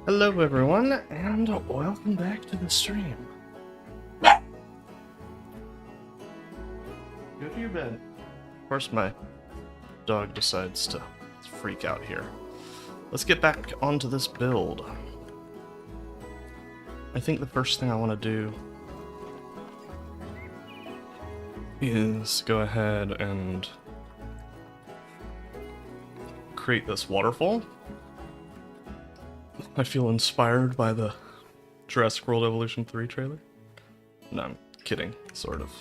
Hello everyone, and welcome back to the stream. Go to your bed. Of course my dog decides to freak out here. Let's get back onto this build. I think the first thing I want to do is go ahead and create this waterfall. I feel inspired by the Jurassic World Evolution 3 trailer. No, I'm kidding, sort of.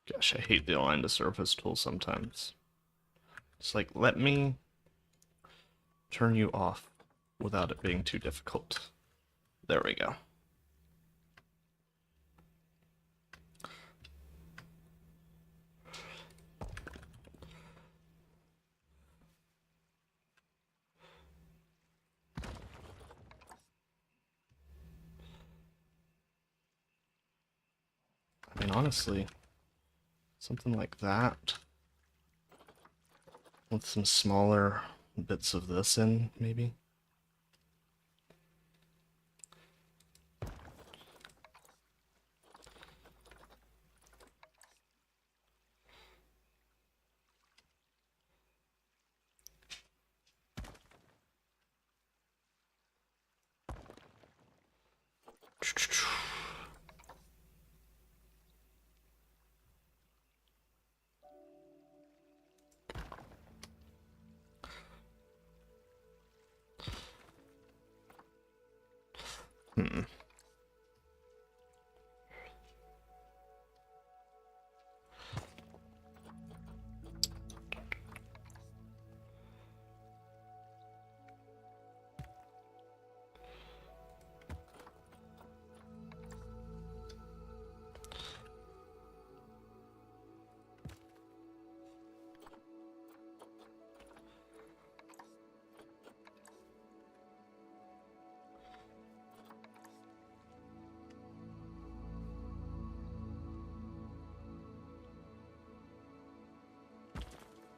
Gosh, I hate the align to surface tool sometimes. It's like, let me turn you off without it being too difficult. There we go. I mean, honestly, something like that, with some smaller bits of this in, maybe.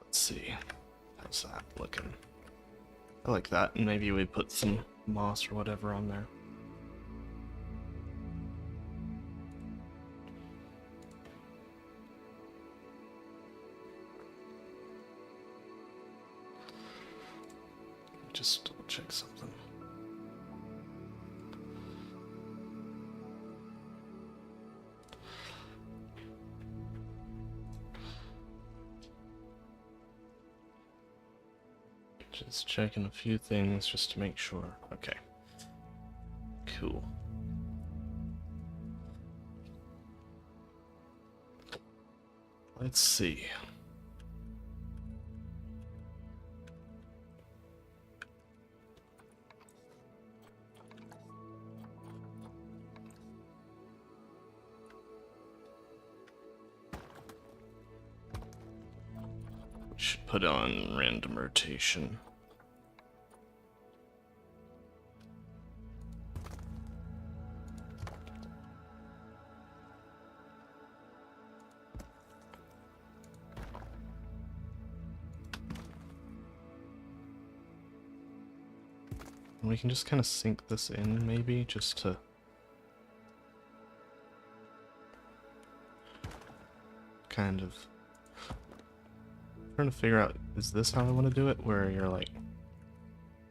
Let's see, how's that looking? I like that, and maybe we put some moss or whatever on there. just double check something. Just checking a few things just to make sure. Okay. Cool. Let's see. We should put on random rotation. And we can just kind of sink this in, maybe, just to... kind of... trying to figure out, is this how I want to do it? Where you're like...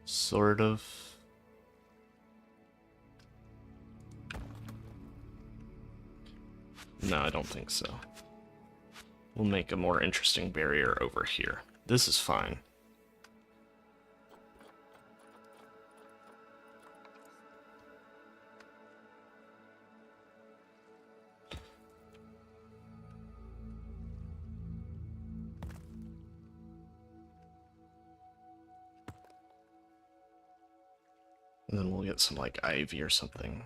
sort of... No, I don't think so. We'll make a more interesting barrier over here. This is fine. And then we'll get some, like, ivy or something.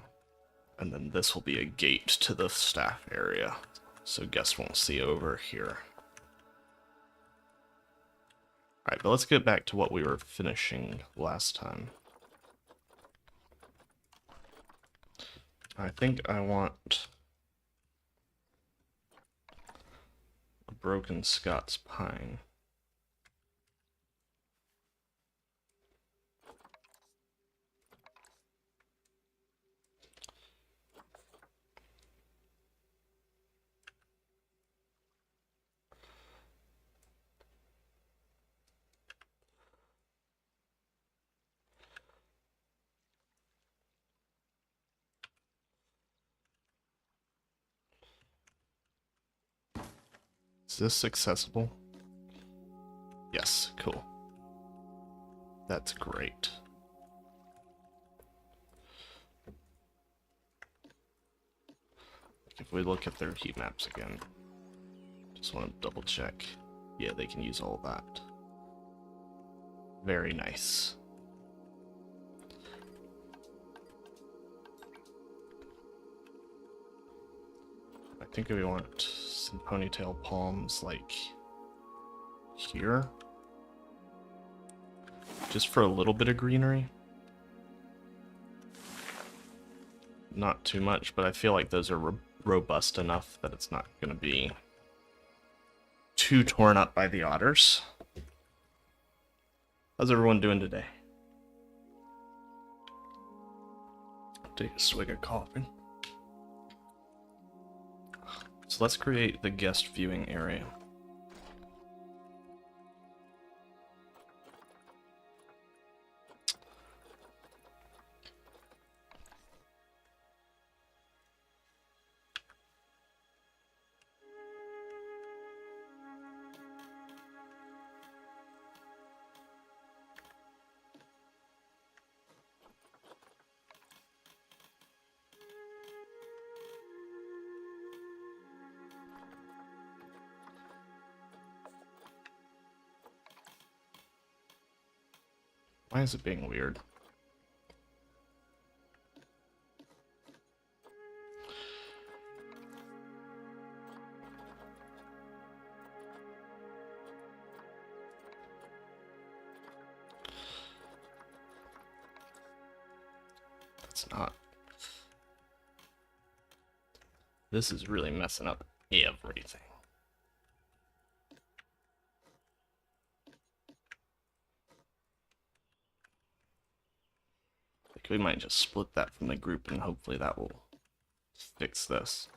And then this will be a gate to the staff area. So guests won't see over here. Alright, but let's get back to what we were finishing last time. I think I want a broken Scots pine. Is this accessible? Yes, cool. That's great. If we look at their heat maps again, just want to double check. Yeah, they can use all that. Very nice. I think we want some ponytail palms like here. Just for a little bit of greenery. Not too much, but I feel like those are robust enough that it's not going to be too torn up by the otters. How's everyone doing today? Take a swig of coffee. So let's create the guest viewing area. Why is it being weird? That's not. This is really messing up everything. We might just split that from the group and hopefully that will fix this.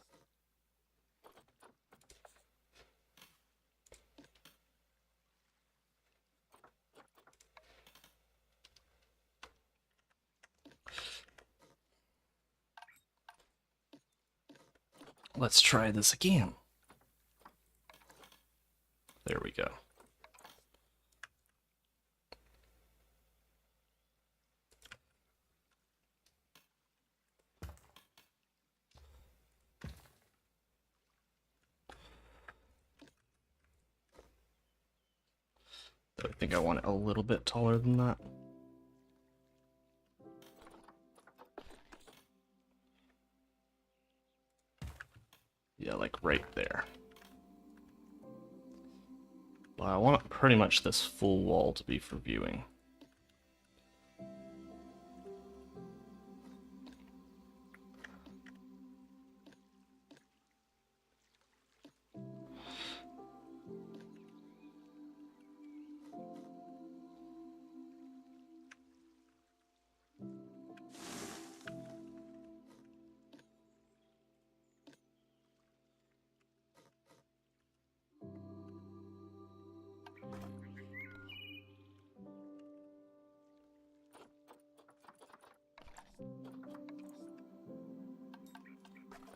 let's try this again. There we go. I think I want it a little bit taller than that. Yeah, like right there. Well, I want pretty much this full wall to be for viewing.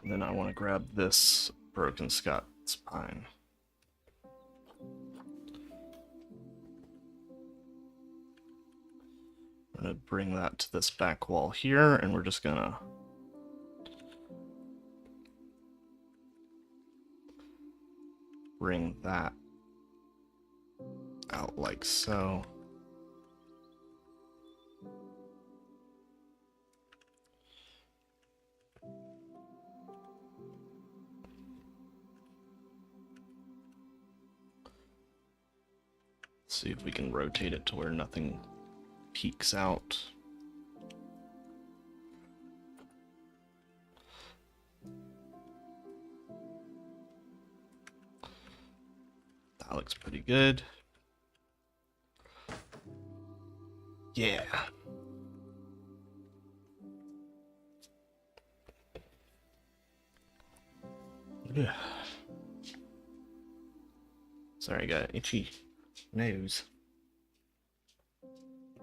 And then I want to grab this broken Scott spine. I'm going to bring that to this back wall here, and we're just going to bring that out like so. See if we can rotate it to where nothing peeks out. That looks pretty good. Yeah. Ugh. Sorry, I got an itchy nose.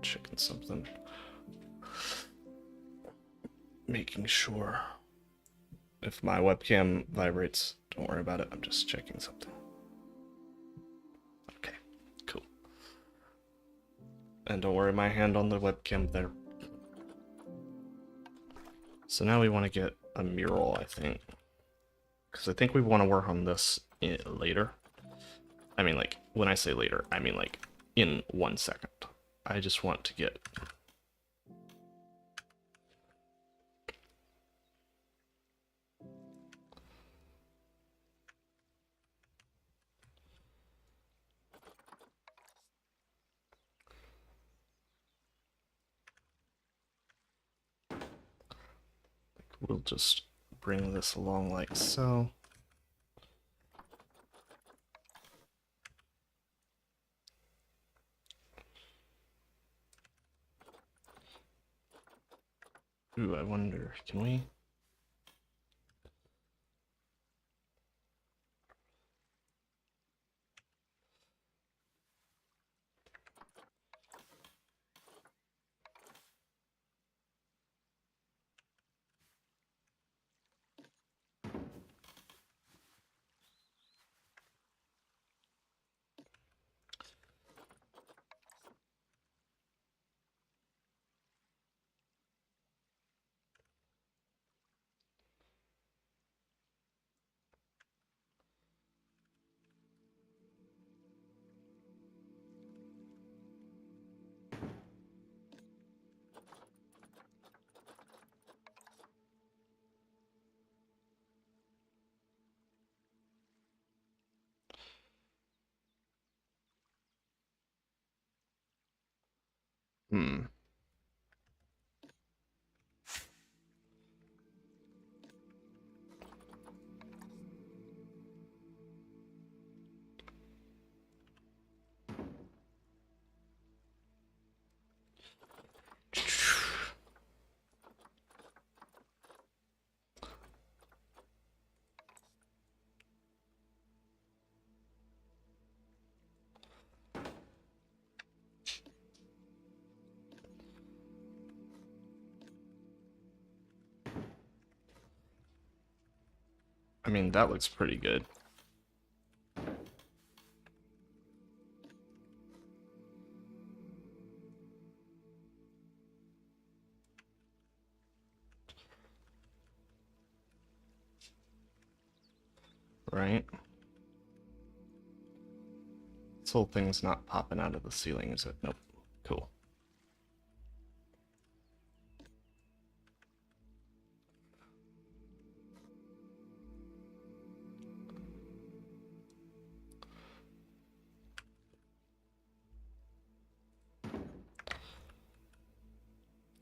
Checking something. Making sure. If my webcam vibrates, don't worry about it. I'm just checking something. Okay, cool. And don't worry, my hand on the webcam there. So now we want to get a mural, I think. Because I think we want to work on this later. I mean, like, when I say later, I mean, like, in 1 second. I just want to get... We'll just bring this along like so. Ooh, I wonder, can we? Hmm. I mean, that looks pretty good. Right? This whole thing's not popping out of the ceiling, is it? Nope. Cool.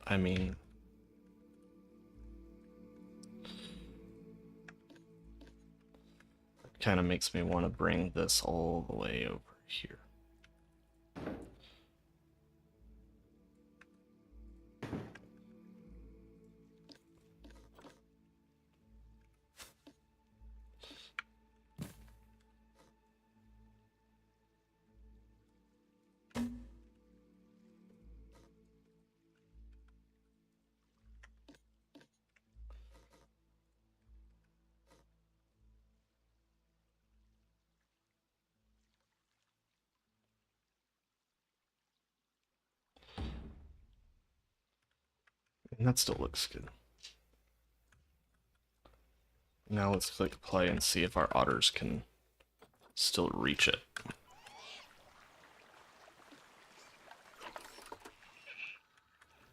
I mean, it kind of makes me want to bring this all the way over here. And that still looks good. Now let's click play and see if our otters can still reach it.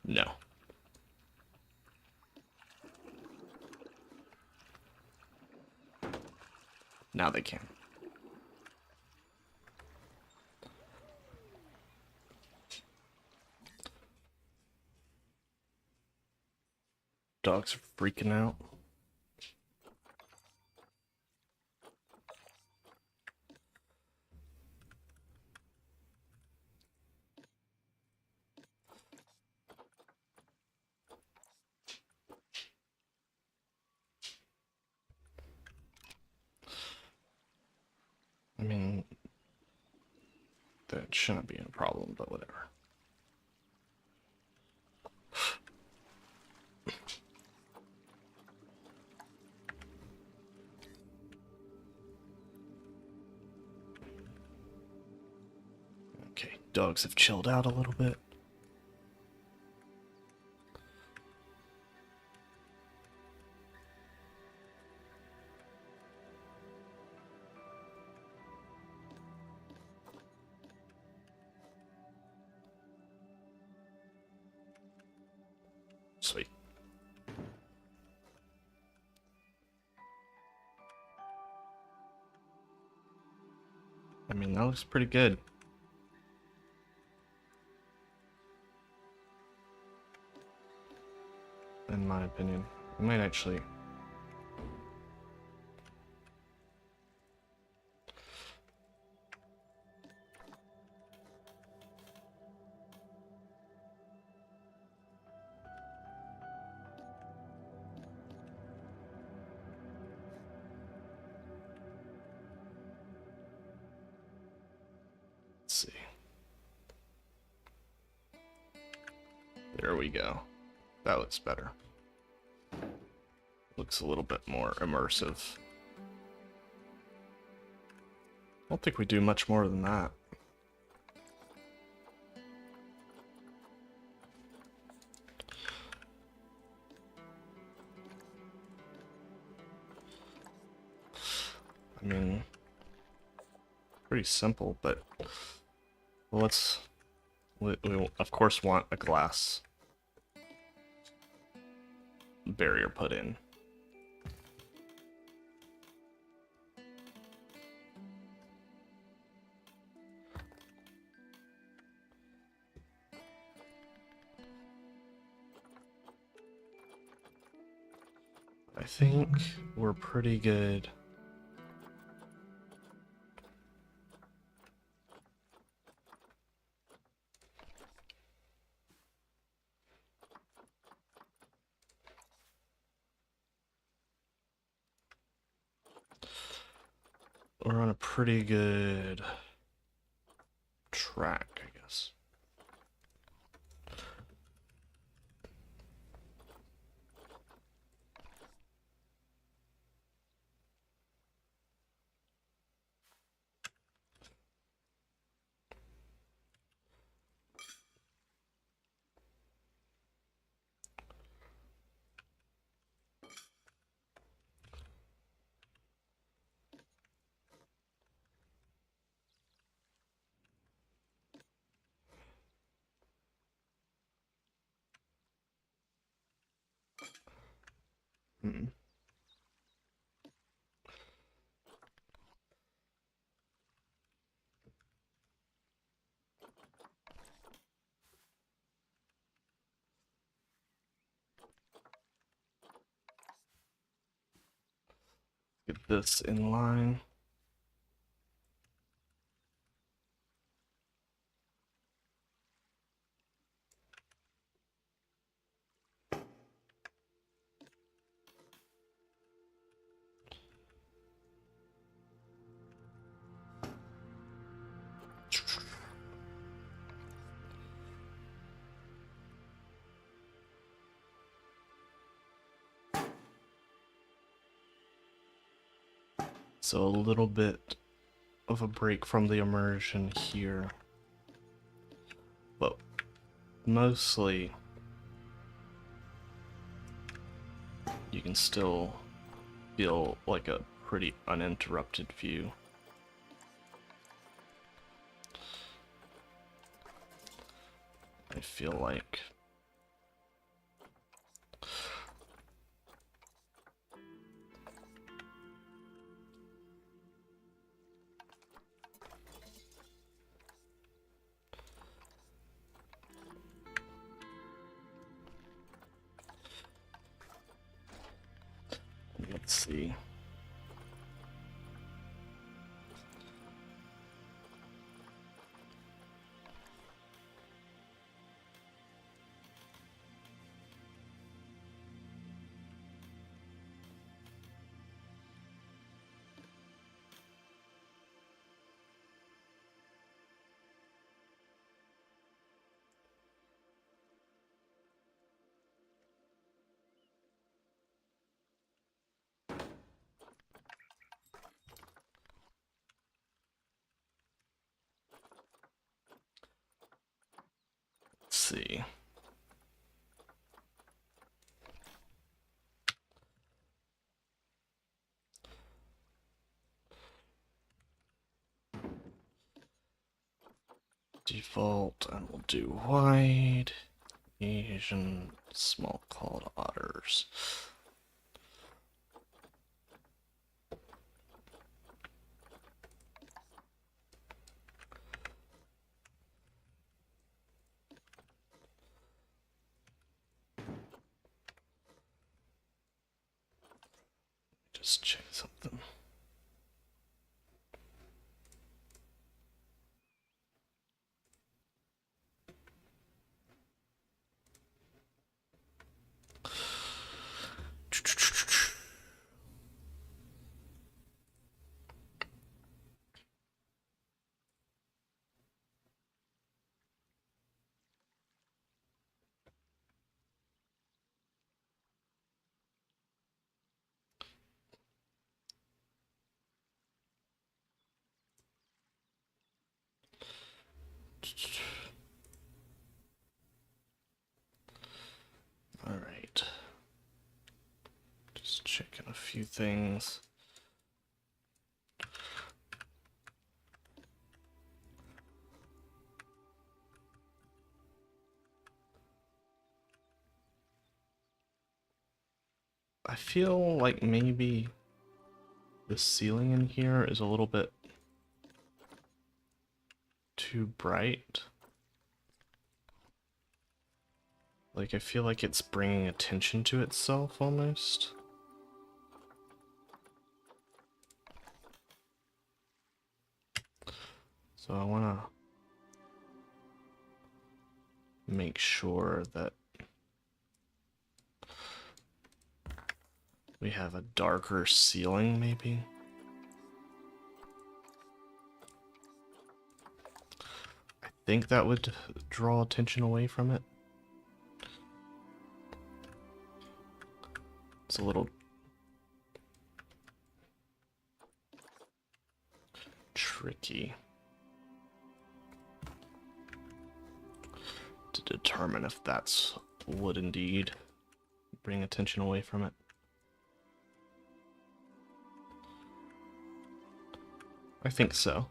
No. Now they can. Dogs are freaking out. I mean, that shouldn't be a problem, but whatever. Okay, dogs have chilled out a little bit. Sweet. I mean, that looks pretty good. In my opinion. I might actually... Let's see. There we go. That looks better. Looks a little bit more immersive. I don't think we do much more than that. I mean, pretty simple, but let's... We of course want a glass barrier put in. I think we're pretty good. We're on a pretty good track, I guess. Get this in line. So a little bit of a break from the immersion here, but mostly you can still feel like a pretty uninterrupted view. I feel like let's see. Let's see. Default, and we'll do wide, Asian, small called otters. Just check something. All right. Just checking a few things. I feel like maybe the ceiling in here is a little bit too bright. Like, I feel like it's bringing attention to itself almost. So I want to make sure that we have a darker ceiling, maybe. I think that would draw attention away from it. It's a little tricky to determine if that's would indeed bring attention away from it. I think so.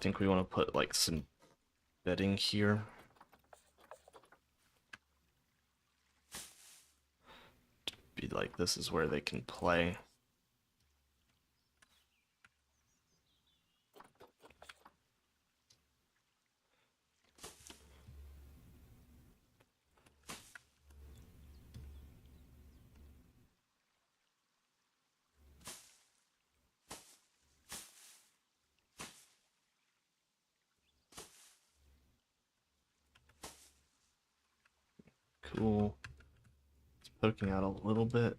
think we want to put like some bedding here. Be like, this is where they can play. Cool. It's poking out a little bit.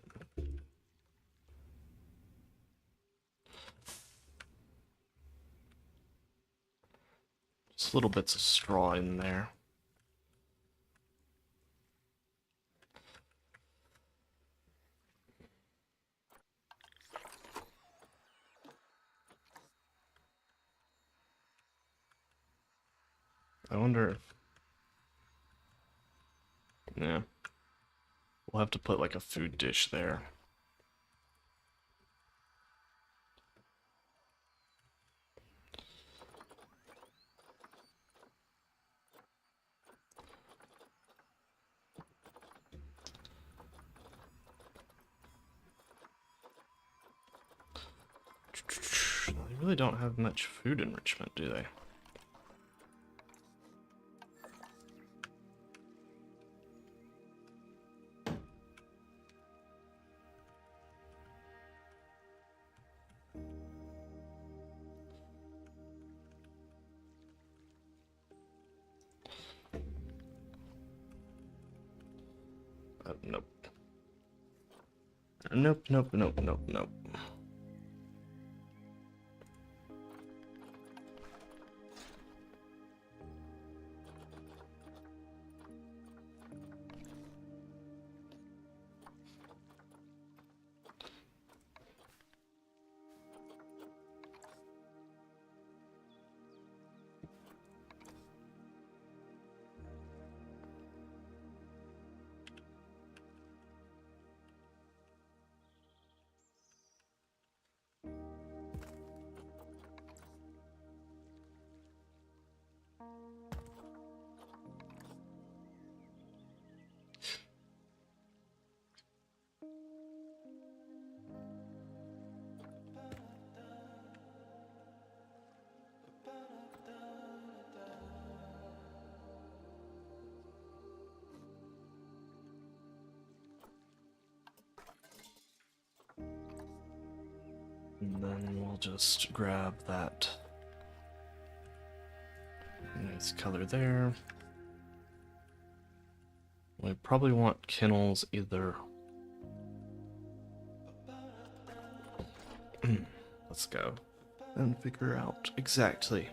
Just little bits of straw in there. I wonder if... Yeah. We'll have to put like a food dish there. They really don't have much food enrichment, do they? Nope. Nope, nope, nope, nope, nope. And then we'll just grab that nice color there. We probably want kennels either. Let's go and figure out exactly.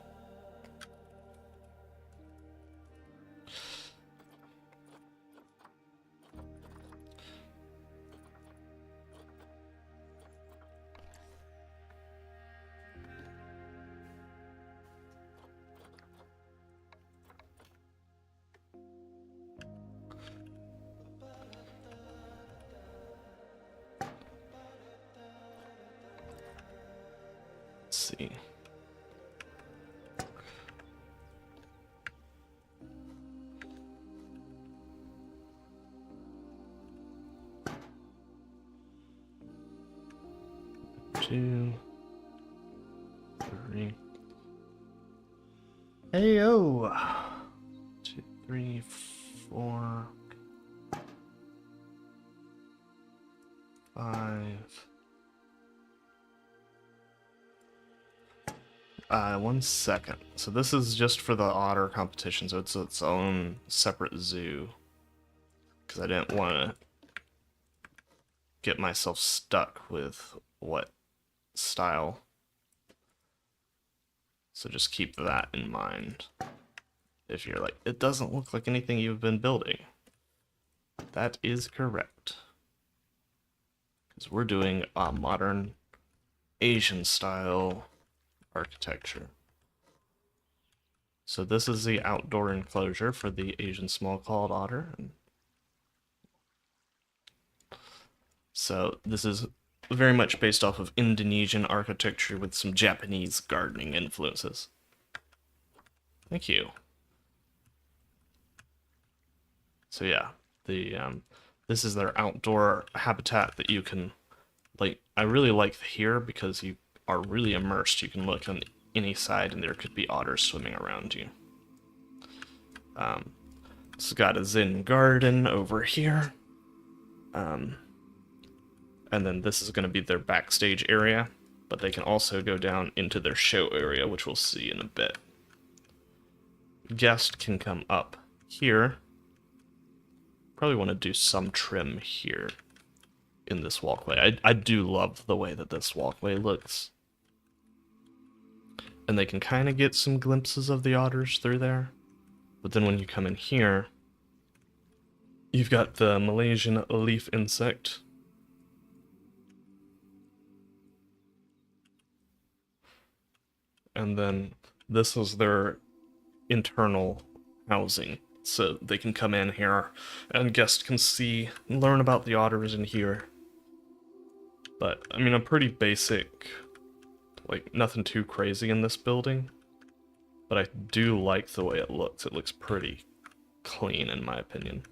Let's see. Two, three. Hey-o! 2, 3, 4, 5. 1 second. So this is just for the otter competition, so it's its own separate zoo. Because I didn't want to get myself stuck with what style. So just keep that in mind. If you're like, it doesn't look like anything you've been building. That is correct. Because we're doing a modern Asian style architecture. So this is the outdoor enclosure for the Asian small-clawed otter. So this is very much based off of Indonesian architecture with some Japanese gardening influences. Thank you. So yeah, the this is their outdoor habitat that you can like. I really like here because you are really immersed. You can look on any side and there could be otters swimming around you. It's got a Zen garden over here. And then this is going to be their backstage area, but they can also go down into their show area, which we'll see in a bit. Guest can come up here. Probably want to do some trim here in this walkway. I do love the way that this walkway looks. And they can kind of get some glimpses of the otters through there. But then when you come in here, you've got the Malaysian leaf insect. And then this is their internal housing. So they can come in here and guests can see and learn about the otters in here. But, I mean, a pretty basic, like, nothing too crazy in this building. But I do like the way it looks. It looks pretty clean, in my opinion.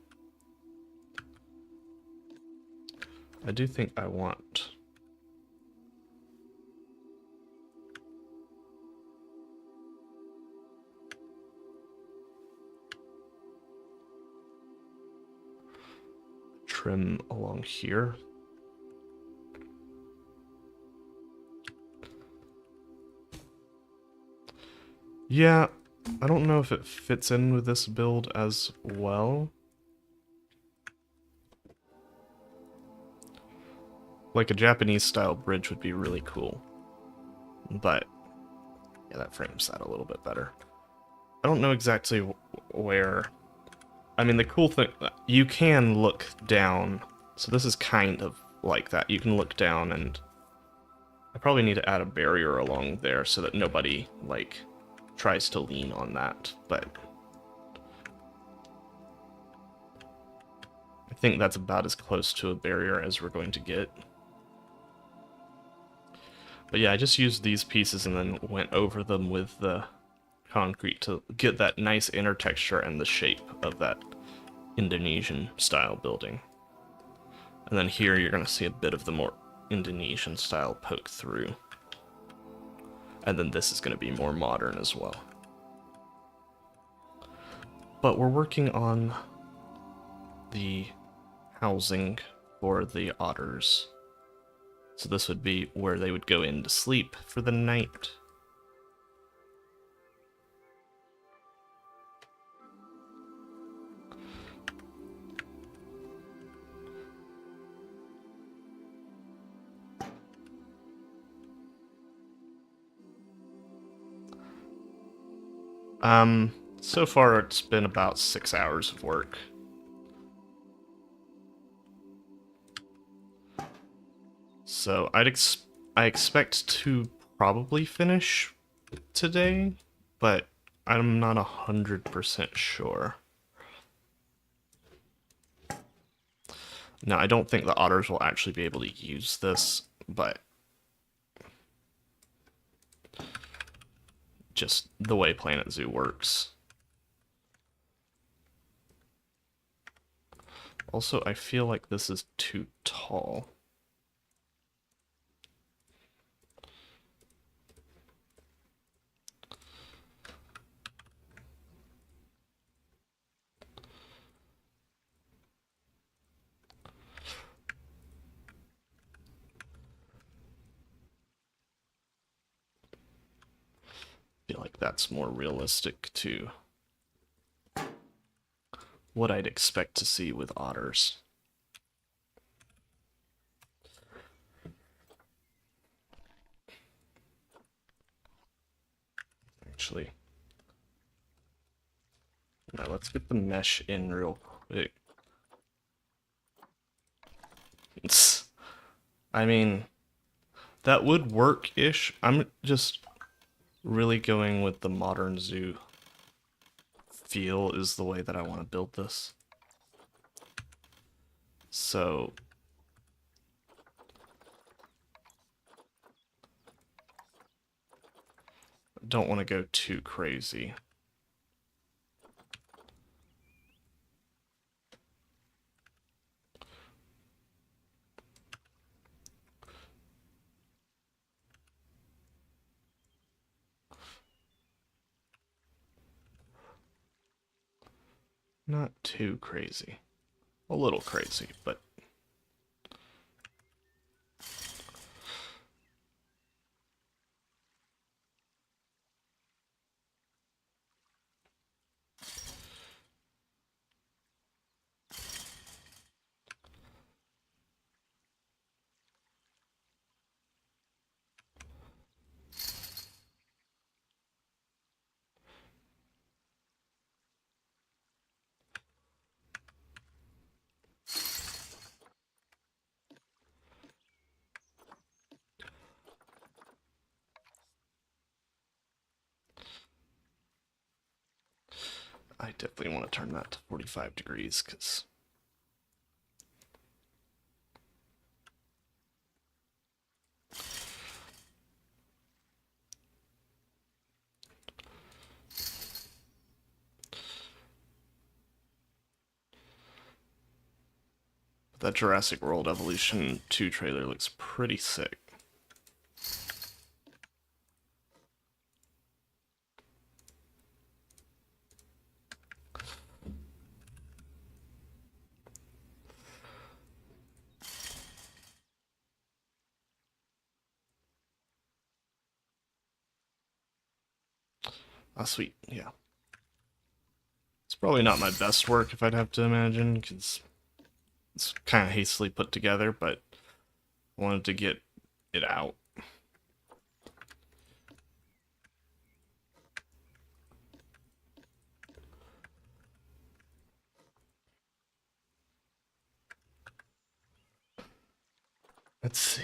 I do think I want... trim along here. Yeah, I don't know if it fits in with this build as well. Like a Japanese style bridge would be really cool. But, yeah, that frames that a little bit better. I don't know exactly where... I mean, the cool thing... You can look down. So this is kind of like that. You can look down and... I probably need to add a barrier along there so that nobody, like, tries to lean on that. But... I think that's about as close to a barrier as we're going to get. But yeah, I just used these pieces and then went over them with the concrete to get that nice inner texture and the shape of that Indonesian style building. And then here you're going to see a bit of the more Indonesian style poke through. And then this is going to be more modern as well. But we're working on the housing for the otters. So this would be where they would go in to sleep for the night. So far it's been about 6 hours of work. So I expect to probably finish today, but I'm not 100% sure. Now, I don't think the otters will actually be able to use this, but just the way Planet Zoo works. Also, I feel like this is too tall. I feel like that's more realistic to what I'd expect to see with otters. Actually, now let's get the mesh in real quick. I mean, that would work-ish. I'm just really going with the modern zoo feel is the way that I want to build this. So don't want to go too crazy. Not too crazy. A little crazy, but I definitely want to turn that to 45 degrees because that Jurassic World Evolution 2 trailer looks pretty sick. Ah, sweet, yeah. It's probably not my best work if I'd have to imagine, because it's kind of hastily put together, but I wanted to get it out. Let's see.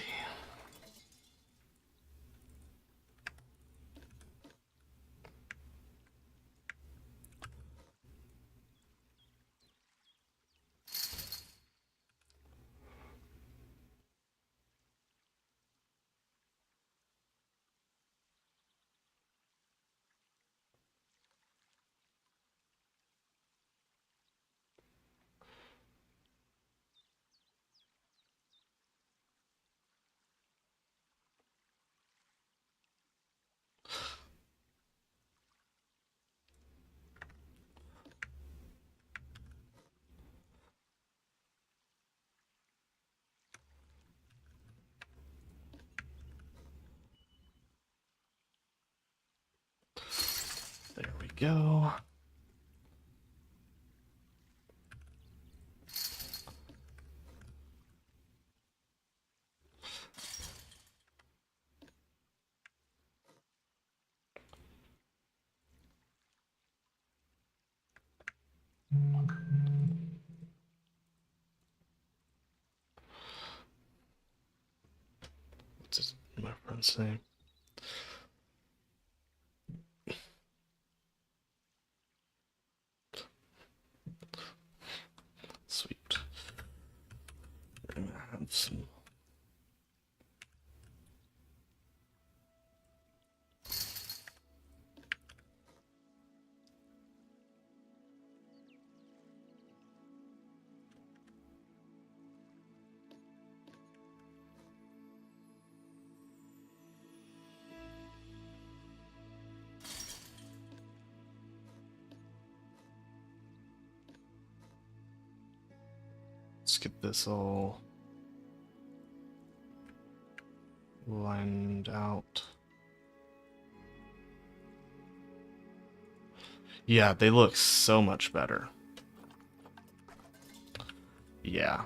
There we go. What's my friend's name? Sweet. We're gonna have some. Let's get this all lined out. Yeah, they look so much better. Yeah.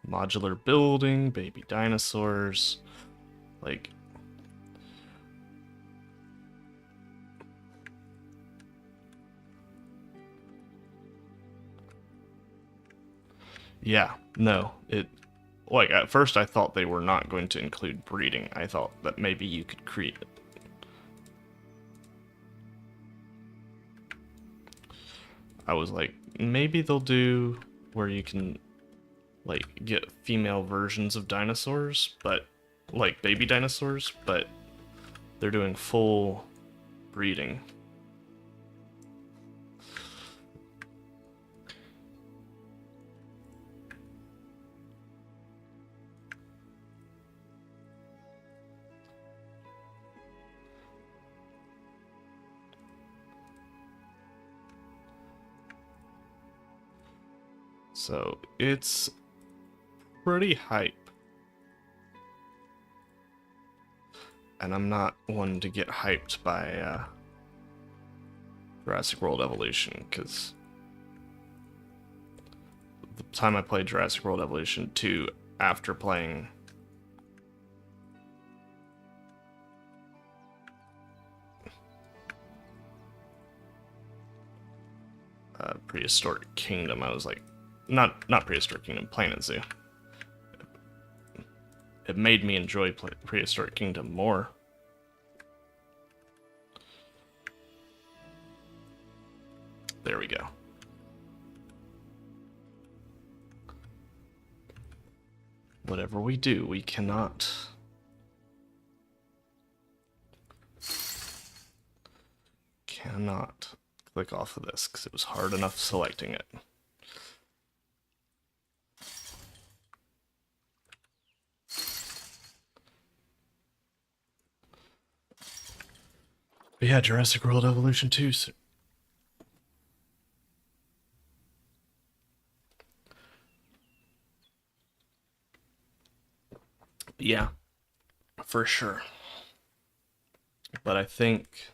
Modular building, baby dinosaurs. Like, yeah, no, it. Like, at first I thought they were not going to include breeding. I thought that maybe you could create it. I was like, maybe they'll do where you can, like, get female versions of dinosaurs, but, like, baby dinosaurs, but they're doing full breeding. So it's pretty hype. And I'm not one to get hyped by Jurassic World Evolution, because the time I played Jurassic World Evolution 2 after playing Prehistoric Kingdom, I was like, not Prehistoric Kingdom, Planet Zoo. It made me enjoy Prehistoric Kingdom more. There we go. Whatever we do, we cannot click off of this because it was hard enough selecting it. But yeah, Jurassic World Evolution 2. Yeah, for sure. But I think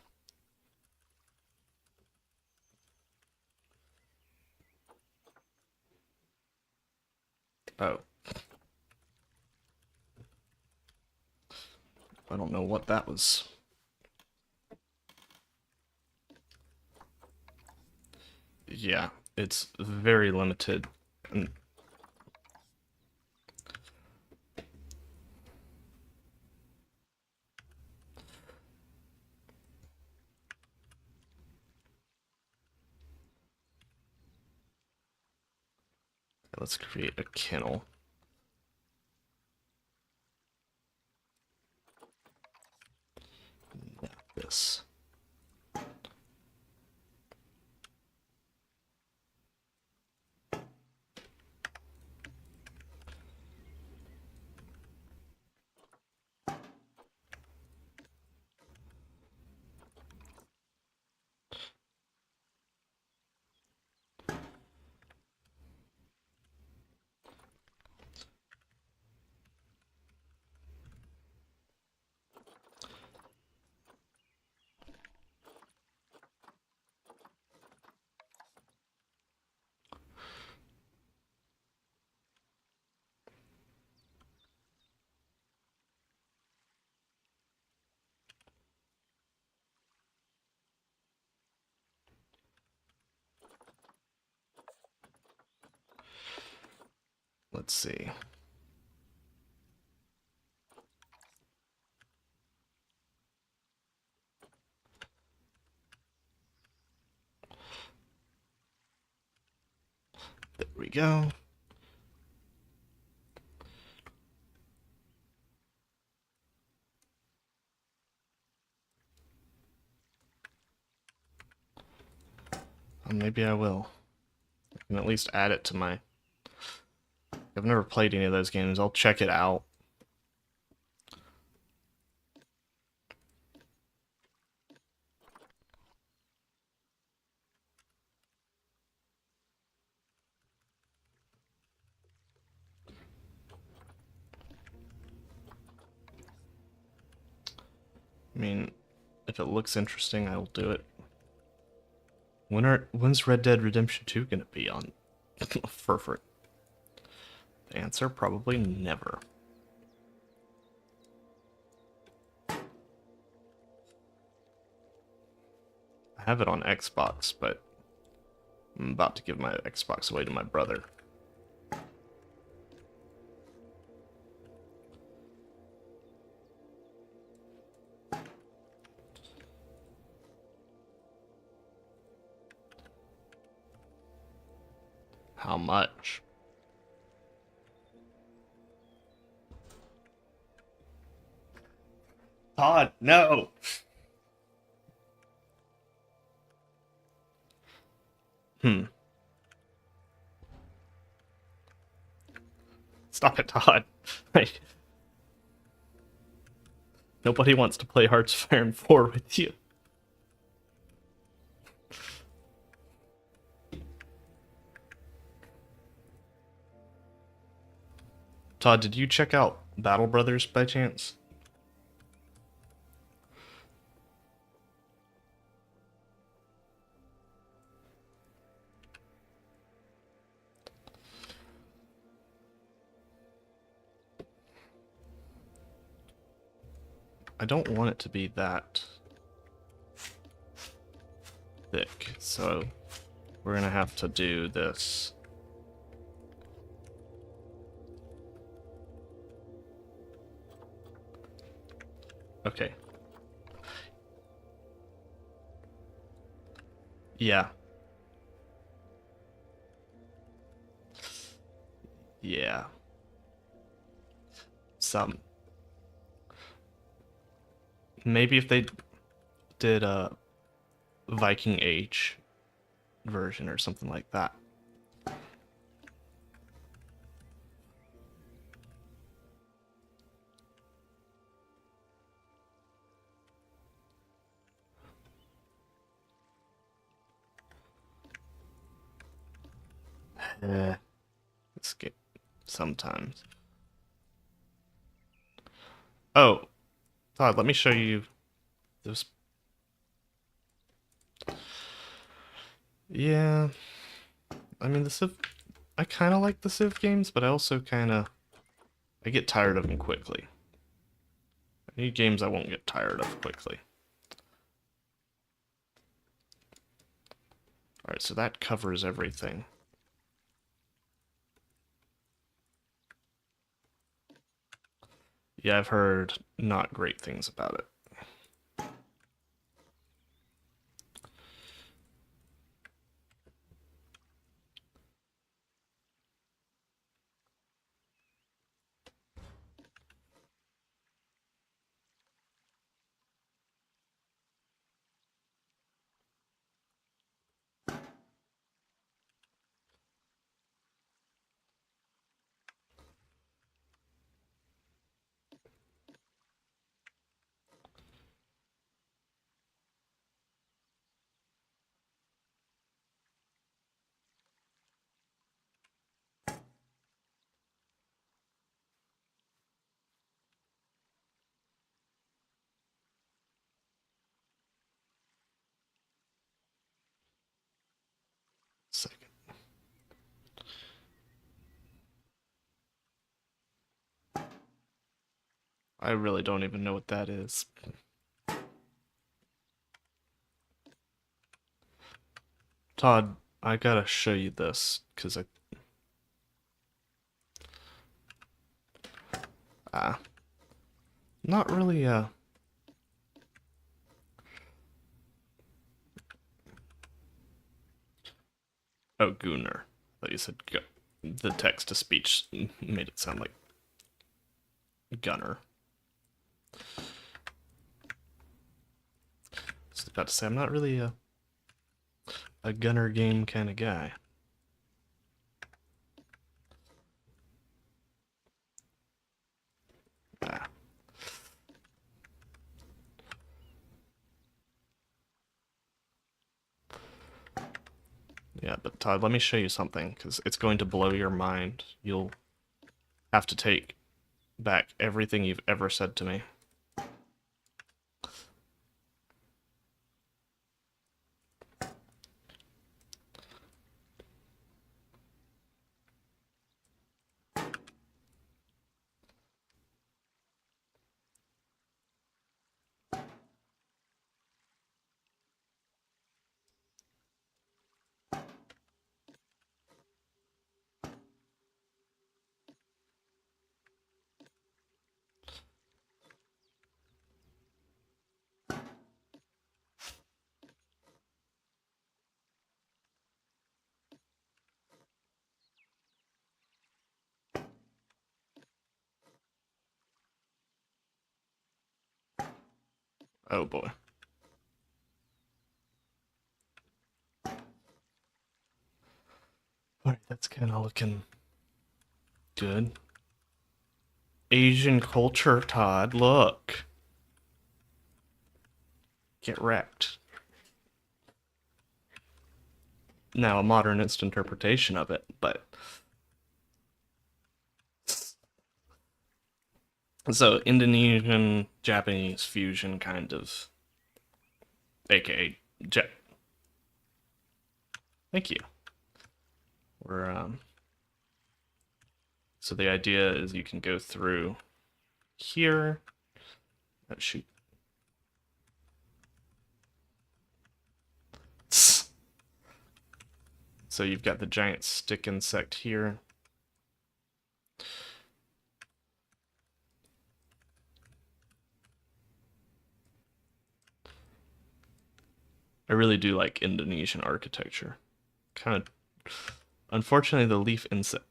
oh, I don't know what that was. Yeah, it's very limited. And let's create a kennel. Not this. Let's see. There we go. Maybe I will. I can at least add it to my... I've never played any of those games. I'll check it out. I mean, if it looks interesting, I will do it. When's Red Dead Redemption 2 gonna be on Furfurt? The answer, probably never. I have it on Xbox, but I'm about to give my Xbox away to my brother. How much? Todd, no! Stop it, Todd. Like, nobody wants to play Hearts of Iron 4 with you. Todd, did you check out Battle Brothers by chance? I don't want it to be that thick, so we're gonna have to do this. Okay. Yeah. Yeah. Some. Maybe if they did a Viking Age version or something like that. Escape sometimes. Oh, Todd, let me show you this. Yeah, I mean the Civ. I kind of like the Civ games, but I also I get tired of them quickly. I need games I won't get tired of quickly. All right, so that covers everything. Yeah, I've heard not great things about it. Second. I really don't even know what that is. Todd, I gotta show you this, because uh, not really, oh, Gunnar. I thought you said the text-to-speech made it sound like Gunner. I was about to say, I'm not really a Gunner game kind of guy. Ah. Yeah, but Todd, let me show you something, because it's going to blow your mind. You'll have to take back everything you've ever said to me. Oh boy. Alright, that's kind of looking good. Asian culture, Todd, look. Get wrecked. Now, a modernist interpretation of it, but So Indonesian Japanese fusion kind of, aka thank you. We're so the idea is you can go through here. Oh, shoot. So you've got the giant stick insect here. I really do like Indonesian architecture. Kind of, unfortunately, the leaf insect.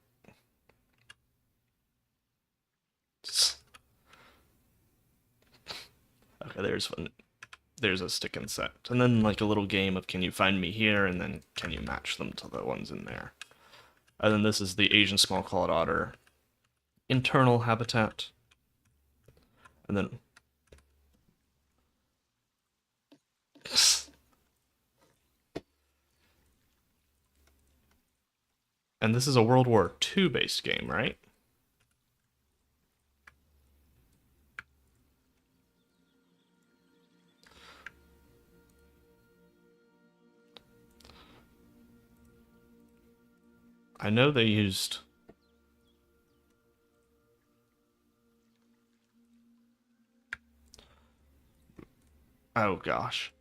Okay, there's one. There's a stick insect, and then like a little game of can you find me here, and then can you match them to the ones in there. And then this is the Asian small-clawed otter internal habitat, and then. And this is a World War II based game, right? I know they used. Oh gosh.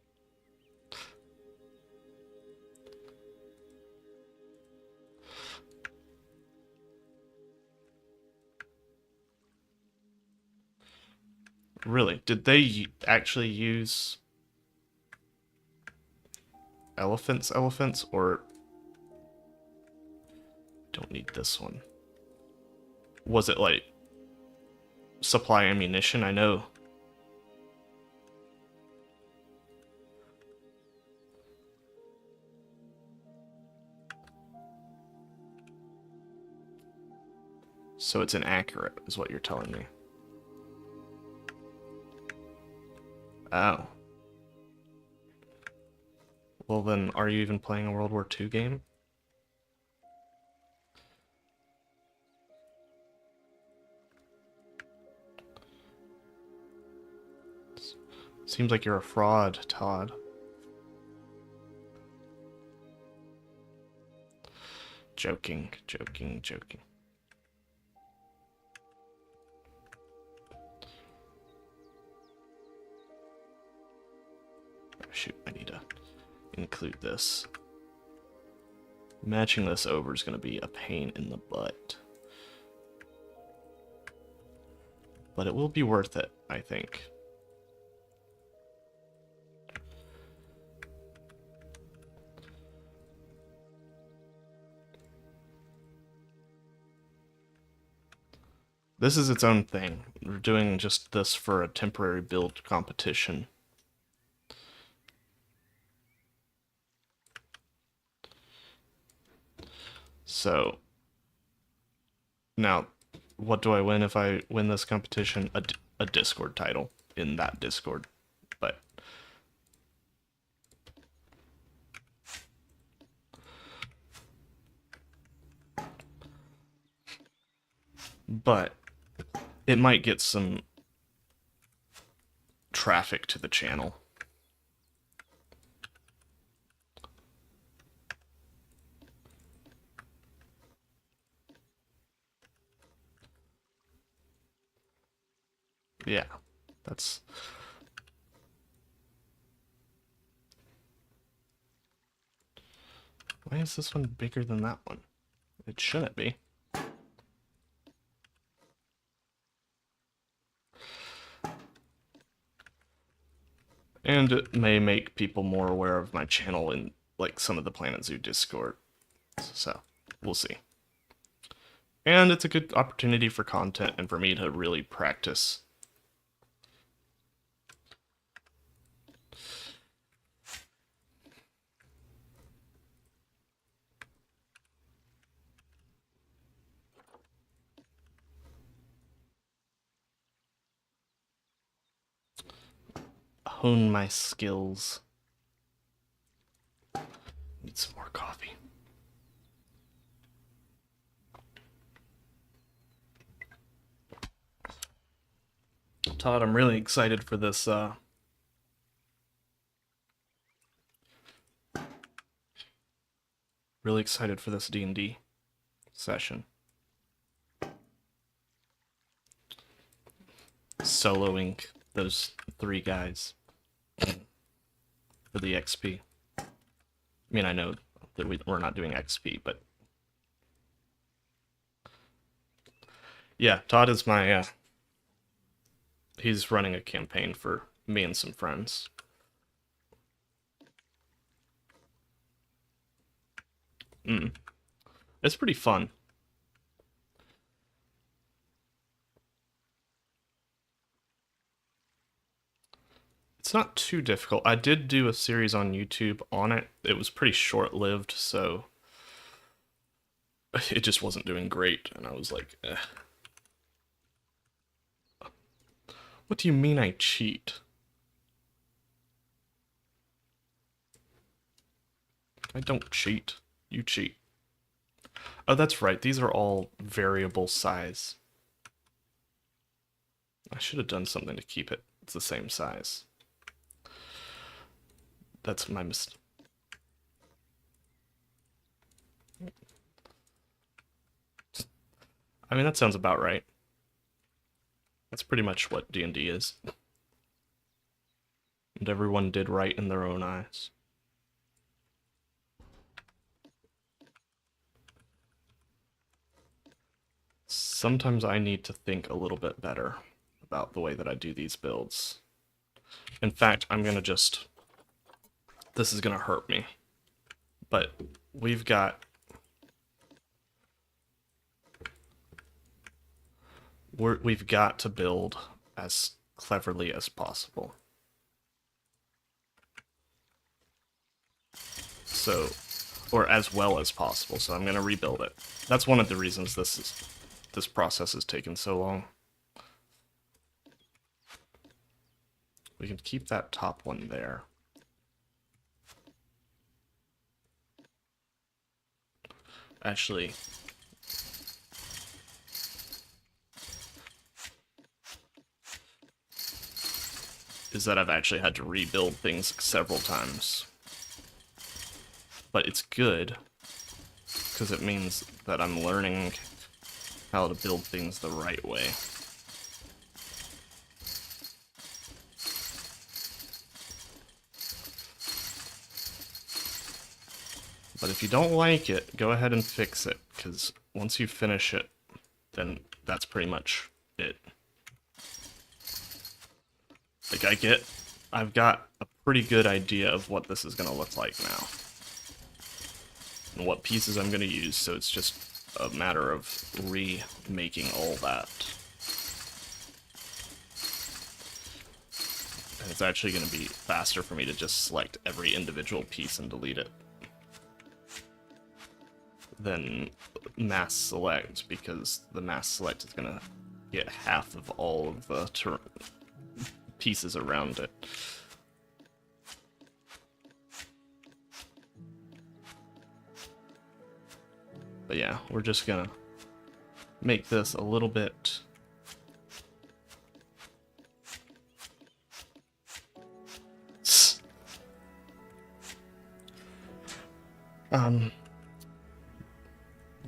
Really? Did they actually use elephants, or don't need this one? Was it like supply ammunition? I know. So it's inaccurate, is what you're telling me. Oh. Well then, are you even playing a World War II game? Seems like you're a fraud, Todd. Joking, joking, joking. Oh, shoot, I need to include this. Matching this over is going to be a pain in the butt. But it will be worth it, I think. This is its own thing. We're doing just this for a temporary build competition. So, now, what do I win if I win this competition? A Discord title in that Discord. But it might get some traffic to the channel. Yeah, that's... Why is this one bigger than that one? It shouldn't be. And it may make people more aware of my channel in like some of the Planet Zoo Discord. So, we'll see. And it's a good opportunity for content and for me to really practice. Hone my skills. Need some more coffee. Todd, I'm really excited for this, really excited for this D&D session. Soloing those 3 guys for the XP. I mean, I know that we're not doing XP, but... Yeah, Todd is my, he's running a campaign for me and some friends. It's pretty fun. It's not too difficult. I did do a series on YouTube on it. It was pretty short-lived, so it just wasn't doing great, and I was like, eh. What do you mean I cheat? I don't cheat. You cheat. Oh, that's right. These are all variable size. I should have done something to keep it. It's the same size. That's my mistake. I mean, that sounds about right. That's pretty much what D&D is. And everyone did right in their own eyes. Sometimes I need to think a little bit better about the way that I do these builds. In fact, I'm gonna just... This is gonna hurt me. But we've got... We've got to build as cleverly as possible. So, or as well as possible, so I'm gonna rebuild it. That's one of the reasons this process has taken so long. We can keep that top one there. Actually, is that I've actually had to rebuild things several times. But it's good, because it means that I'm learning how to build things the right way. But if you don't like it, go ahead and fix it, because once you finish it, then that's pretty much it. Like, I've got a pretty good idea of what this is gonna look like now. And what pieces I'm gonna use, so it's just a matter of remaking all that. And it's actually gonna be faster for me to just select every individual piece and delete it than mass select, because the mass select is gonna get half of all of the pieces around it. But yeah, we're just gonna make this a little bit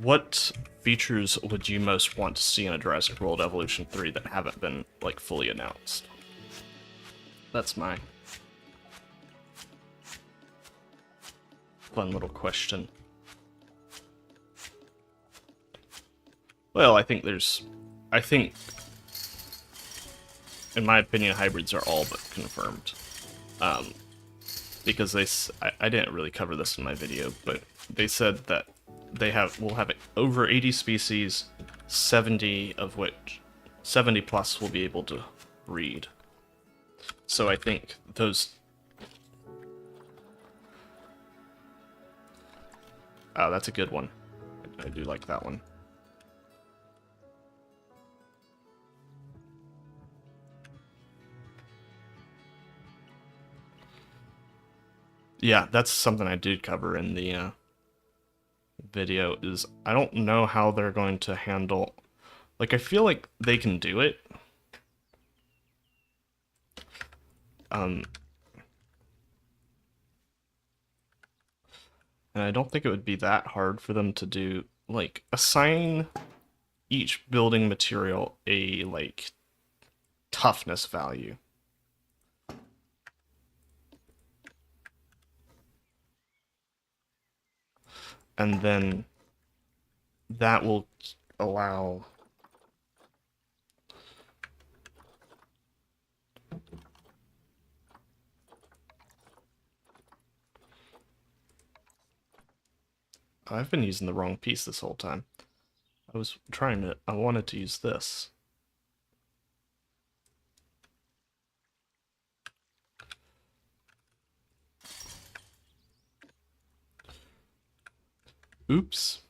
what features would you most want to see in a Jurassic World Evolution 3 that haven't been, like, fully announced? That's my fun little question. Well, I think, in my opinion, hybrids are all but confirmed. Because I didn't really cover this in my video, but they said that we'll have over 80 species, 70 plus will be able to breed. So I think those... Oh, that's a good one. I do like that one. Yeah, that's something I did cover in the video, is I don't know how they're going to handle... Like, I feel like they can do it, And I don't think it would be that hard for them to do, like, assign each building material a, like, toughness value. And then that will allow I've been using the wrong piece this whole time. I wanted to use this. Oops.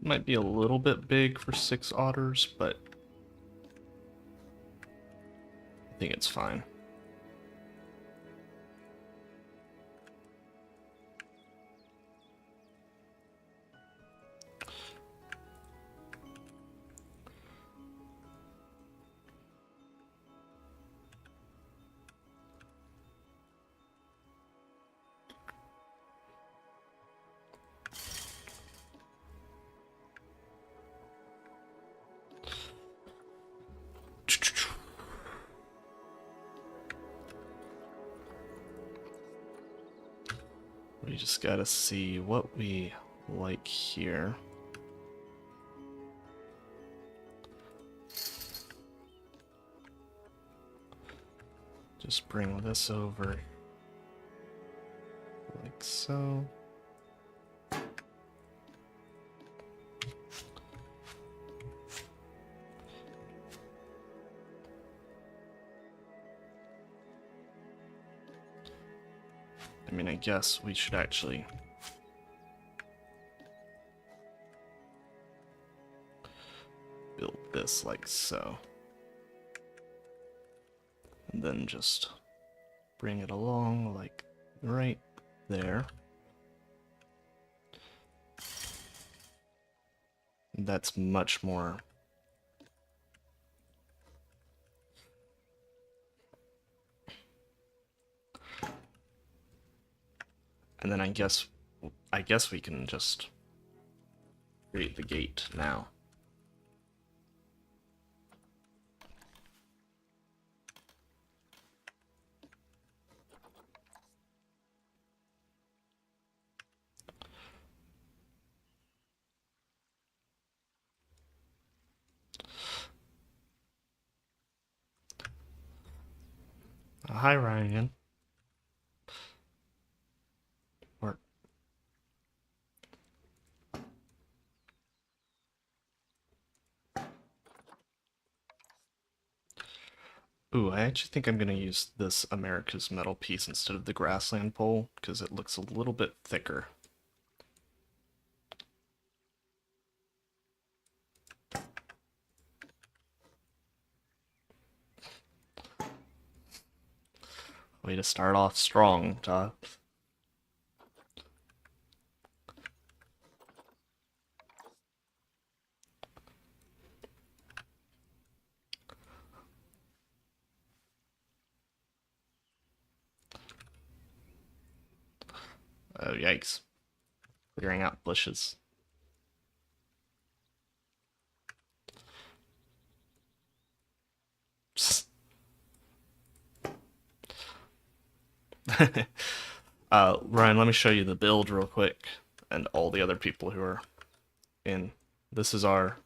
Might be a little bit big for 6 otters, but I think it's fine. We just gotta see what we like here. Just bring this over like so. I mean, I guess we should actually build this like so. And then just bring it along like right there. That's much more. And then I guess we can just create the gate now. Hi, Ryan. Or ooh, I actually think I'm gonna use this America's Metal piece instead of the grassland pole because it looks a little bit thicker. Way to start off strong, Todd. Oh, yikes. Clearing out bushes. Ryan, let me show you the build real quick and all the other people who are in. This is our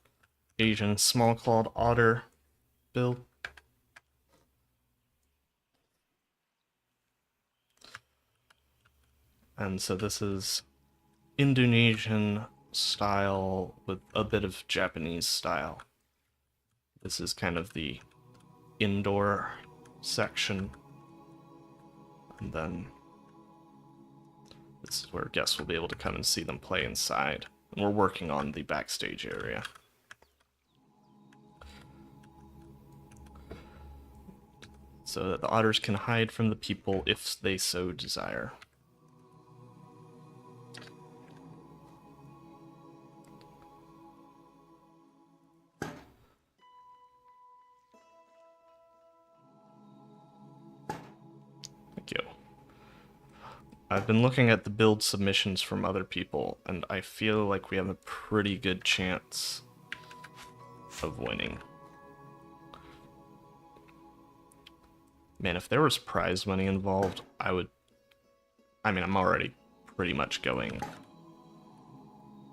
Asian small-clawed otter build. And so this is Indonesian style with a bit of Japanese style. This is kind of the indoor section. And then this is where guests will be able to come and see them play inside. And we're working on the backstage area. so that the otters can hide from the people if they so desire. Thank you. I've been looking at the build submissions from other people, and I feel like we have a pretty good chance of winning. Man, if there was prize money involved, I mean, I'm already pretty much going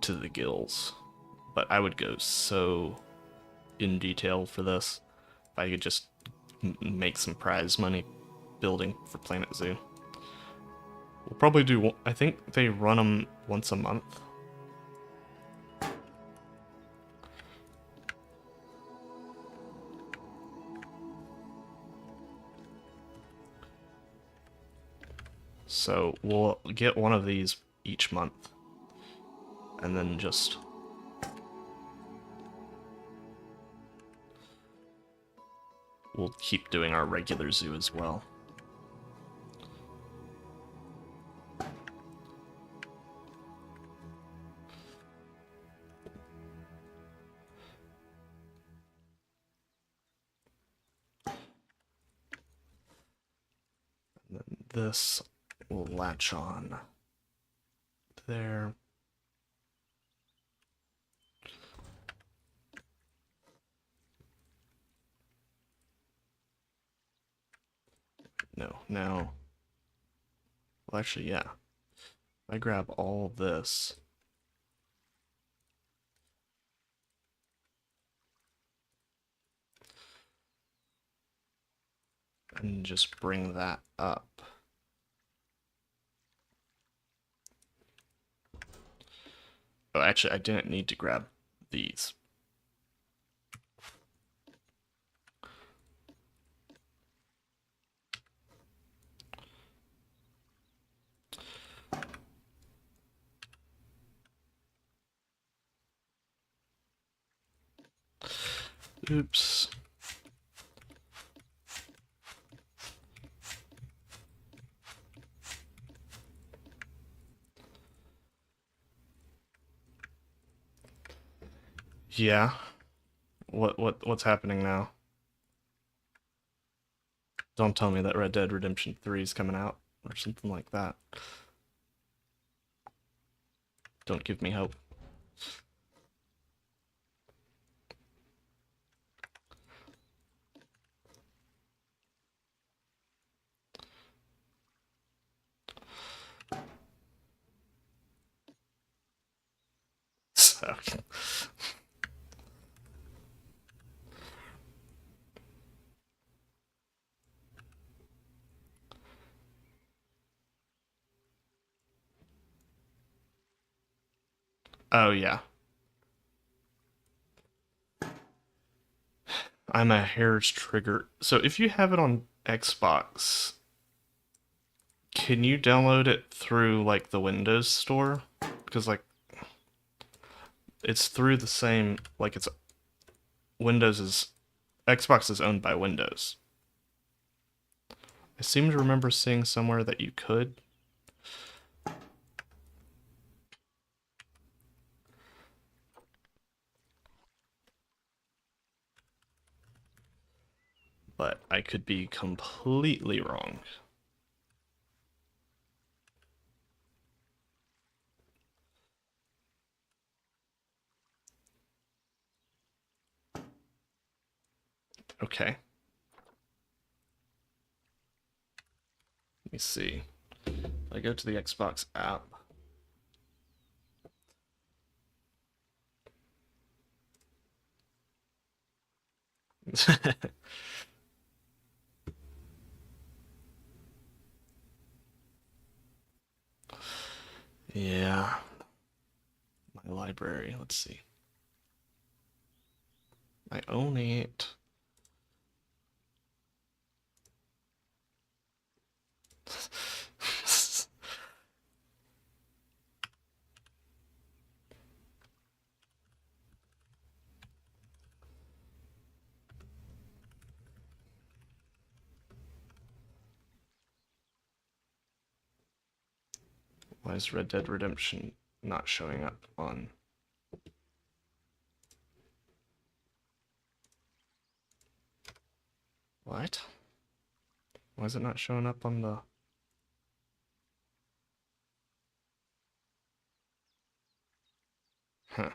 to the gills, but I would go so in detail for this if I could just make some prize money building for Planet Zoo. We'll probably do, I think they run them once a month. So we'll get one of these each month, and then just we'll keep doing our regular zoo as well. And then this will latch on there. No, now. Well, actually, yeah. If I grab all this. And just bring that up. Oh, actually, I didn't need to grab these. Oops. Yeah. What's happening now? Don't tell me that Red Dead Redemption 3 is coming out or something like that. Don't give me hope. So. Oh, yeah. I'm a hair's trigger. So if you have it on Xbox, can you download it through like the Windows store? Because like it's through the same, like it's Windows is Xbox is owned by Windows. I seem to remember seeing somewhere that you could. But I could be completely wrong. Okay. Let me see. I go to the Xbox app. Yeah. My library, let's see. I own it. Why is Red Dead Redemption not showing up on... What? Why is it not showing up on the... Huh.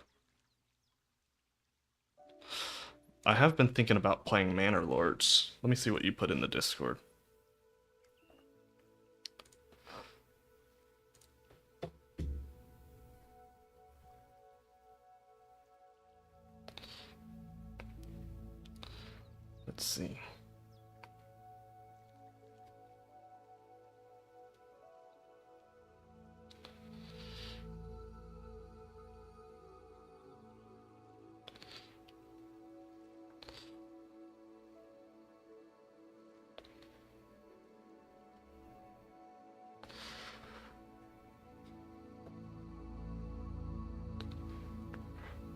I have been thinking about playing Manor Lords. Let me see what you put in the Discord. Let's see.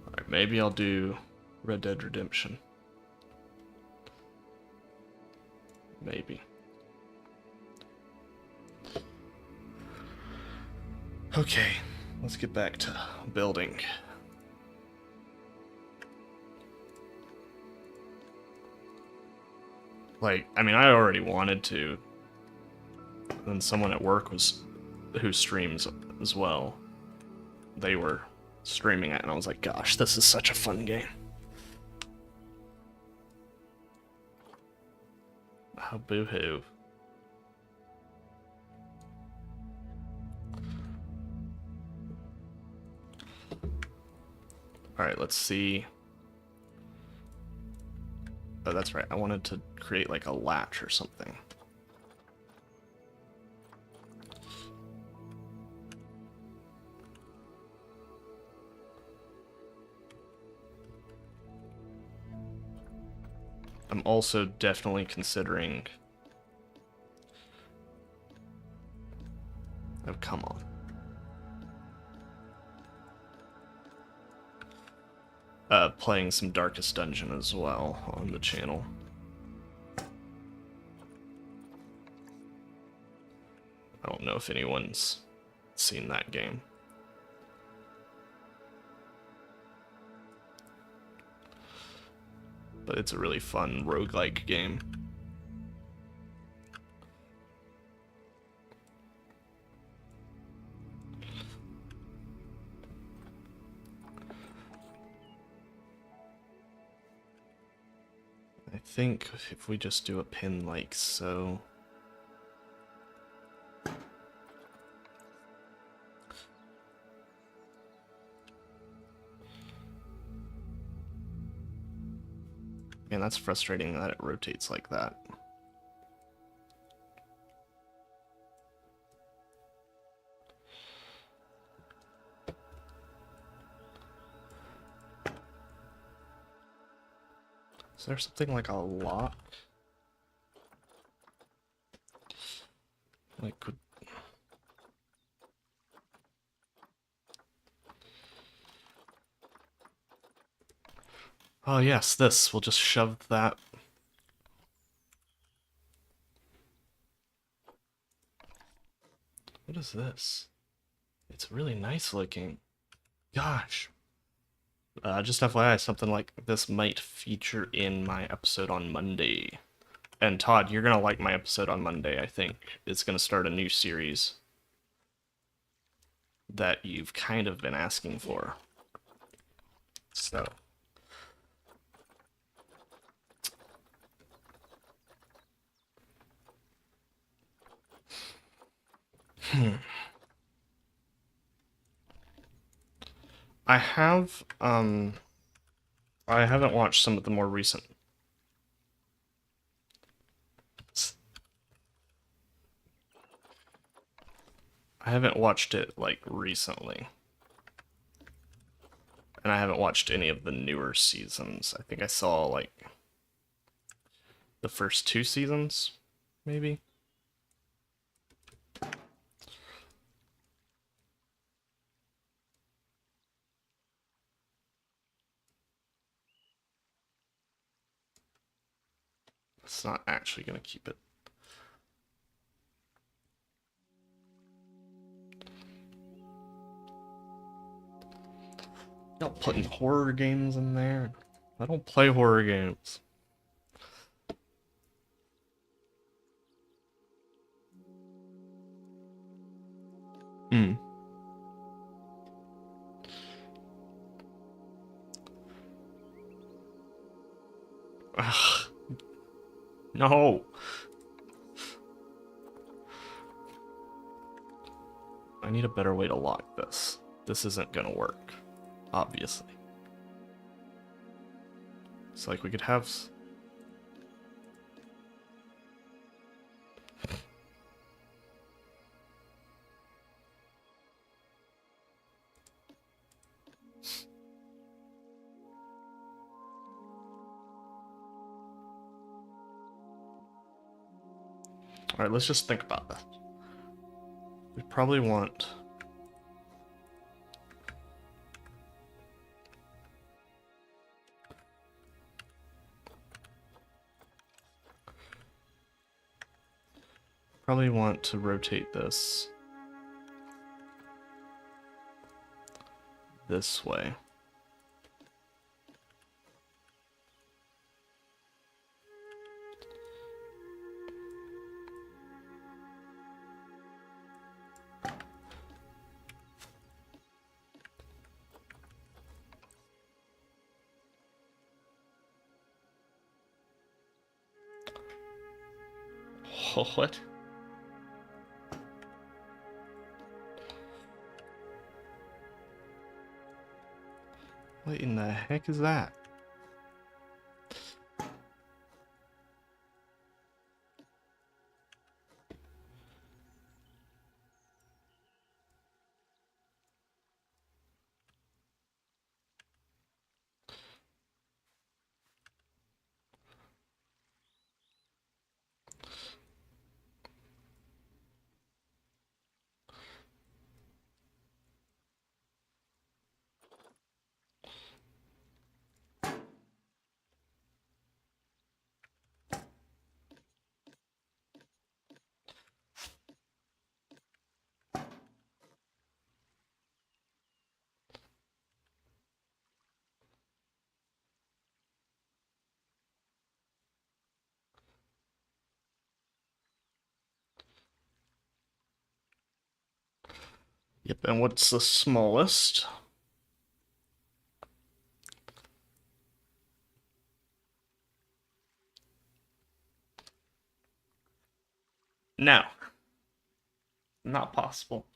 Alright, maybe I'll do Red Dead Redemption. Maybe. Okay, let's get back to building. Like, I mean, I already wanted to. Then someone at work who streams as well. They were streaming it, and I was like, gosh, this is such a fun game. Oh, boo-hoo. Alright, let's see. Oh, that's right. I wanted to create like a latch or something. I'm also definitely considering... Oh, come on. Playing some Darkest Dungeon as well on the channel. I don't know if anyone's seen that game. But it's a really fun roguelike game. I think if we just do a pin like so... Man, that's frustrating that it rotates like that. Is there something like a lock? Like, could... Oh yes, this. We'll just shove that... What is this? It's really nice looking. Gosh. Just FYI, something like this might feature in my episode on Monday. And Todd, you're gonna like my episode on Monday, I think. It's gonna start a new series that you've kind of been asking for. So... I haven't watched some of the more recent. I haven't watched it, like, recently. And I haven't watched any of the newer seasons. I think I saw, like, the first 2 seasons, maybe? It's not actually gonna keep it. Y'all putting horror games in there. I don't play horror games. Hmm. Ugh. No. I need a better way to lock this. This isn't gonna work, obviously. It's like we could have... Alright, let's just think about this. We probably want... Probably want to rotate this way. What? What in the heck is that? Yep, and what's the smallest? No. Not possible.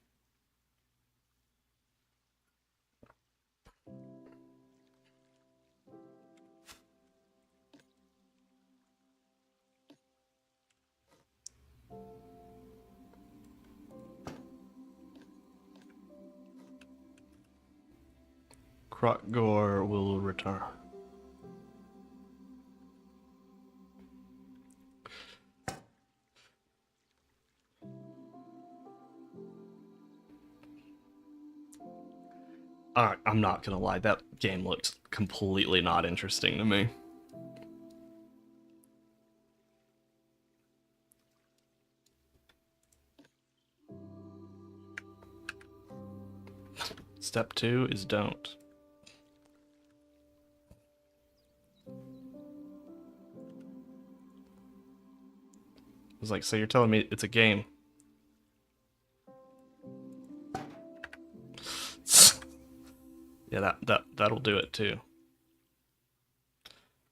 Krotgor will return. Alright, I'm not gonna lie, that game looked completely not interesting to me. Step 2 is don't. I was like, so you're telling me it's a game? Yeah, that'll do it too.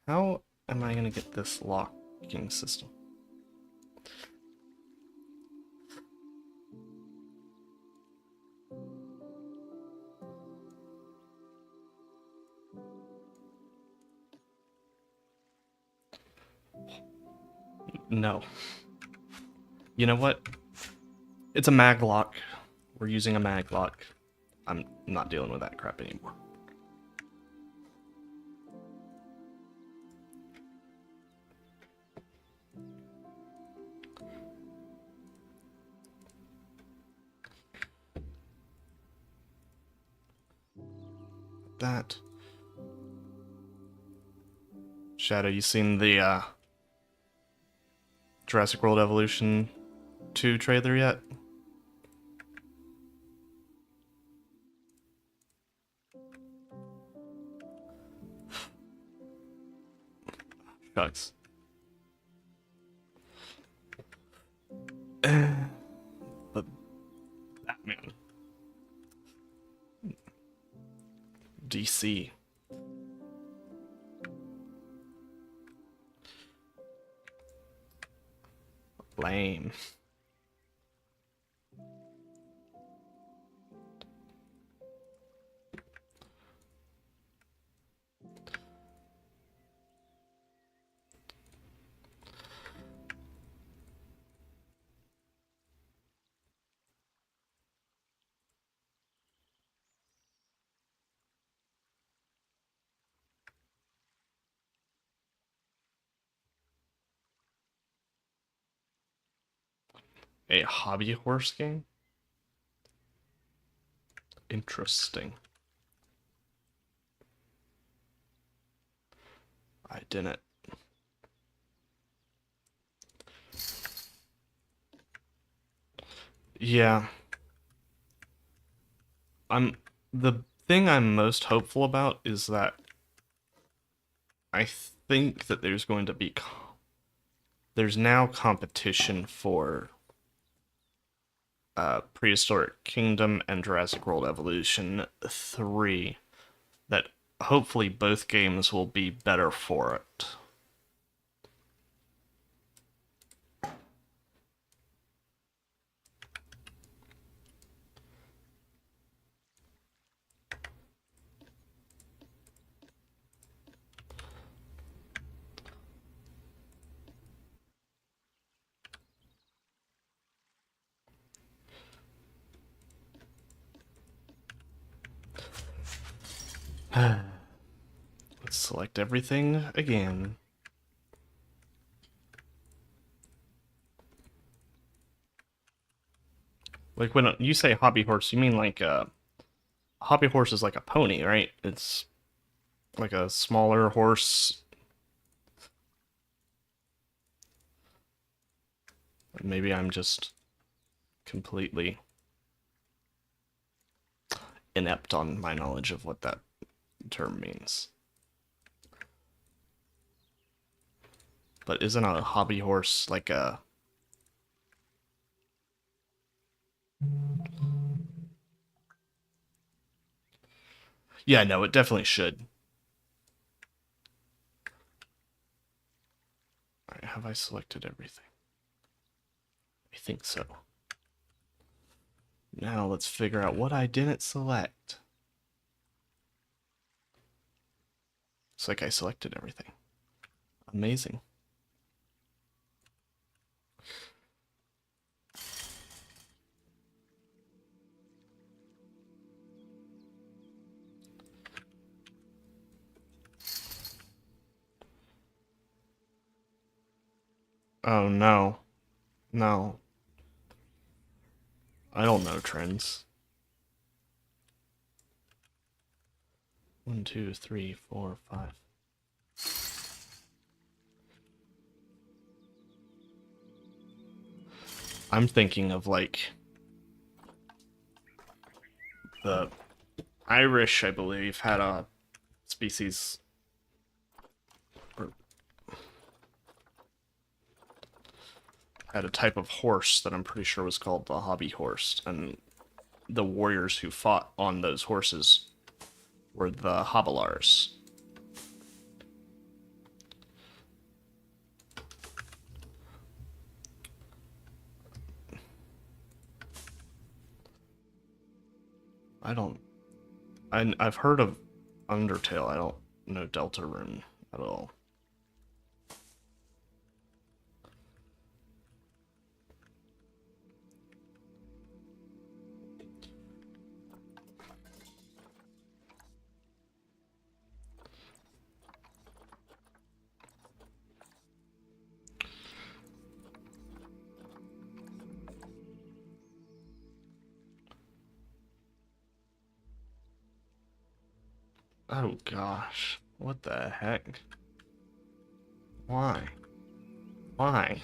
How am I gonna get this locking system? No. You know what? It's a mag lock. We're using a mag lock. I'm not dealing with that crap anymore. That. Shadow, you seen the Jurassic World Evolution 2 trailer yet? Shucks. But Batman. DC. Lame. A hobby horse game? Interesting. I didn't. Yeah. The thing I'm most hopeful about is that I think that there's going to be there's now competition for Prehistoric Kingdom and Jurassic World Evolution 3 that hopefully both games will be better for it. Let's select everything again. Like when you say hobby horse, you mean like a hobby horse is like a pony, right? It's like a smaller horse. Maybe I'm just completely inept on my knowledge of what that term means. But isn't a hobby horse like a... Yeah, no, it definitely should. Alright, have I selected everything? I think so. Now let's figure out what I didn't select. It's like I selected everything. Amazing. Oh no. No. I don't know trends. 1, 2, 3, 4, 5. I'm thinking of like the Irish, I believe, had a species or had a type of horse that I'm pretty sure was called the hobby horse, and the warriors who fought on those horses were the hobilars. I don't. I've heard of Undertale. I don't know Deltarune at all. Oh gosh. What the heck? Why? Why?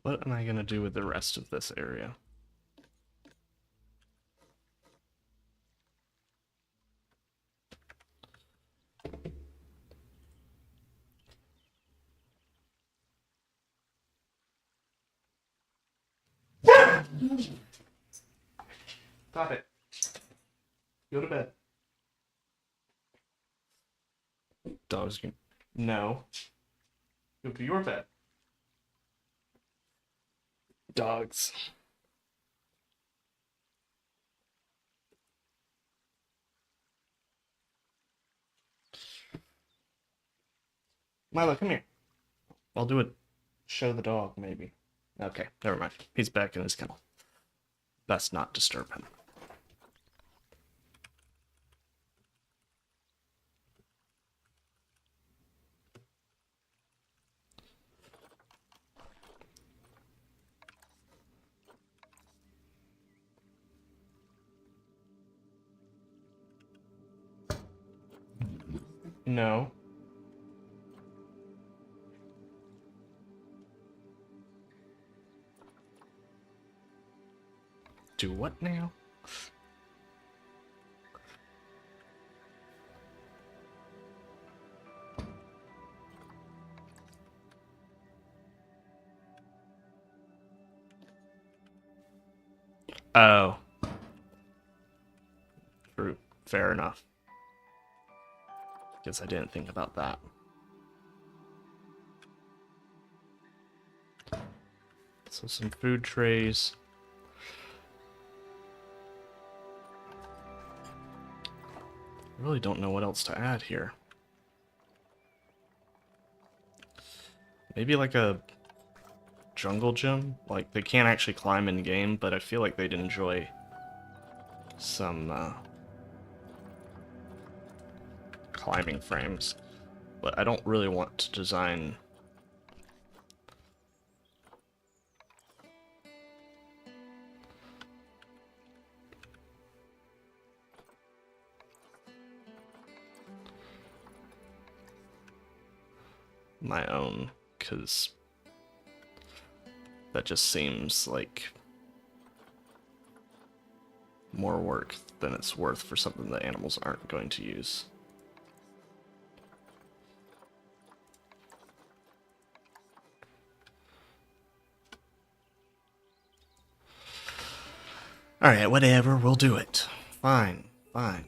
What am I gonna do with the rest of this area? Stop it. Go to bed. Dogs can... No. Go to your bed. Dogs. Milo, come here. I'll do it. Show the dog, maybe. Okay, never mind. He's back in his kennel. Best not disturb him. No. Do what now? Oh. True. Fair enough. Guess I didn't think about that. So some food trays. I really don't know what else to add here. Maybe like a jungle gym? Like, they can't actually climb in game, but I feel like they'd enjoy some climbing frames. But I don't really want to design... my own, because that just seems like more work than it's worth for something that animals aren't going to use. Alright, whatever, we'll do it. Fine, fine.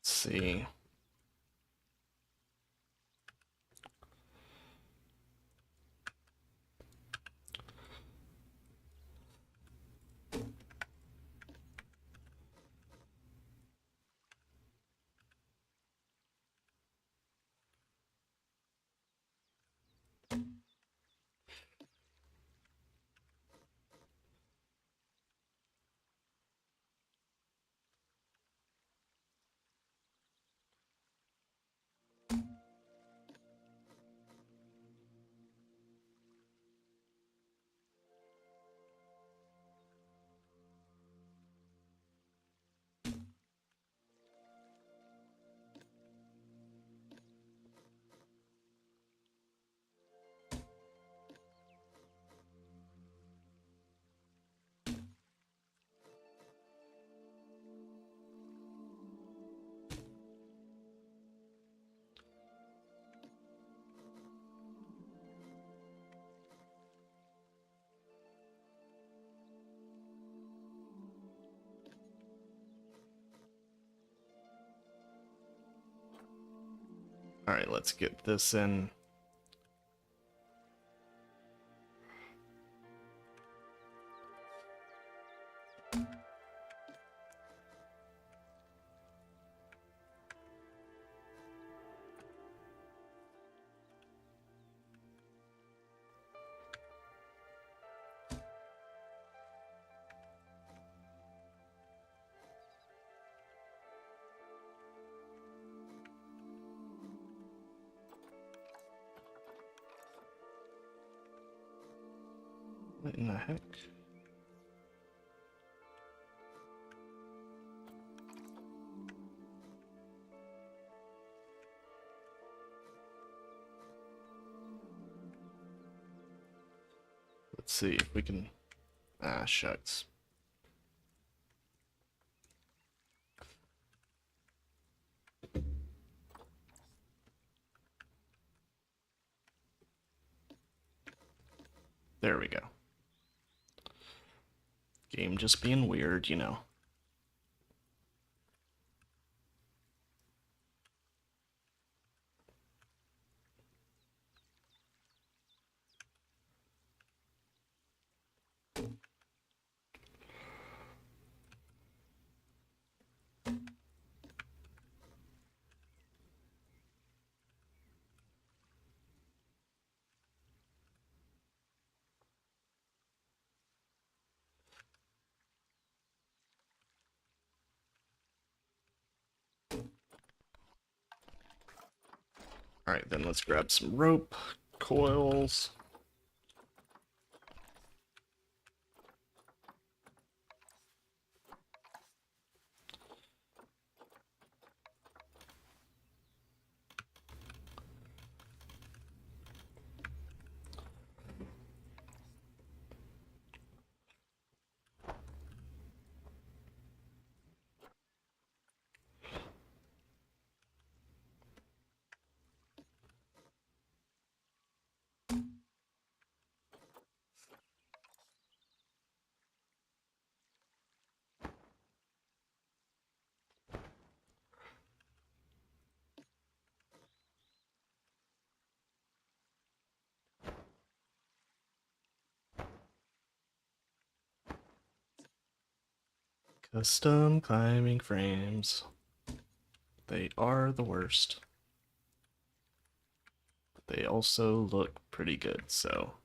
Let's see. Alright, let's get this in. What in the heck? Let's see if we can... Ah, shucks. There we go. Game just being weird, you know. Alright, then let's grab some rope, coils. Custom climbing frames. They are the worst. But they also look pretty good, so...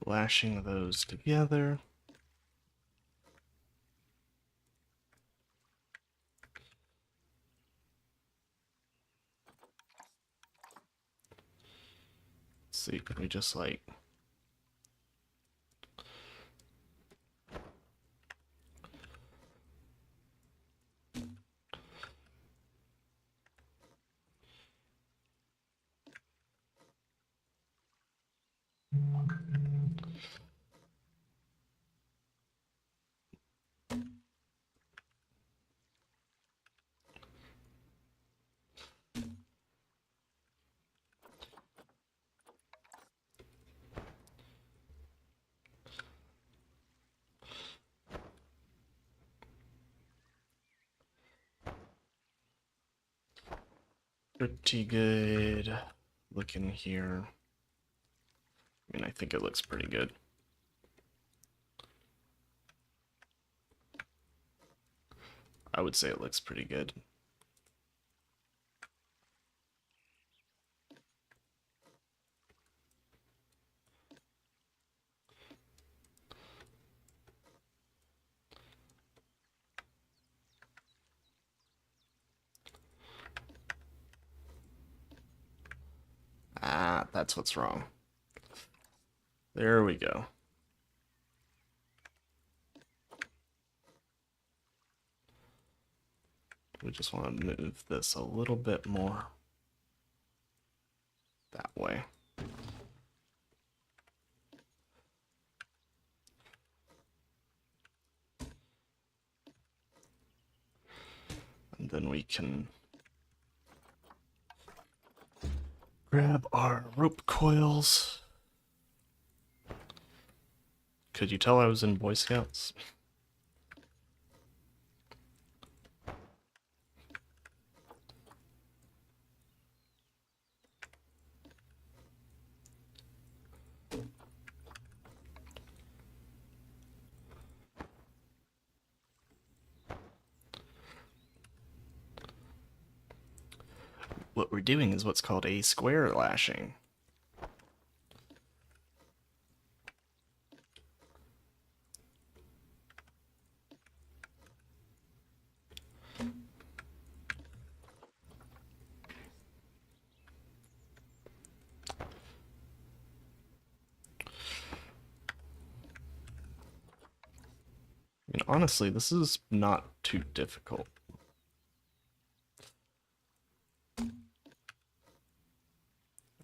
lashing those together. Let's see, can we just like... Pretty good looking here. I mean, I think it looks pretty good. I would say it looks pretty good. Ah, that's what's wrong. There we go. We just want to move this a little bit more that way. then we can grab our rope coils. Could you tell I was in Boy Scouts? What we're doing is what's called a square lashing. I mean, honestly, this is not too difficult.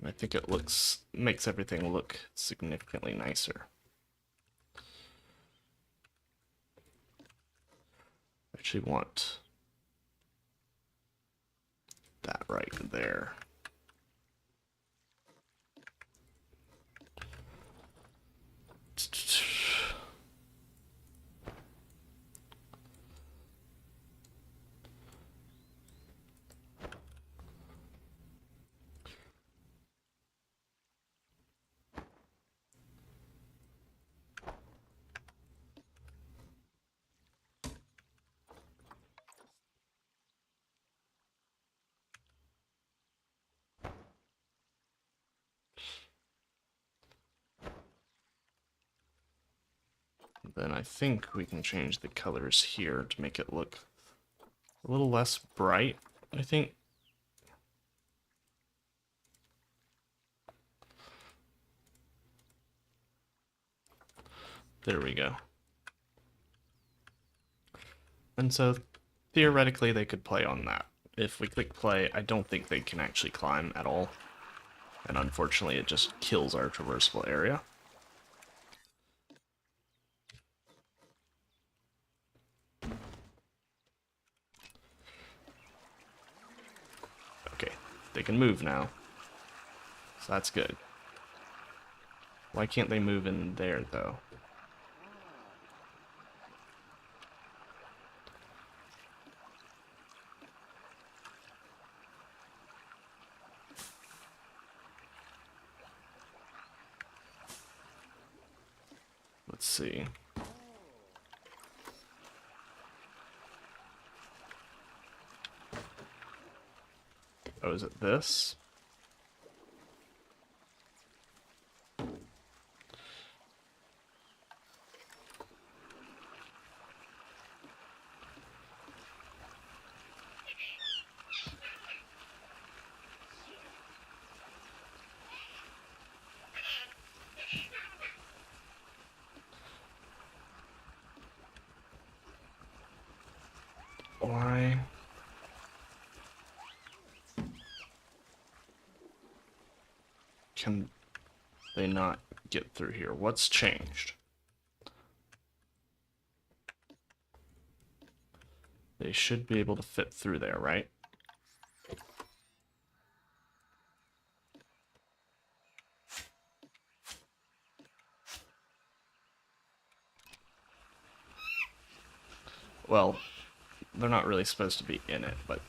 And I think it makes everything look significantly nicer. I actually want that right there. Then I think we can change the colors here to make it look a little less bright, I think. There we go. And so theoretically they could play on that. If we click play, I don't think they can actually climb at all. And unfortunately it just kills our traversable area. Okay, they can move now. So that's good. Why can't they move in there though? Let's see. Oh, is it this? Why? Can they not get through here? What's changed? They should be able to fit through there, right? Well, they're not really supposed to be in it, but...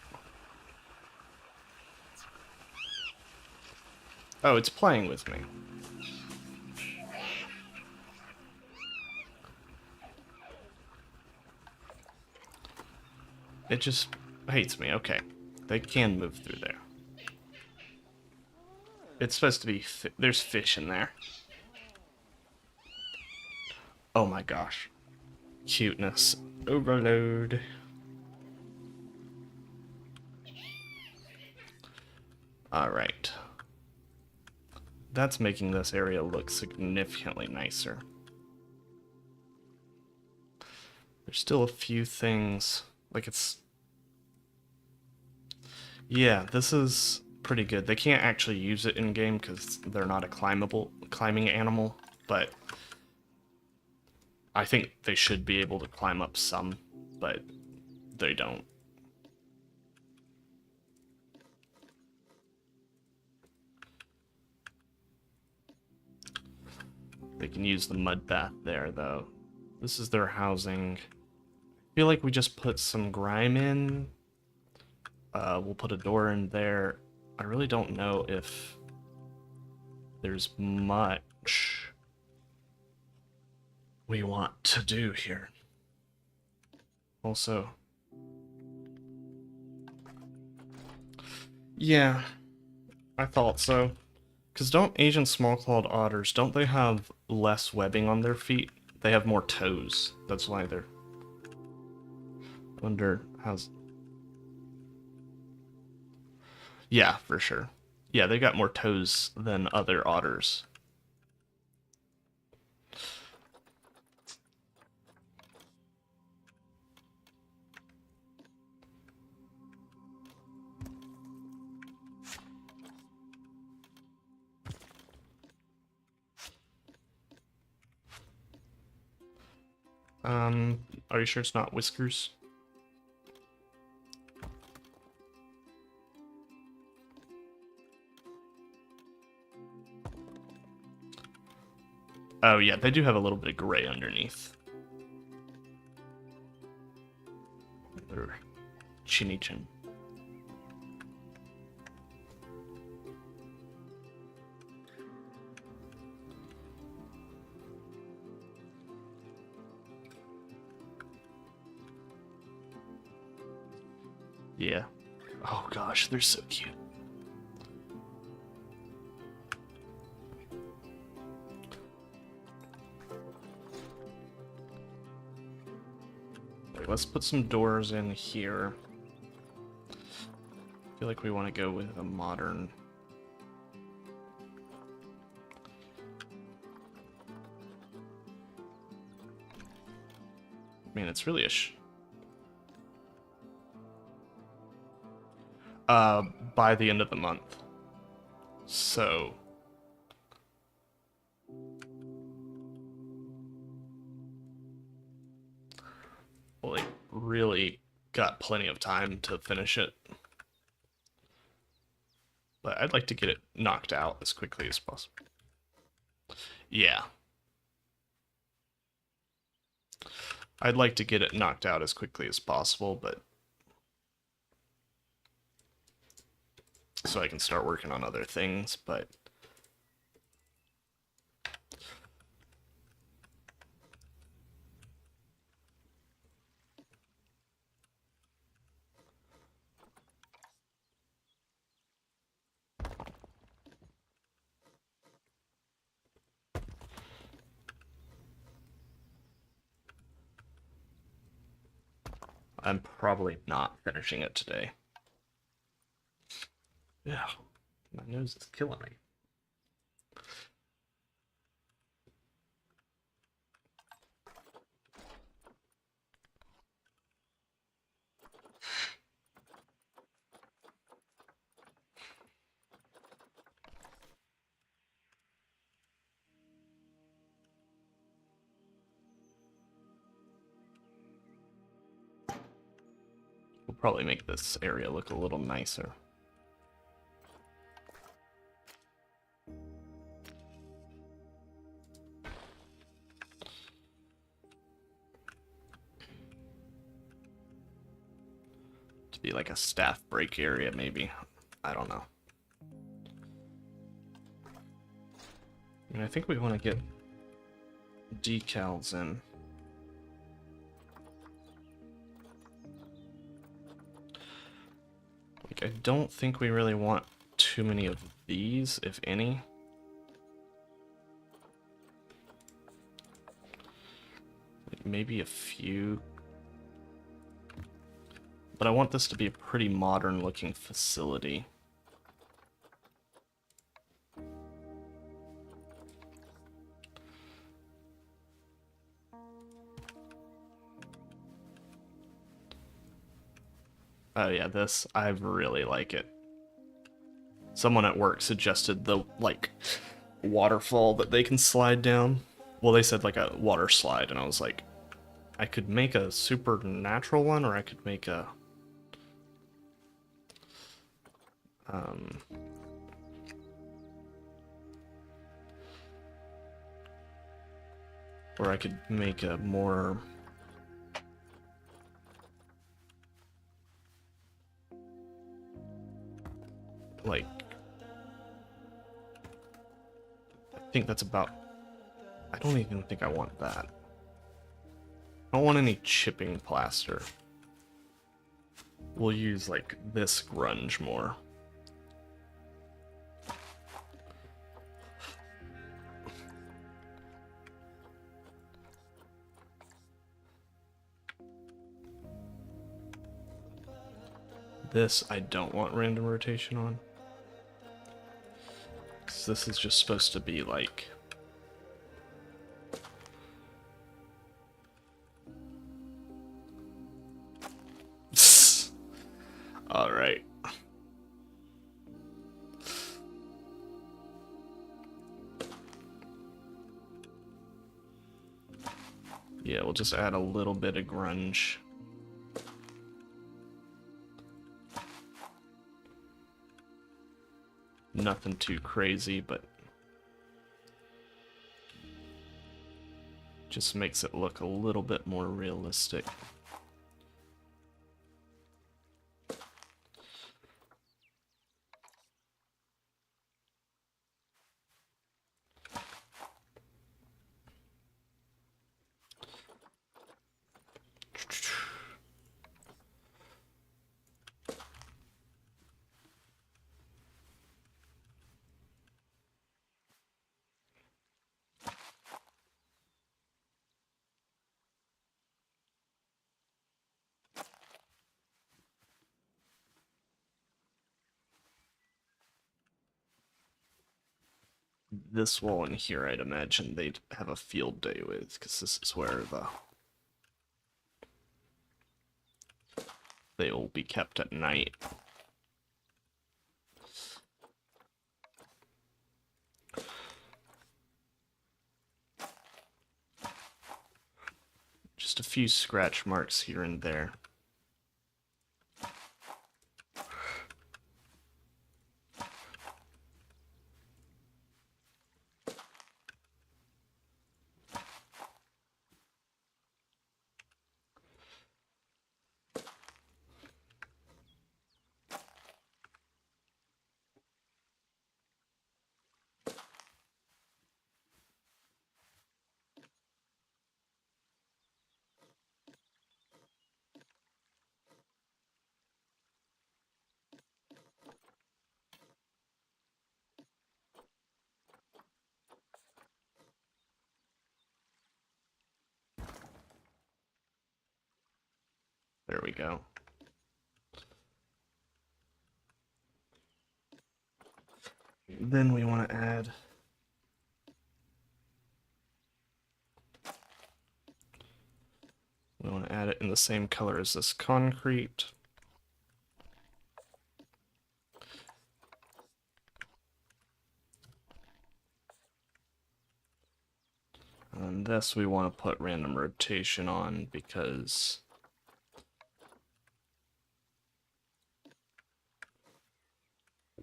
Oh, it's playing with me. It just hates me. Okay. They can move through there. It's supposed to be... There's fish in there. Oh my gosh. Cuteness overload. Alright. That's making this area look significantly nicer. There's still a few things, like it's... Yeah, this is pretty good. They can't actually use it in-game because they're not a climbing animal, but I think they should be able to climb up some, but they don't. can use the mud bath there, though. This is their housing. I feel like we just put some grime in. We'll put a door in there. I really don't know if there's much we want to do here. Also, yeah, I thought so. Because don't Asian small-clawed otters, don't they have less webbing on their feet? They have more toes. That's why they're... Wonder how's... Yeah, for sure. Yeah, they got more toes than other otters. Are you sure it's not whiskers? Oh yeah, they do have a little bit of gray underneath. Their chinny chin. Yeah. Oh gosh, they're so cute. Right, let's put some doors in here. I feel like we want to go with a modern... I mean, it's really a by the end of the month. So... Well, like, really got plenty of time to finish it. But I'd like to get it knocked out as quickly as possible. Yeah. I'd like to get it knocked out as quickly as possible, but... so I can start working on other things, but... I'm probably not finishing it today. Yeah, my nose is killing me. We'll probably make this area look a little nicer. To be like a staff break area, maybe. I don't know. I mean, I think we want to get decals in. Like, I don't think we really want too many of these, if any. Like, maybe a few. But I want this to be a pretty modern looking facility. Oh yeah, this, I really like it. Someone at work suggested the, like, waterfall that they can slide down. Well, they said like a water slide, and I was like, I could make a supernatural one, or I could make a... Or I could make a more... like... I think that's about... I don't even think I want that. I don't want any chipping plaster. We'll use, like, this grunge more. This I don't want random rotation on. Because this is just supposed to be, like... Alright. Yeah, we'll just add a little bit of grunge. Nothing too crazy, but just makes it look a little bit more realistic. This wall in here, I'd imagine they'd have a field day with, because this is where they will be kept at night. Just a few scratch marks here and there. There we go. Then we want to add it in the same color as this concrete. And this we want to put random rotation on because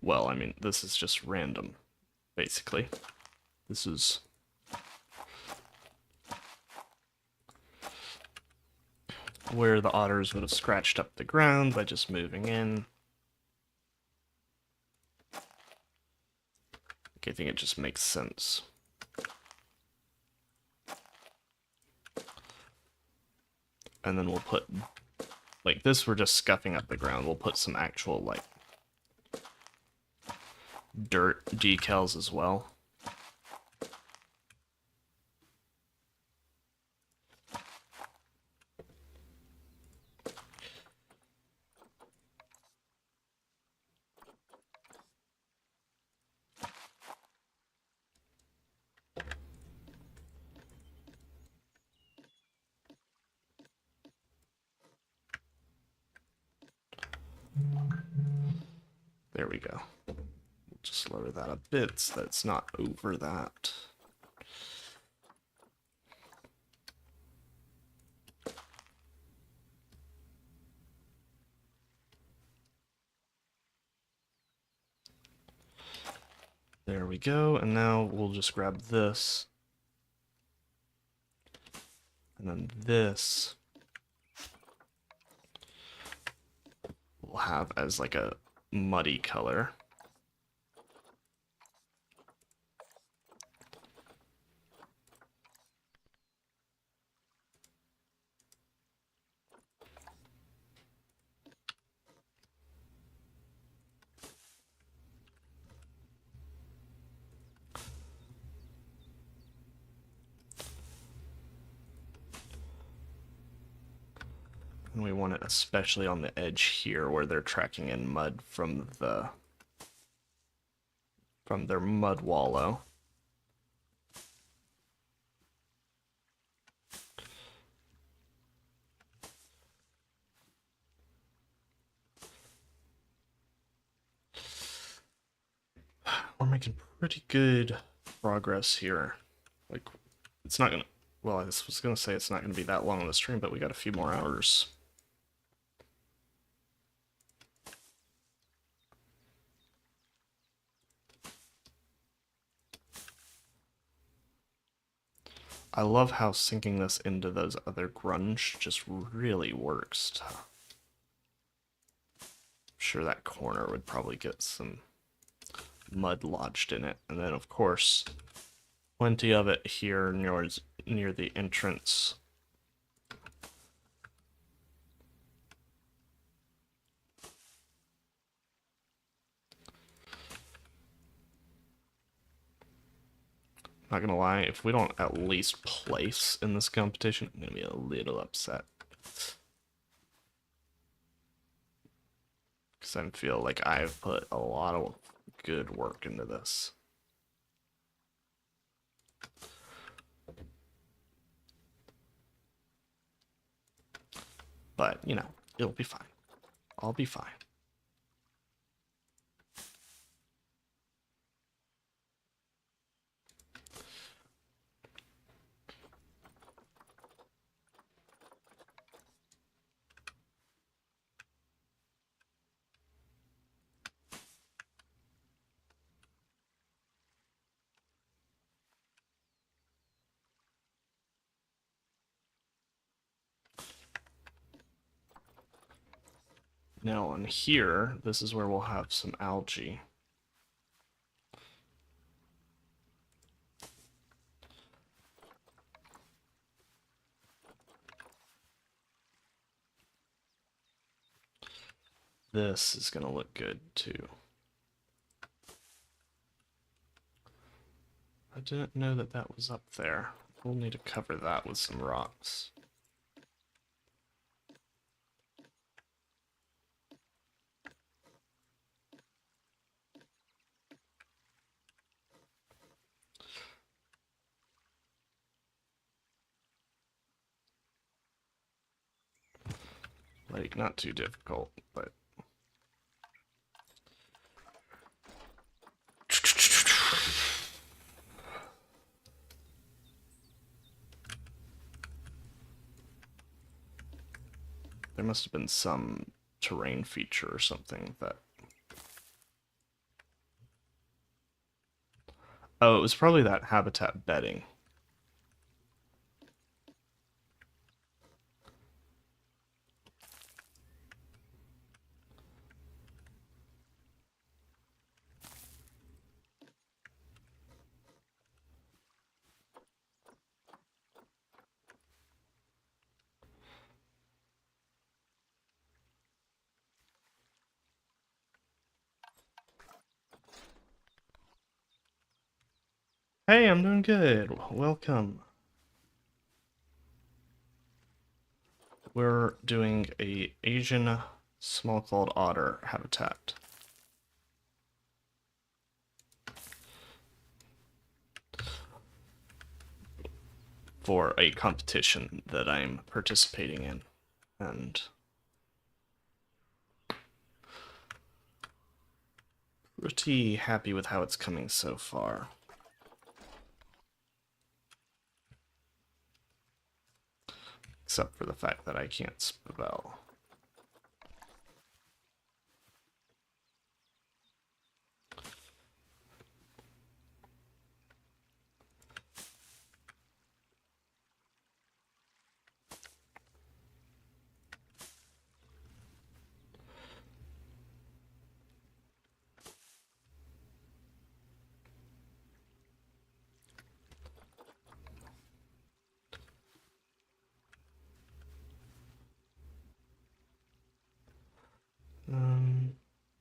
well, I mean, this is just random, basically. This is where the otters would have scratched up the ground by just moving in. Okay, I think it just makes sense. And then we'll put, like this, we're just scuffing up the ground. We'll put some actual, like, dirt decals as well. There we go. We'll just lower that a bit so that it's not over that. There we go, and now we'll just grab this. And then this we'll have as like a muddy color. And we want it especially on the edge here where they're tracking in mud from their mud wallow. We're making pretty good progress here. Like, it's not gonna, well, I was gonna say it's not gonna be that long on the stream, but we got a few more hours. I love how syncing this into those other grunge just really works. I'm sure that corner would probably get some mud lodged in it. And then, of course, plenty of it here near the entrance. Not gonna lie, if we don't at least place in this competition, I'm gonna be a little upset. Because I feel like I've put a lot of good work into this. But, you know, it'll be fine. I'll be fine. Now on here, this is where we'll have some algae. This is gonna look good too. I didn't know that that was up there. We'll need to cover that with some rocks. Like, not too difficult, but... There must have been some terrain feature or something that... Oh, it was probably that habitat bedding. Hey, I'm doing good. Welcome. We're doing a Asian small-clawed otter habitat. For a competition that I'm participating in. And pretty happy with how it's coming so far. Except for the fact that I can't spell.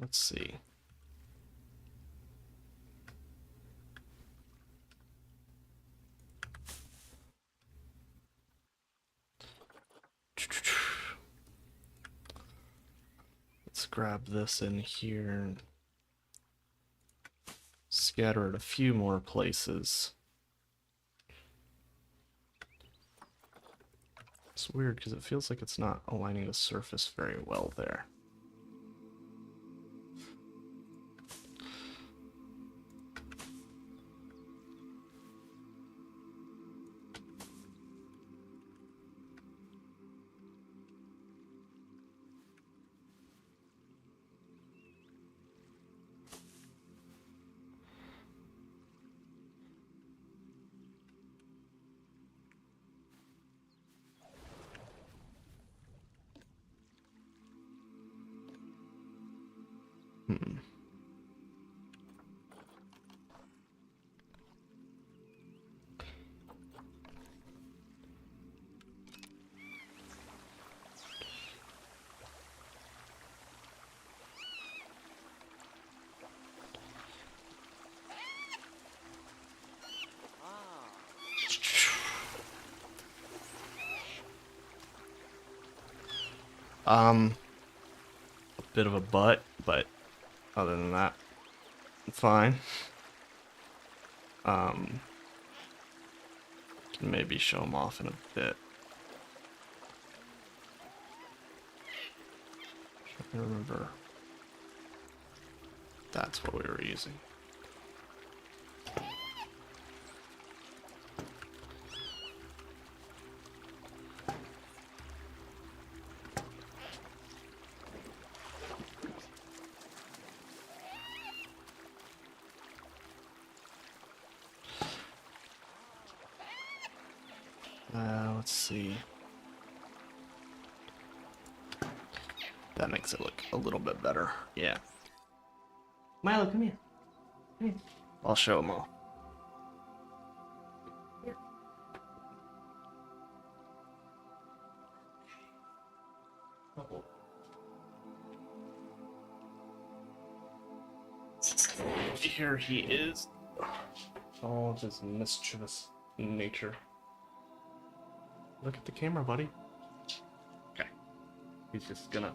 Let's see. Let's grab this in here and scatter it a few more places. It's weird because it feels like it's not aligning the surface very well there. Hmm. A bit of a butt, but other than that, fine. Can maybe show him off in a bit. I remember that's what we were using. Let's see. That makes it look a little bit better. Yeah. Milo, come here. Come here. I'll show him all. Here. Here he is. All of his mischievous nature. Look at the camera, buddy. Okay. He's just gonna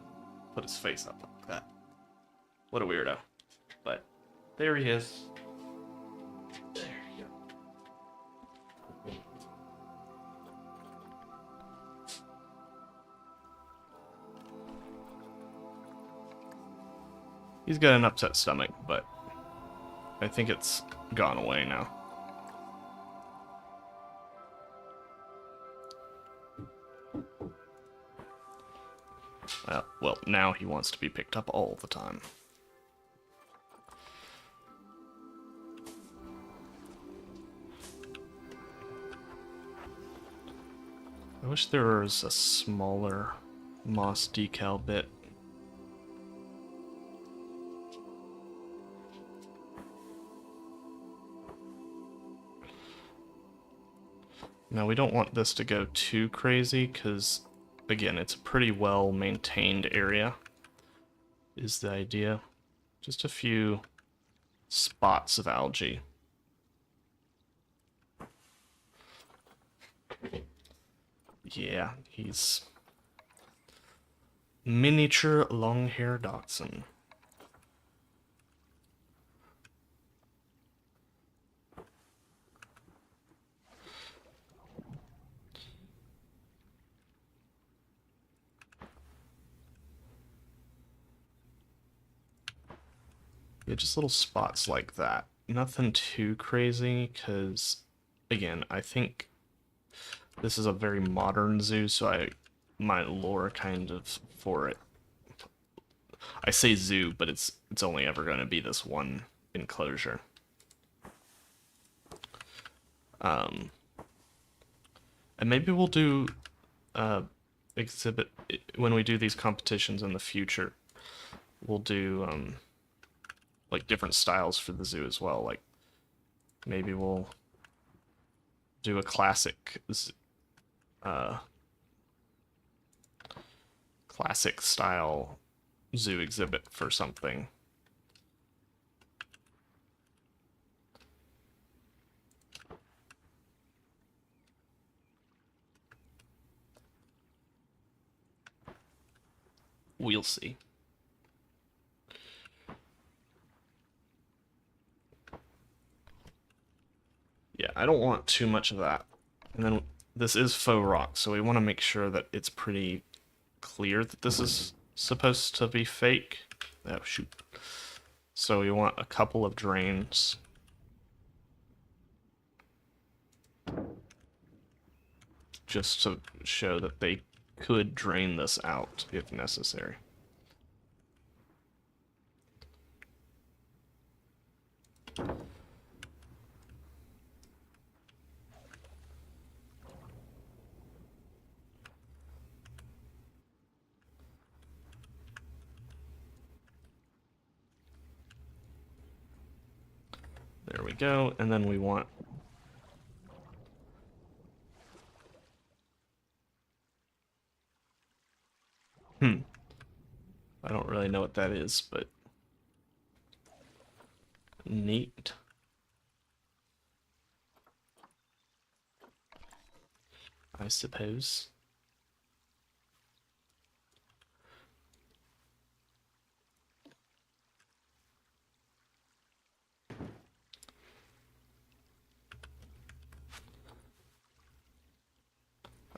put his face up like that. What a weirdo. But there he is. There you go. He's got an upset stomach, but I think it's gone away now. Well, now he wants to be picked up all the time. I wish there was a smaller moss decal bit. Now we don't want this to go too crazy because, again, it's a pretty well maintained area, is the idea. Just a few spots of algae. Yeah, he's miniature long-hair dachshund. Yeah, just little spots like that. Nothing too crazy, because, again, I think this is a very modern zoo, so my lore kind of for it. I say zoo, but it's only ever going to be this one enclosure. And maybe we'll do exhibit when we do these competitions in the future. We'll do like different styles for the zoo as well. Like maybe we'll do a classic style zoo exhibit for something, we'll see. Yeah, I don't want too much of that. And then this is faux rock, so we want to make sure that it's pretty clear that this is supposed to be fake. Oh, shoot. So we want a couple of drains. Just to show that they could drain this out if necessary. There we go, and then we want I don't really know what that is, but neat. I suppose.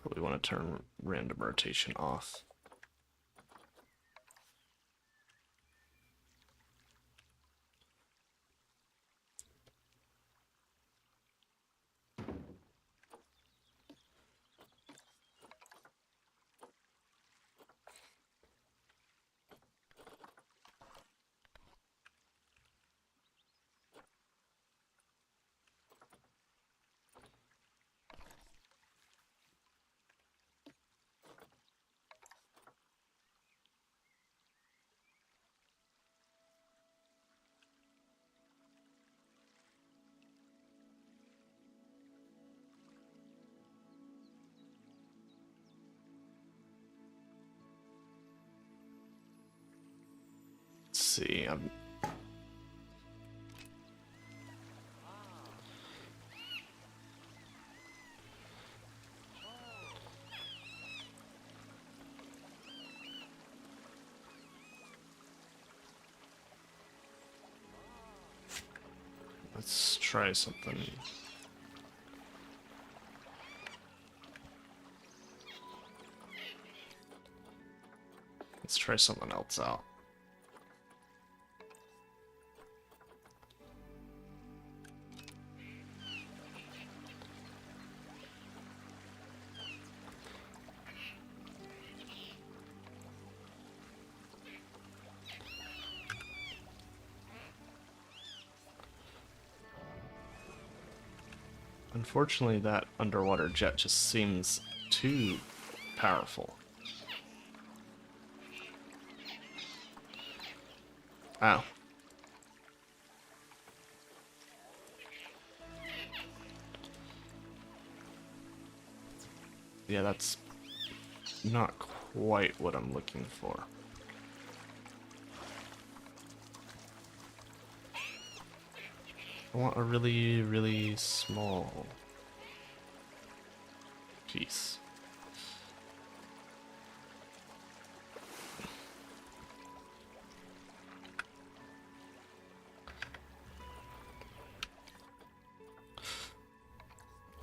Probably want to turn random rotation off. Let's see. Let's try something. Let's try something else out. Unfortunately, that underwater jet just seems too powerful. Ow. Yeah, that's not quite what I'm looking for. I want a really, really small piece.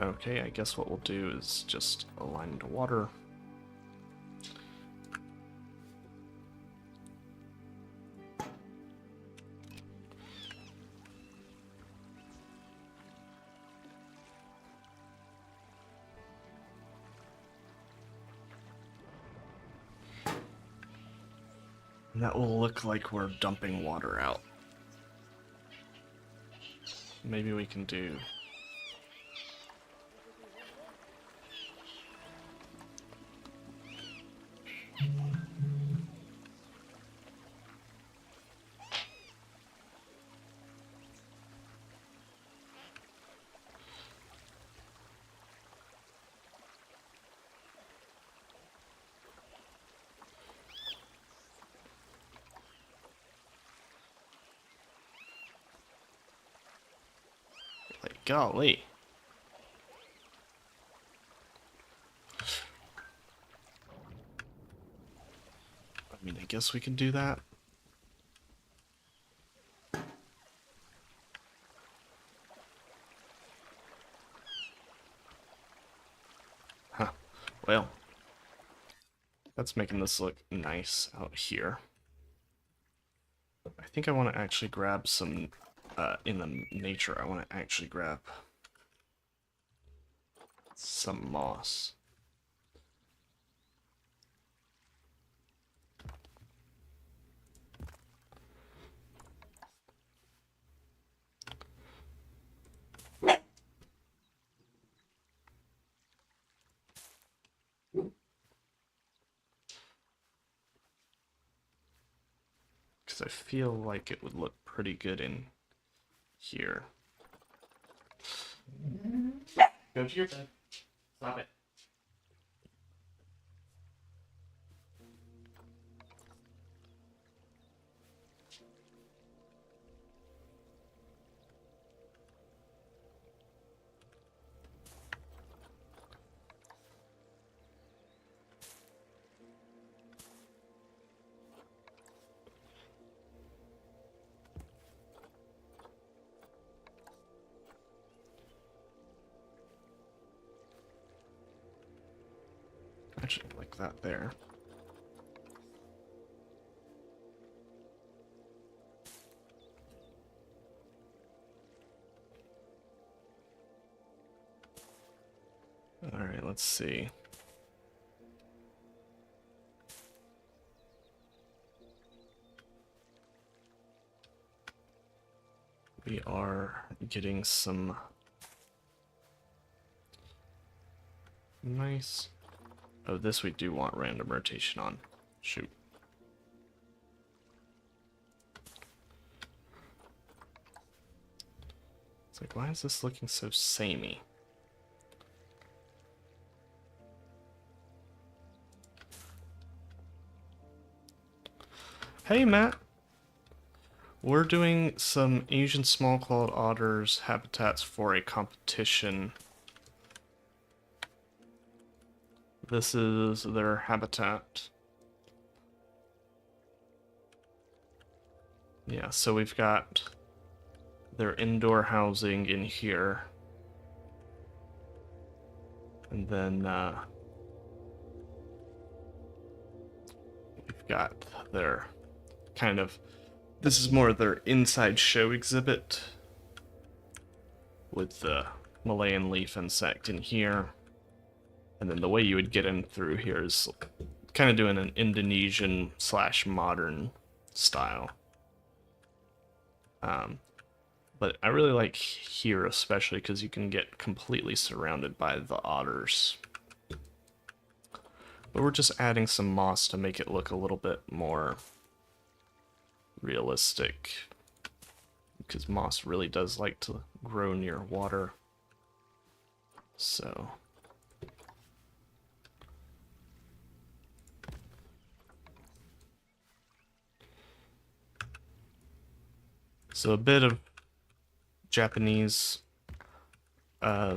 Okay, I guess what we'll do is just align to water. And that will look like we're dumping water out. Maybe we can do... Like, golly. I mean, I guess we can do that. Huh. Well, that's making this look nice out here. I think I want to actually grab some, in the nature, I want to actually grab some moss. Because I feel like it would look pretty good in here. Go to your bed. Stop it. Actually, like that there. Alright, let's see. We are getting some nice... Oh, this we do want random rotation on. Shoot. It's like, why is this looking so samey? Hey, Matt! We're doing some Asian small-clawed otters habitats for a competition. This is their habitat. Yeah, so we've got their indoor housing in here. And then we've got their kind of... This is more their inside show exhibit with the Malayan leaf insect in here. And then the way you would get in through here is kind of doing an Indonesian / modern style. But I really like here especially because you can get completely surrounded by the otters. But we're just adding some moss to make it look a little bit more realistic, because moss really does like to grow near water. So a bit of Japanese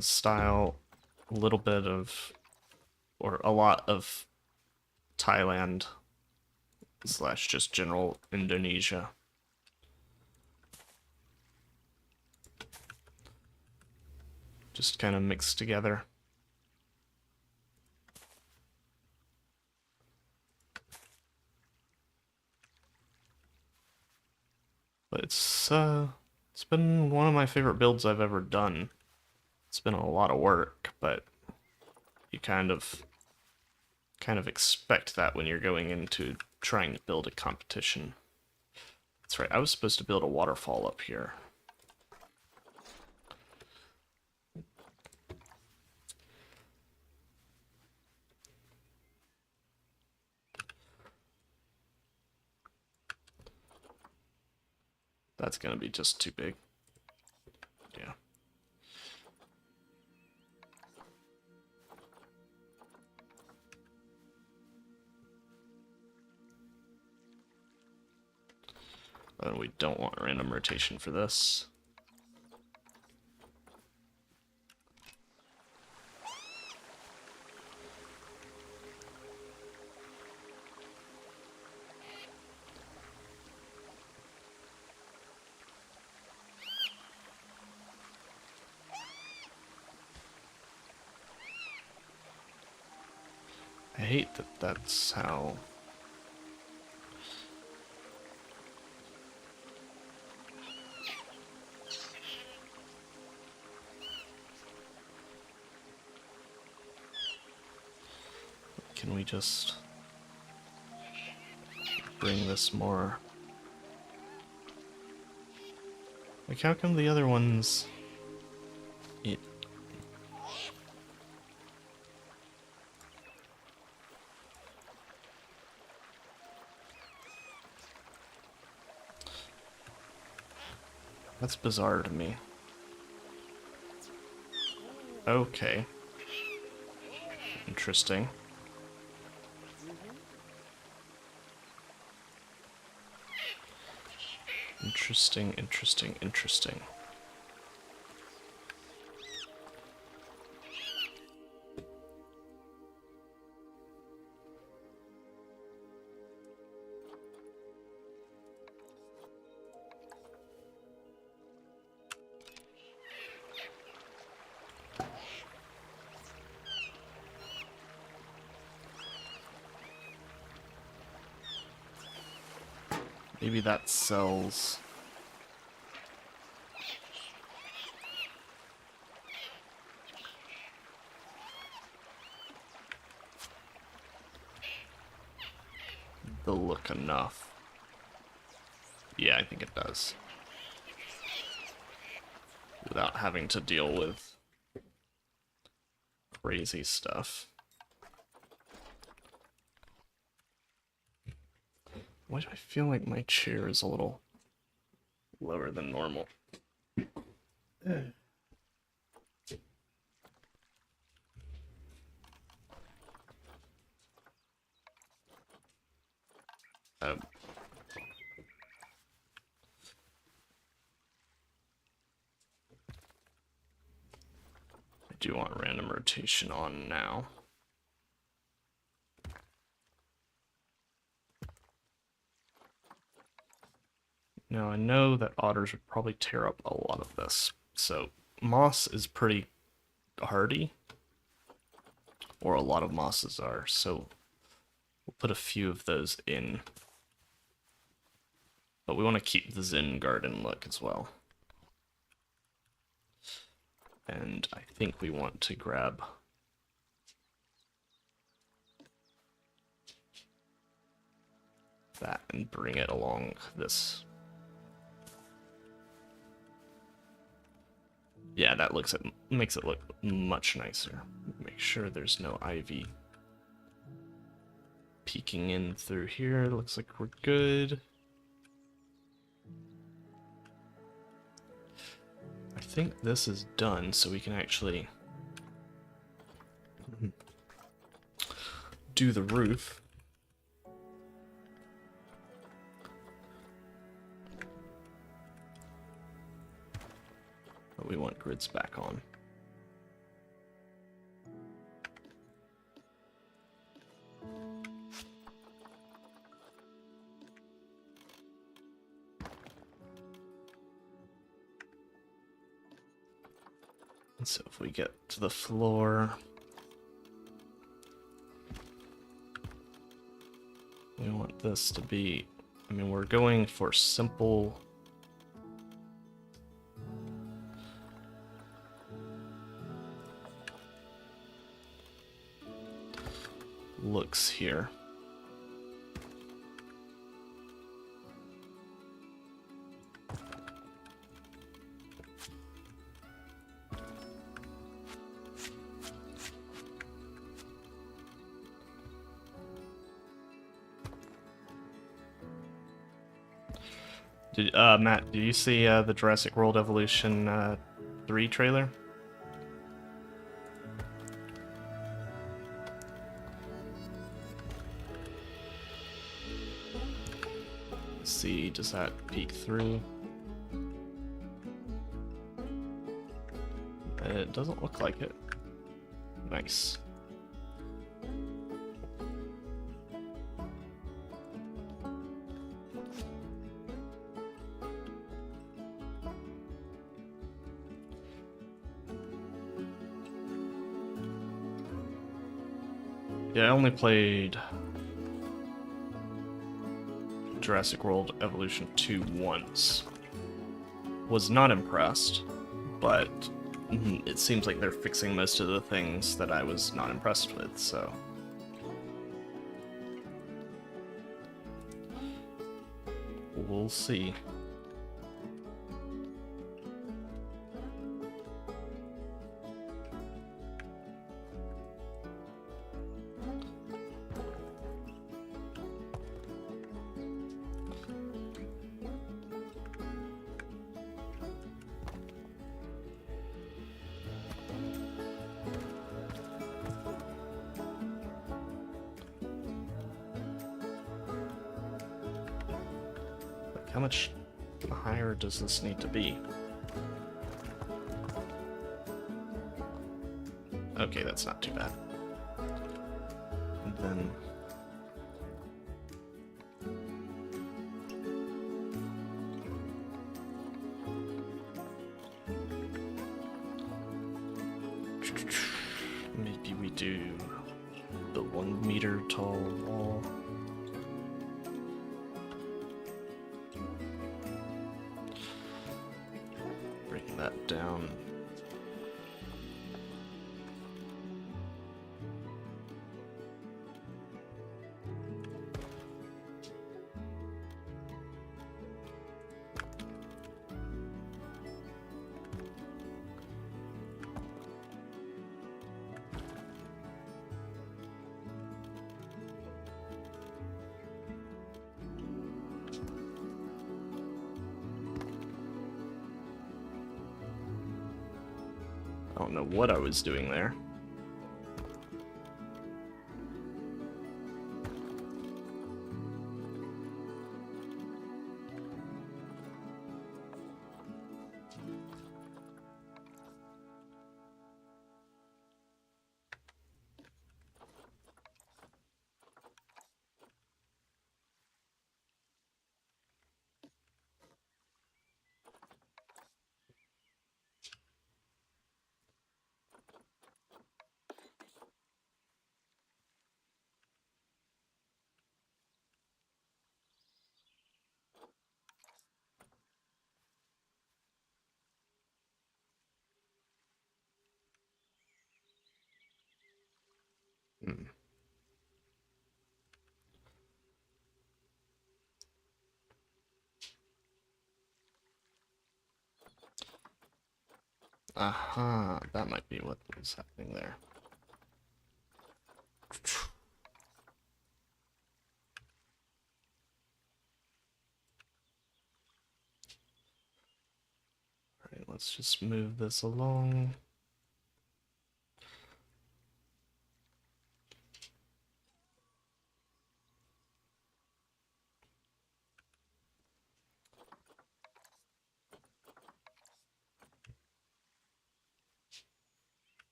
style, a little bit of, or a lot of Thailand / just general Indonesia. Just kind of mixed together. But it's been one of my favorite builds I've ever done. It's been a lot of work, but you kind of expect that when you're going into trying to build a competition. That's right, I was supposed to build a waterfall up here. That's gonna be just too big. Yeah. And we don't want random rotation for this. hate that that's how... Can we just bring this more? Like, how come the other ones... It... That's bizarre to me. Okay. Interesting. Interesting, interesting, interesting. Maybe that sells. The look enough. Yeah, I think it does. Without having to deal with crazy stuff. Why do I feel like my chair is a little lower than normal? I do want random rotation on now. Now I know that otters would probably tear up a lot of this, so moss is pretty hardy, or a lot of mosses are, so we'll put a few of those in. But we want to keep the Zen garden look as well. And I think we want to grab that and bring it along this. Yeah, that makes it look much nicer. Make sure there's no ivy peeking in through here. Looks like we're good. I think this is done, so we can actually do the roof. But we want grids back on. And so if we get to the floor, we want this to be, I mean, we're going for simple looks here. Matt, did you see the Jurassic World Evolution 3 trailer? Let's see, does that peek through? It doesn't look like it. Nice. Yeah, I only played Jurassic World Evolution 2 once. Was not impressed, but it seems like they're fixing most of the things that I was not impressed with, so... We'll see. How much higher does this need to be? Okay, that's not too bad. And then... maybe we do the 1 meter tall wall. Bring that down. I don't know what I was doing there. Hmm. Aha, that might be what was happening there. Alright, let's just move this along.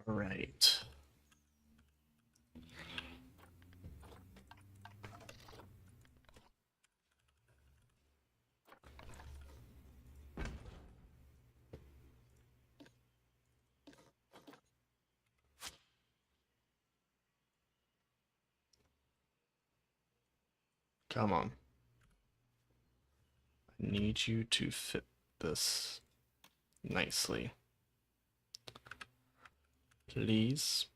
Alright. Come on. I need you to fit this nicely. Please.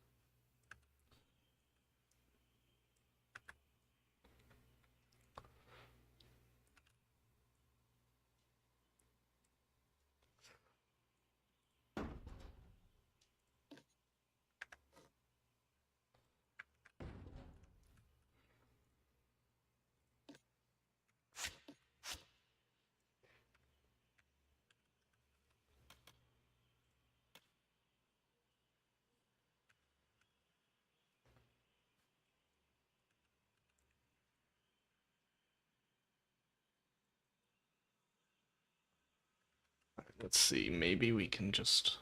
Let's see, maybe we can just...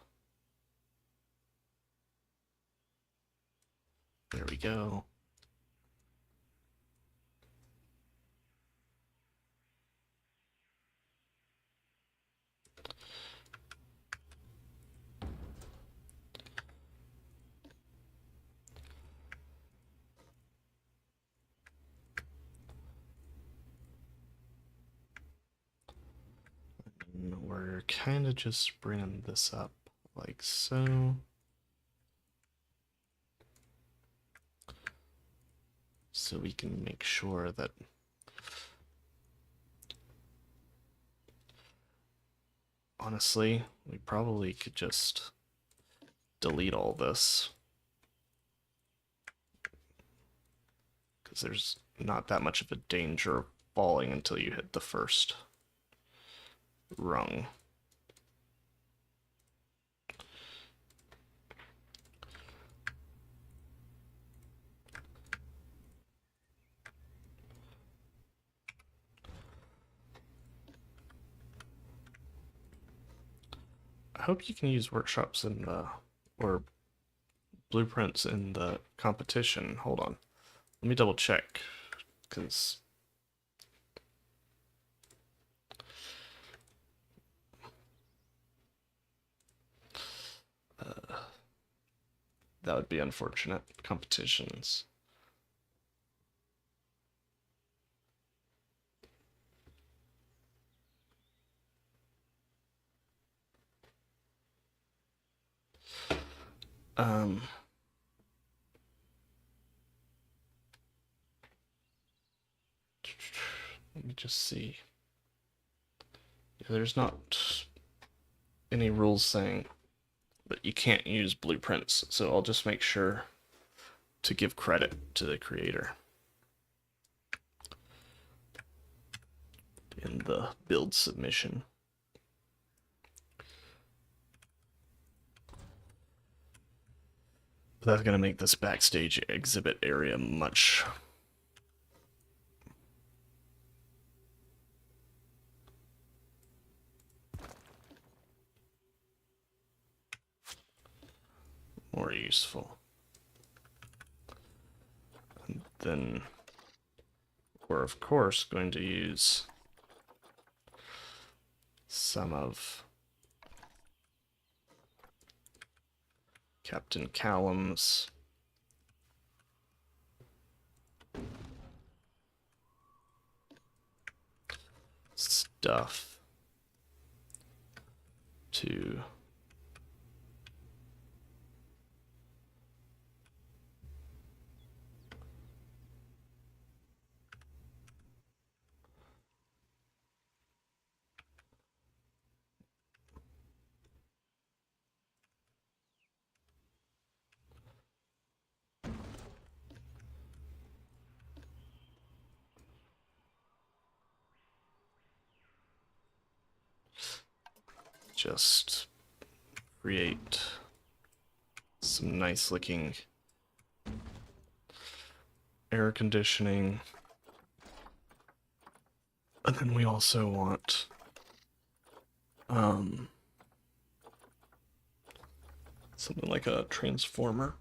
There we go. And we're kind of just bringing this up like so. So we can make sure that honestly, we probably could just delete all this because there's not that much of a danger of falling until you hit the first rung. I hope you can use workshops in the, or blueprints in the competition. Hold on. Let me double check, because that would be unfortunate. Competitions. Um, Let me just see. Yeah, there's not any rules saying that you can't use blueprints, so I'll just make sure to give credit to the creator in the build submission. That's going to make this backstage exhibit area much more useful. And then we're of course going to use some of Captain Callum's stuff to just create some nice looking air conditioning. And then we also want something like a transformer.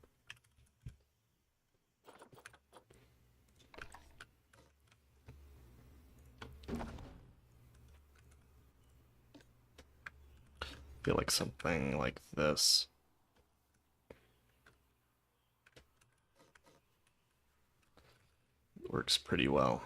Feel like something like this. Works pretty well.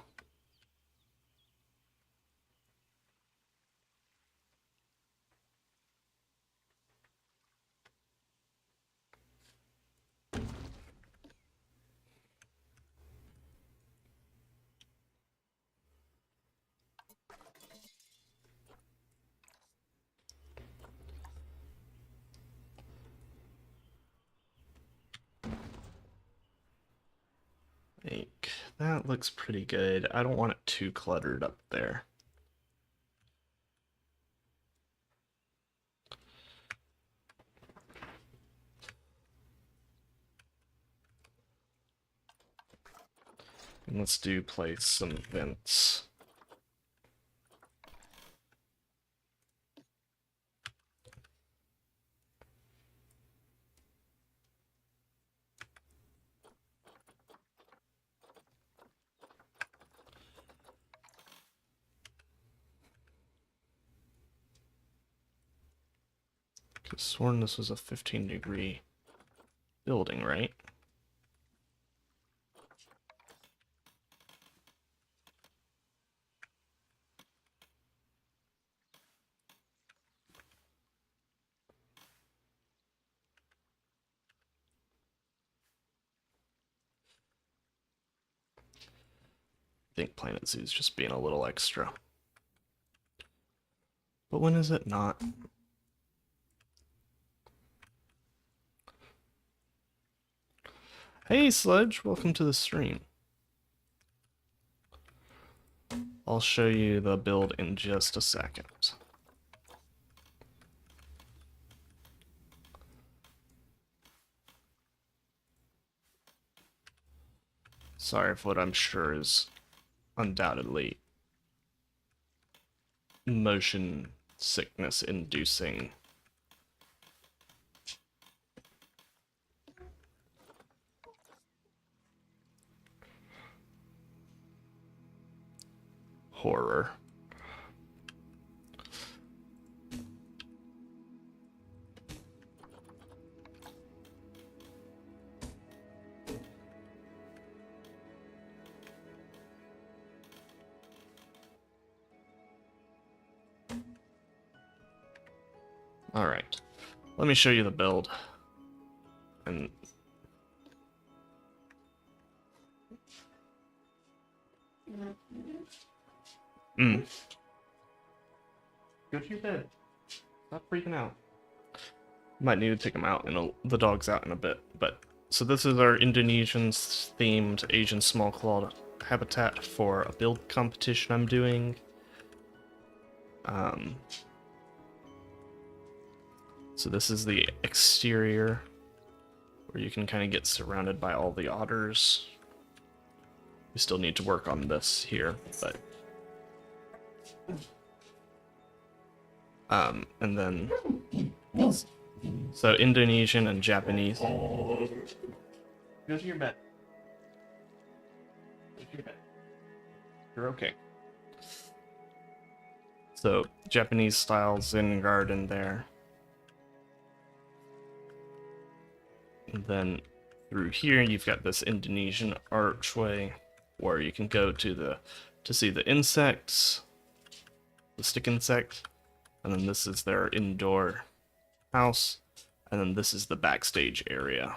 Like, that looks pretty good. I don't want it too cluttered up there. And let's place some vents. Could have sworn this was a 15-degree building, right? I think Planet Zoo is just being a little extra. But when is it not? Hey Sledge, welcome to the stream. I'll show you the build in just a second. Sorry for what I'm sure is undoubtedly motion sickness inducing. Horror. Alright, let me show you the build. And Go to your bed. Stop freaking out. Might need to take him out and the dog's out in a bit. But so this is our Indonesian themed Asian small clawed habitat for a build competition I'm doing. So this is the exterior, where you can kind of get surrounded by all the otters. We still need to work on this here, but and then so Indonesian and Japanese. Go to your bed. Go to your bed. You're okay. So Japanese style Zen garden there. And then through here you've got this Indonesian archway where you can go to see the insects, the stick insect, and then this is their indoor house, and then this is the backstage area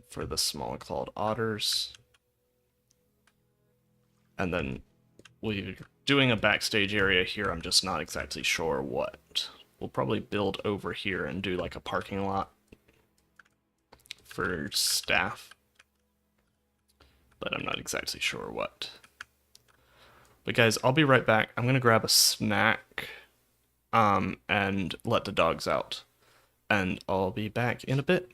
for the small clawed otters. And then we're doing a backstage area here. I'm just not exactly sure what. We'll probably build over here and do like a parking lot for staff, but I'm not exactly sure what. But guys, I'll be right back. I'm gonna grab a snack and let the dogs out, and I'll be back in a bit.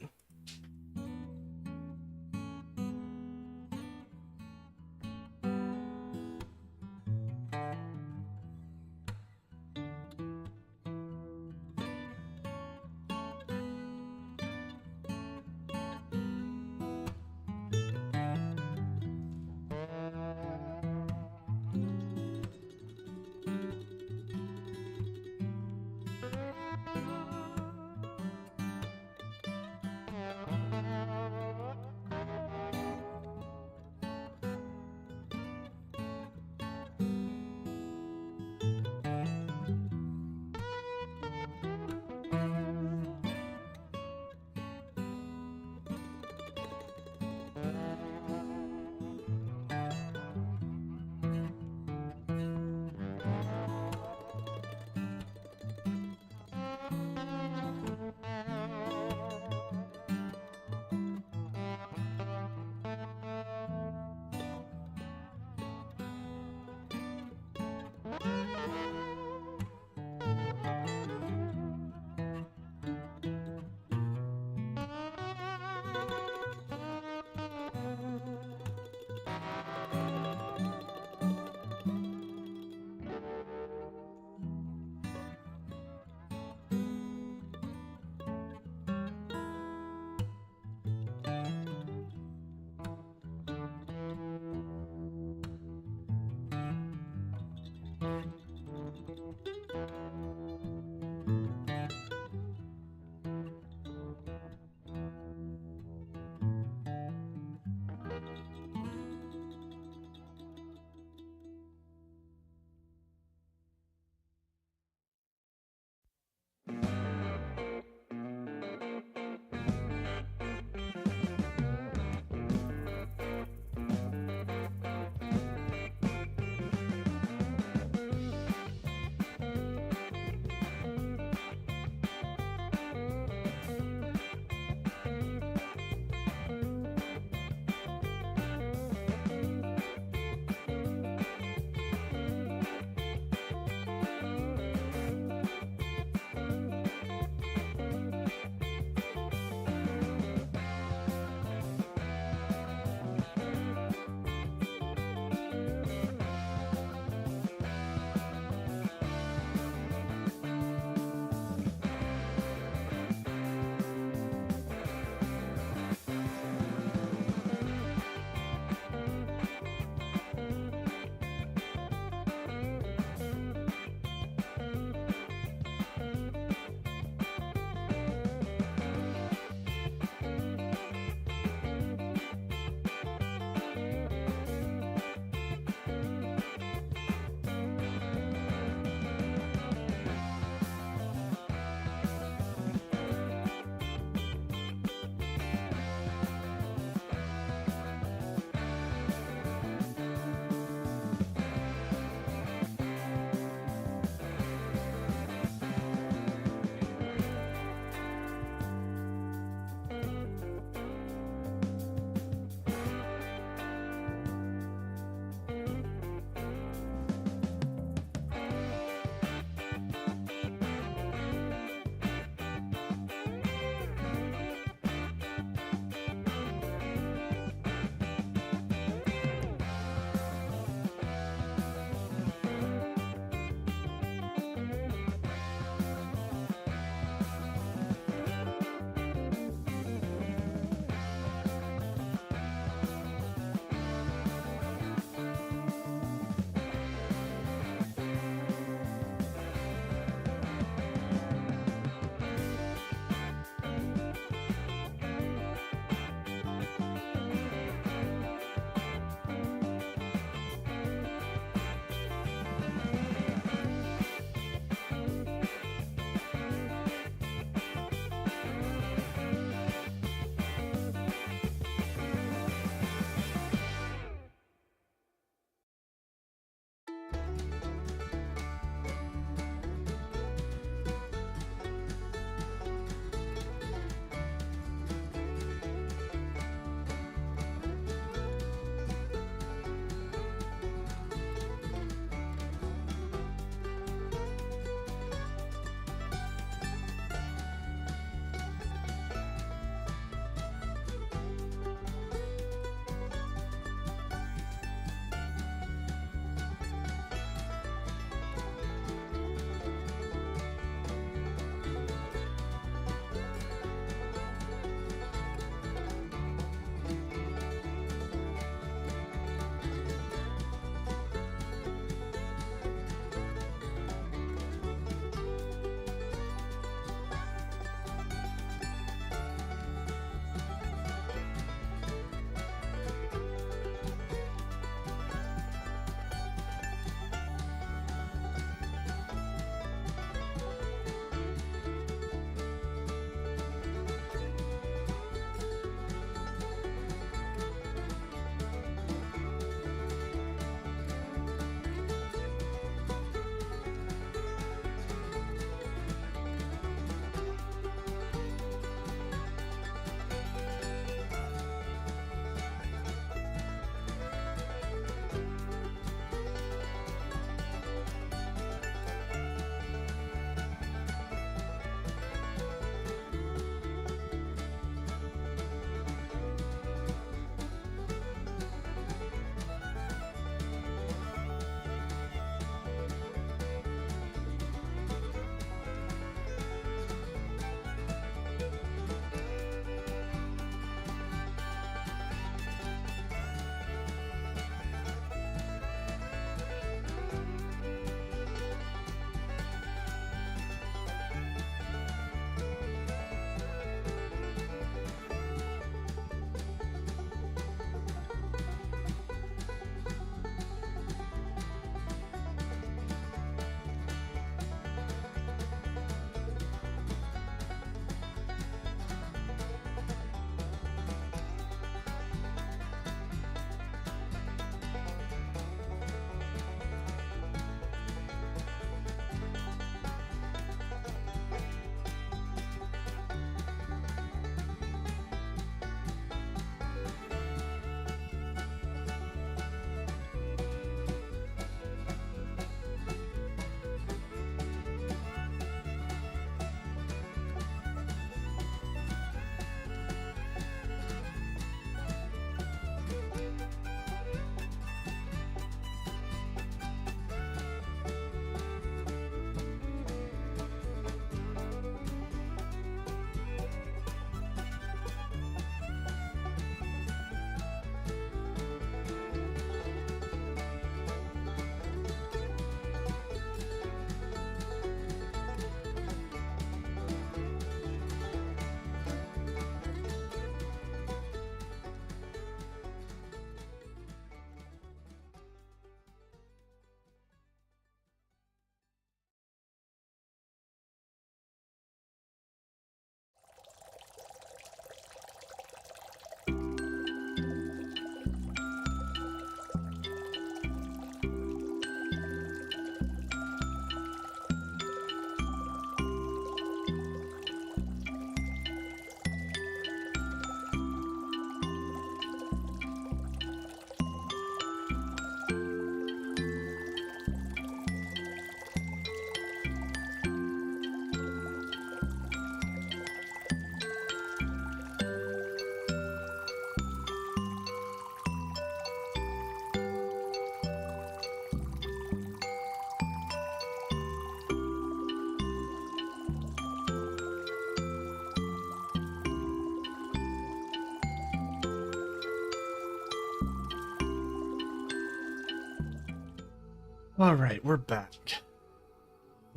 Alright, we're back.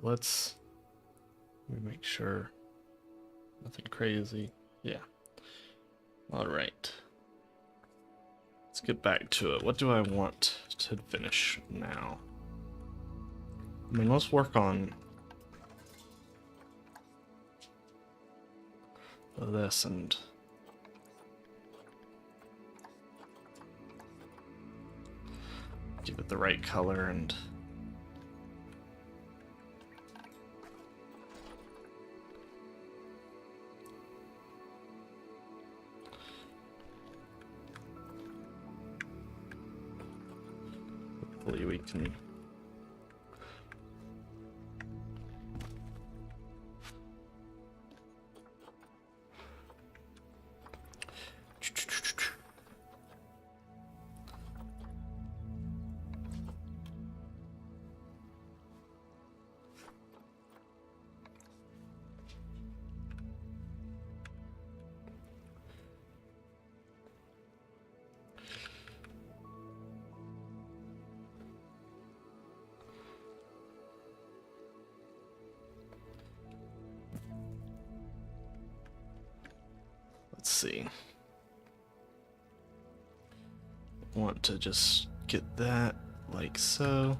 Let's make sure nothing crazy. Yeah. Alright. Let's get back to it. What do I want to finish now? I mean, let's work on this and give it the right color and hopefully we can let's see. Want to just get that like so.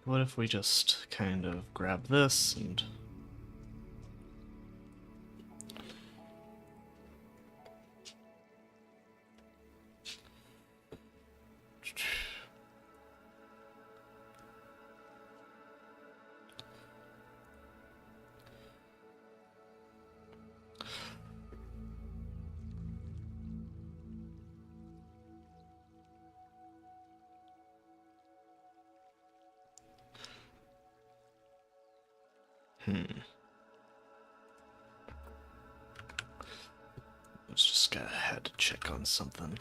What if we just kind of grab this and let's just had to check on something.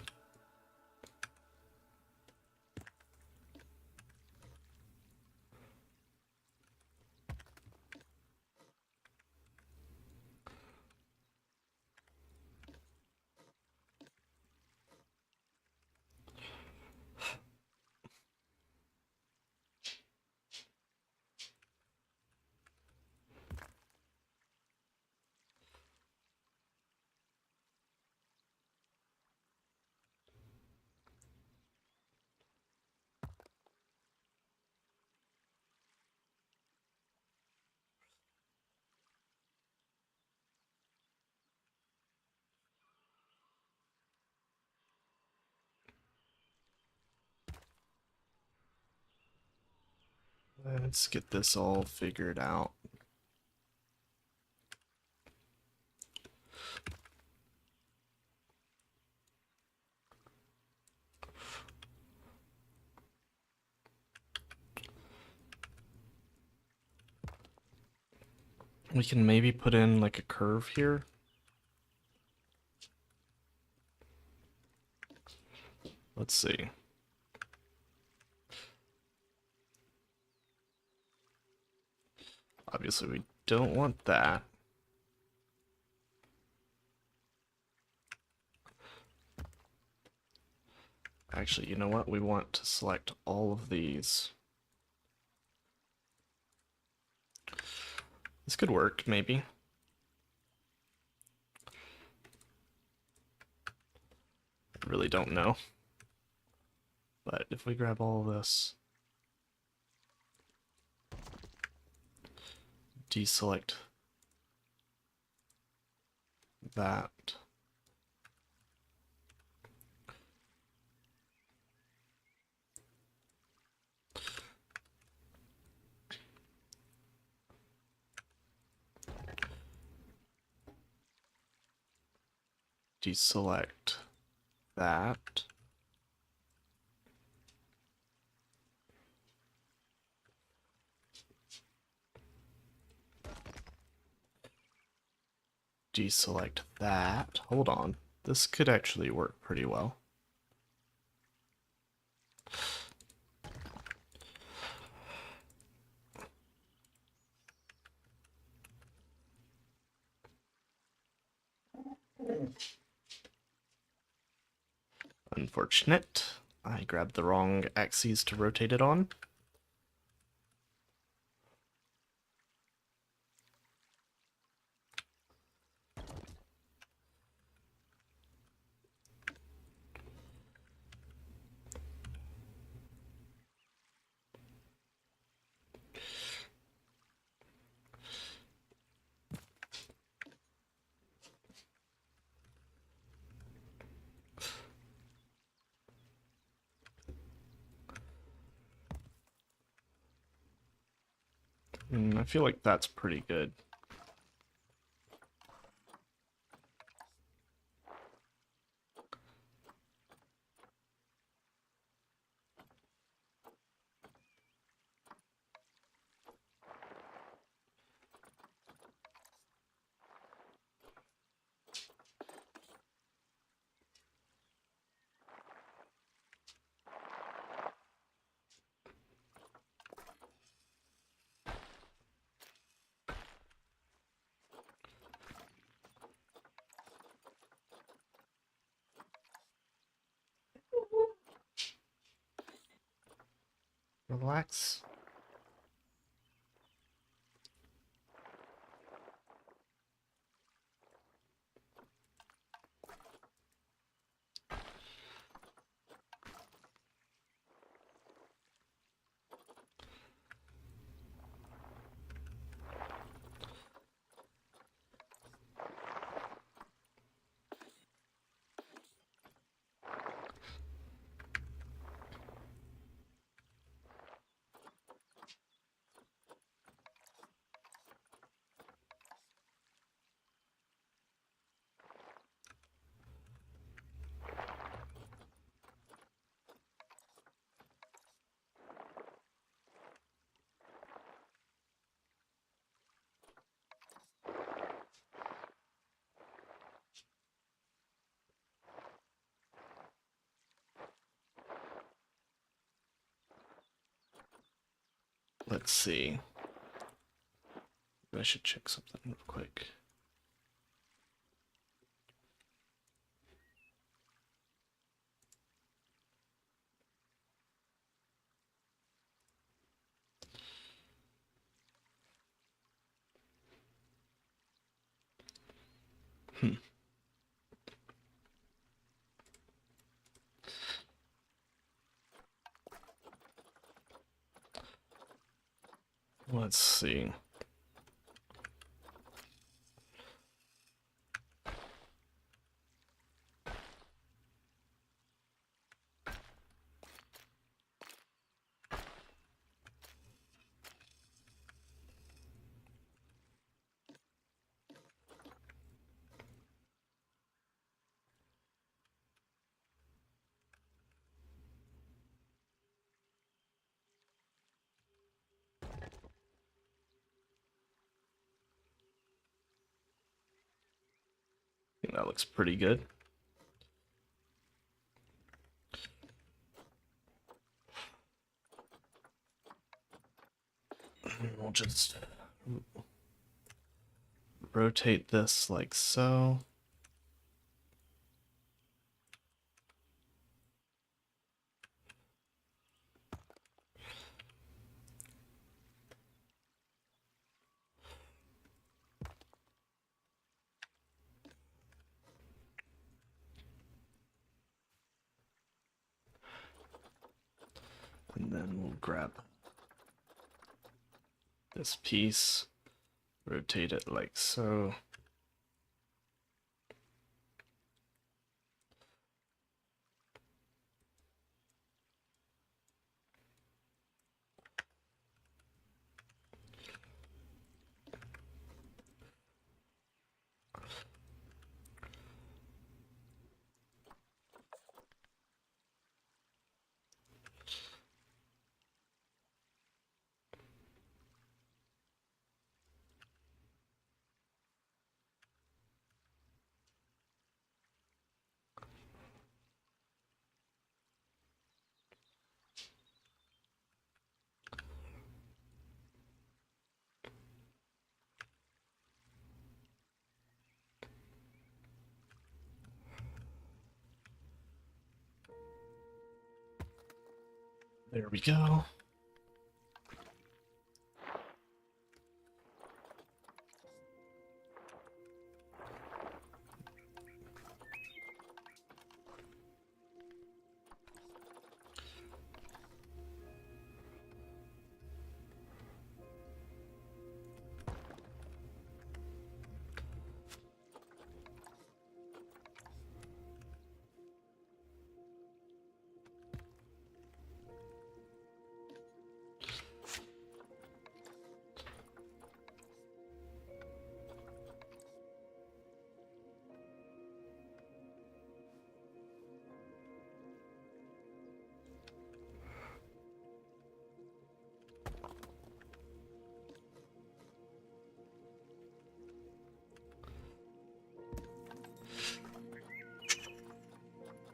Let's get this all figured out. We can maybe put in like a curve here. Let's see. Obviously we don't want that. Actually, you know what? We want to select all of these. This could work, maybe. I really don't know. But if we grab all of this, deselect that. Deselect that. deselect that. Hold on. This could actually work pretty well. Unfortunate. I grabbed the wrong axes to rotate it on. I feel like that's pretty good. Relax. Let's see. I should check something real quick. Let's see. I think that looks pretty good. We'll just rotate this like so. And then we'll grab this piece, rotate it like so. There we go.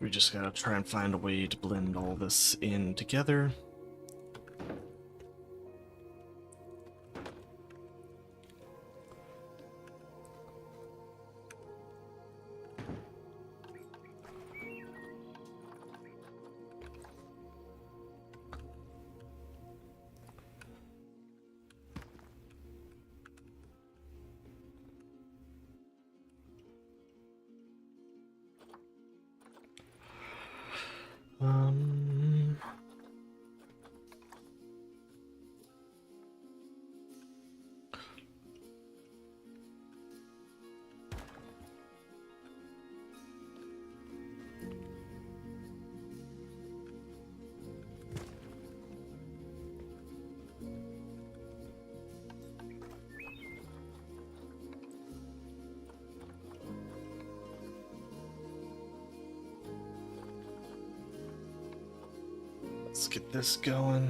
We just gotta try and find a way to blend all this in together. Um, let's get this going.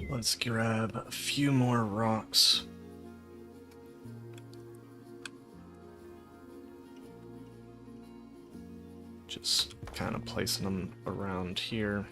Let's grab a few more rocks. Just kind of placing them around here.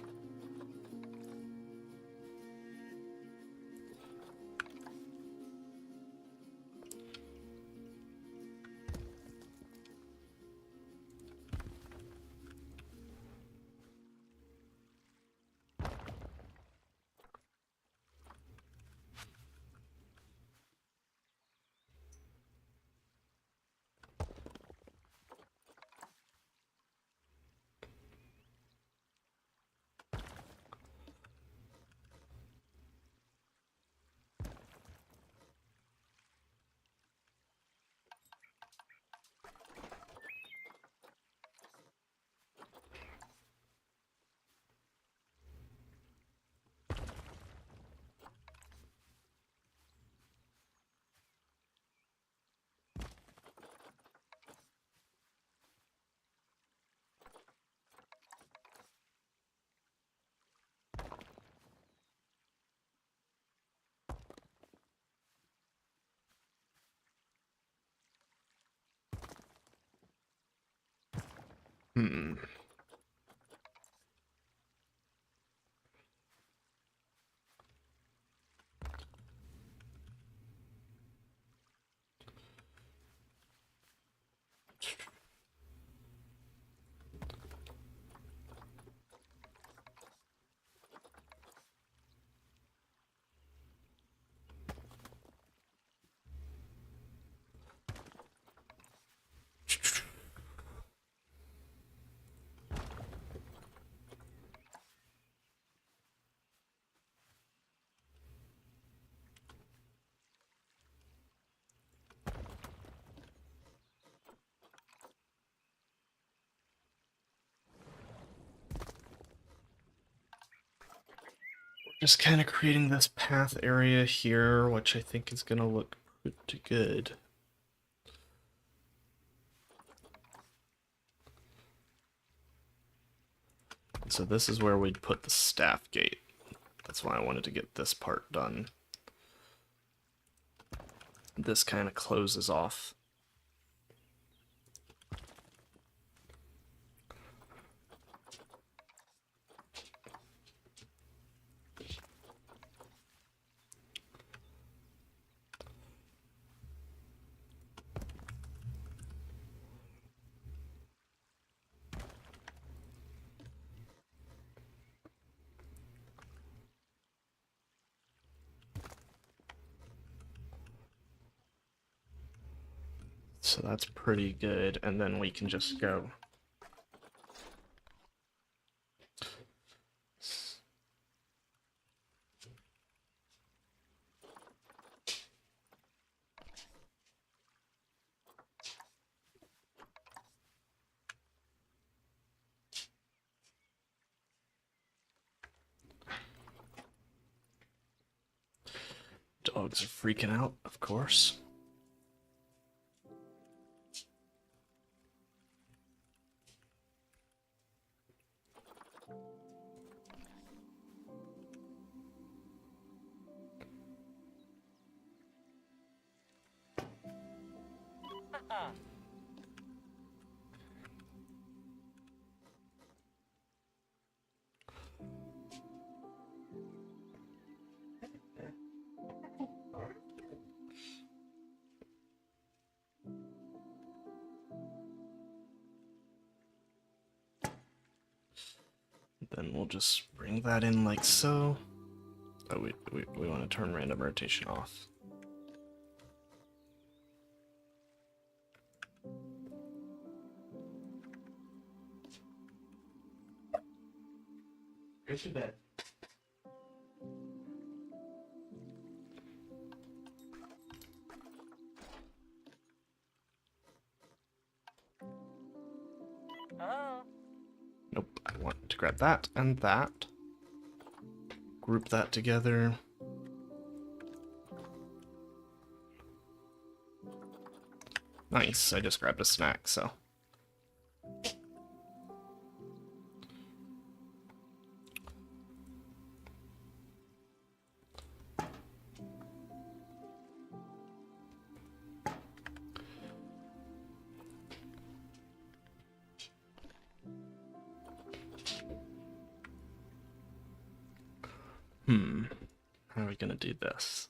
Hmm. Just kind of creating this path area here, which I think is going to look pretty good. So this is where we'd put the staff gate. That's why I wanted to get this part done. This kind of closes off. So that's pretty good, and then we can just go. Dogs are freaking out, of course. Then we'll just bring that in like so. Oh, we want to turn random rotation off. Go to bed. Nope, I want to grab that and that. Group that together. Nice, I just grabbed a snack, so. How are we gonna do this?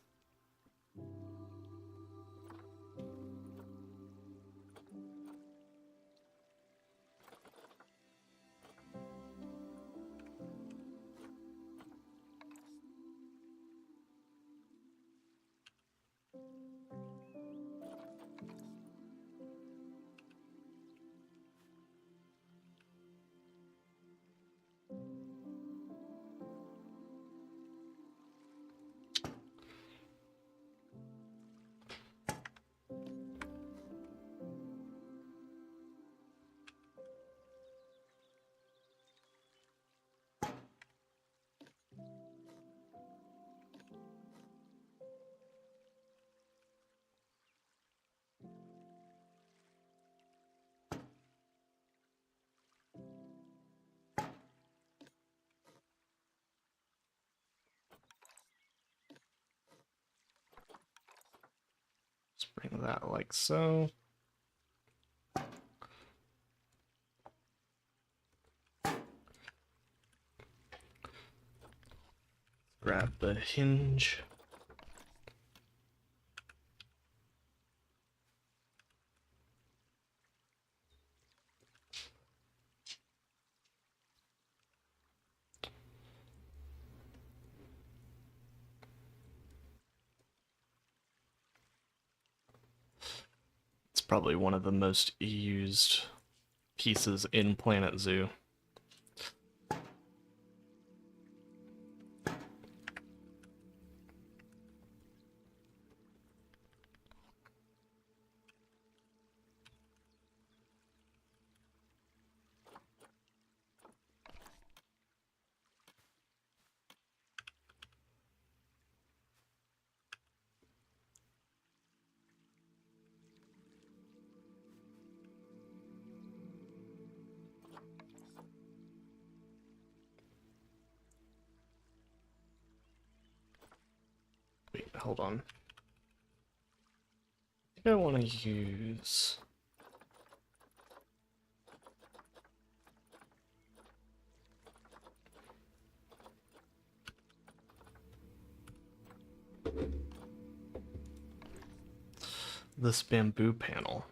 Let's bring that like so. Grab the hinge. It's probably one of the most used pieces in Planet Zoo. hold on. I think I want to use... this bamboo panel.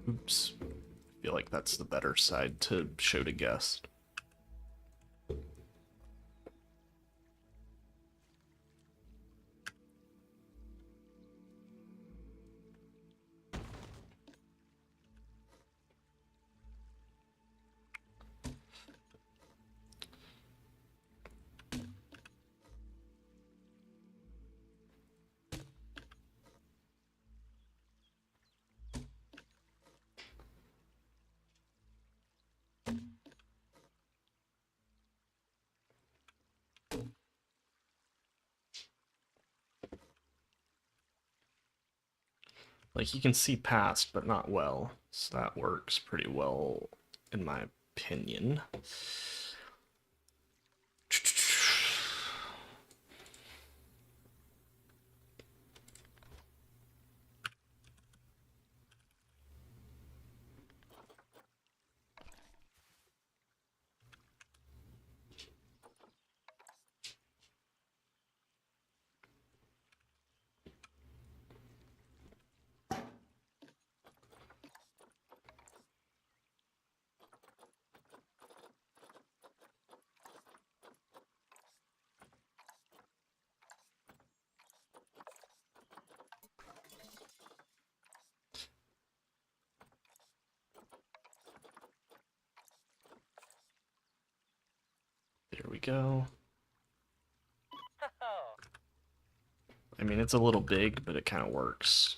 Oops. I feel like that's the better side to show to guest. Like, you can see past, but not well. So that works pretty well, in my opinion. There we go. I mean, it's a little big, but it kind of works.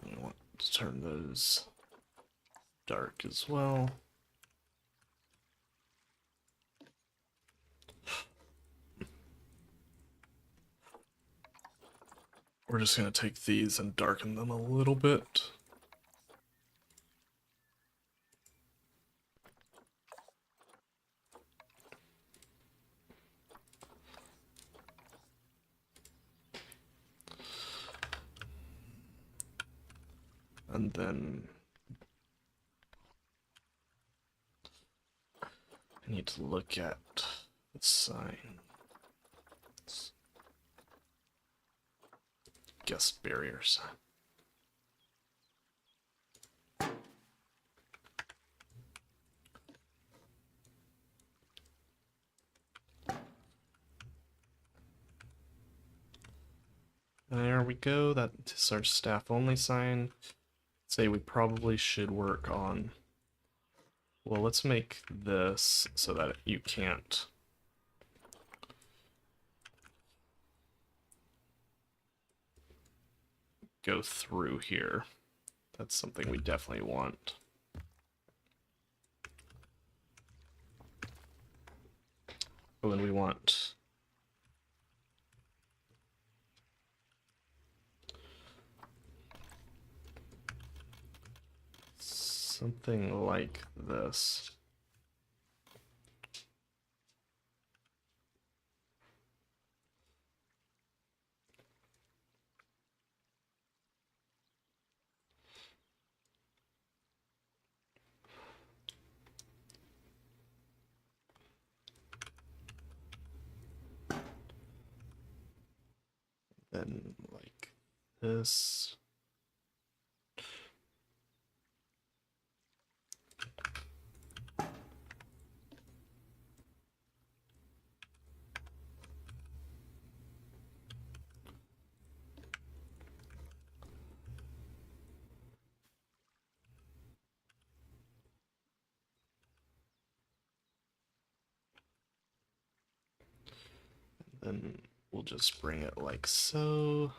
Then I want to turn those dark as well. We're just going to take these and darken them a little bit. And then I need to look at the sign. Guest barrier sign. There we go. That's our staff only sign. Say we probably should work on. Well, let's make this so that you can't go through here. That's something we definitely want. Oh, and we want something like this. Then then like this. Then we'll just bring it like so.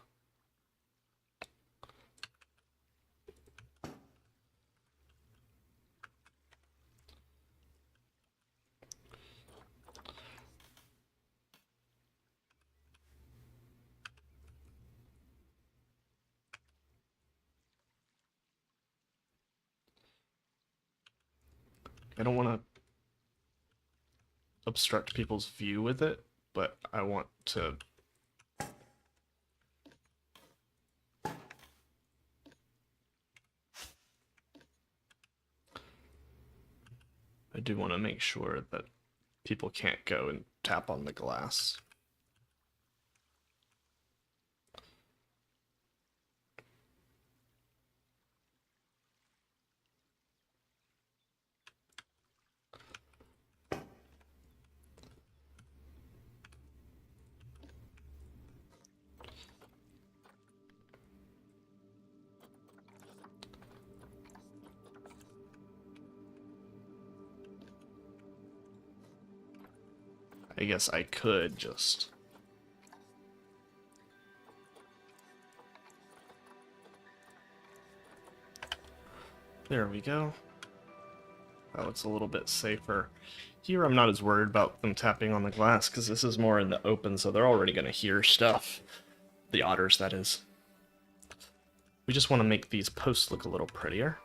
I don't want to obstruct people's view with it, but I want to I do want to make sure that people can't go and tap on the glass. I guess I could just... There we go. That looks a little bit safer. Here I'm not as worried about them tapping on the glass, because this is more in the open, so they're already going to hear stuff. The otters, that is. We just want to make these posts look a little prettier.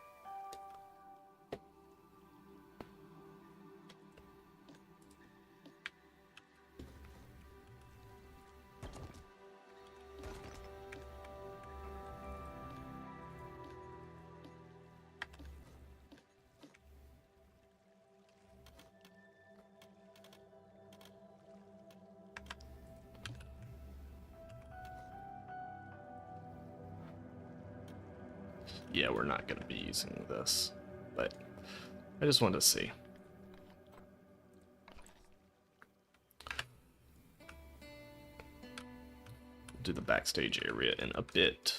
Yeah, we're not going to be using this, but I just wanted to see. Do the backstage area in a bit.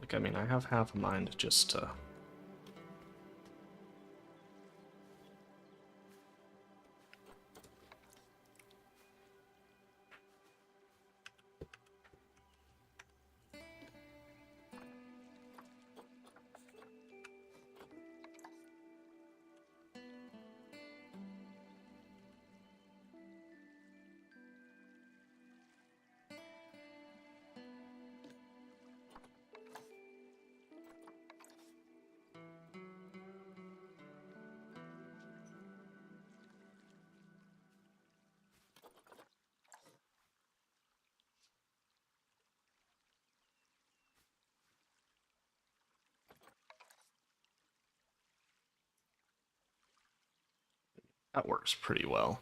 Like, I mean, I have half a mind just to... That works pretty well.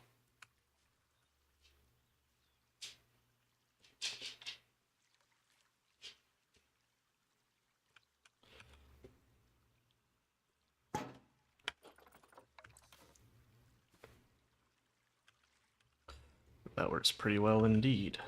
That works pretty well indeed.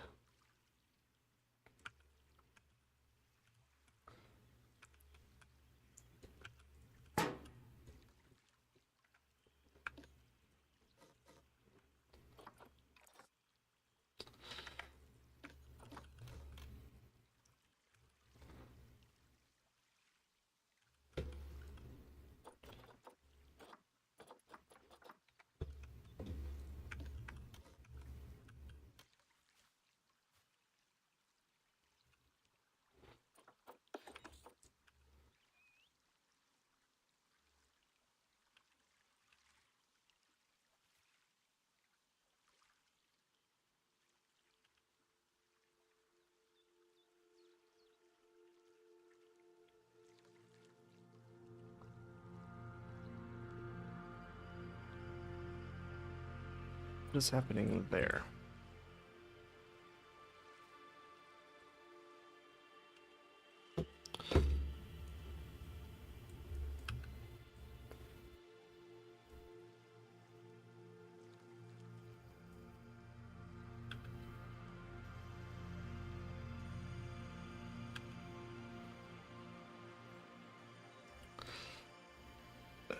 What is happening there?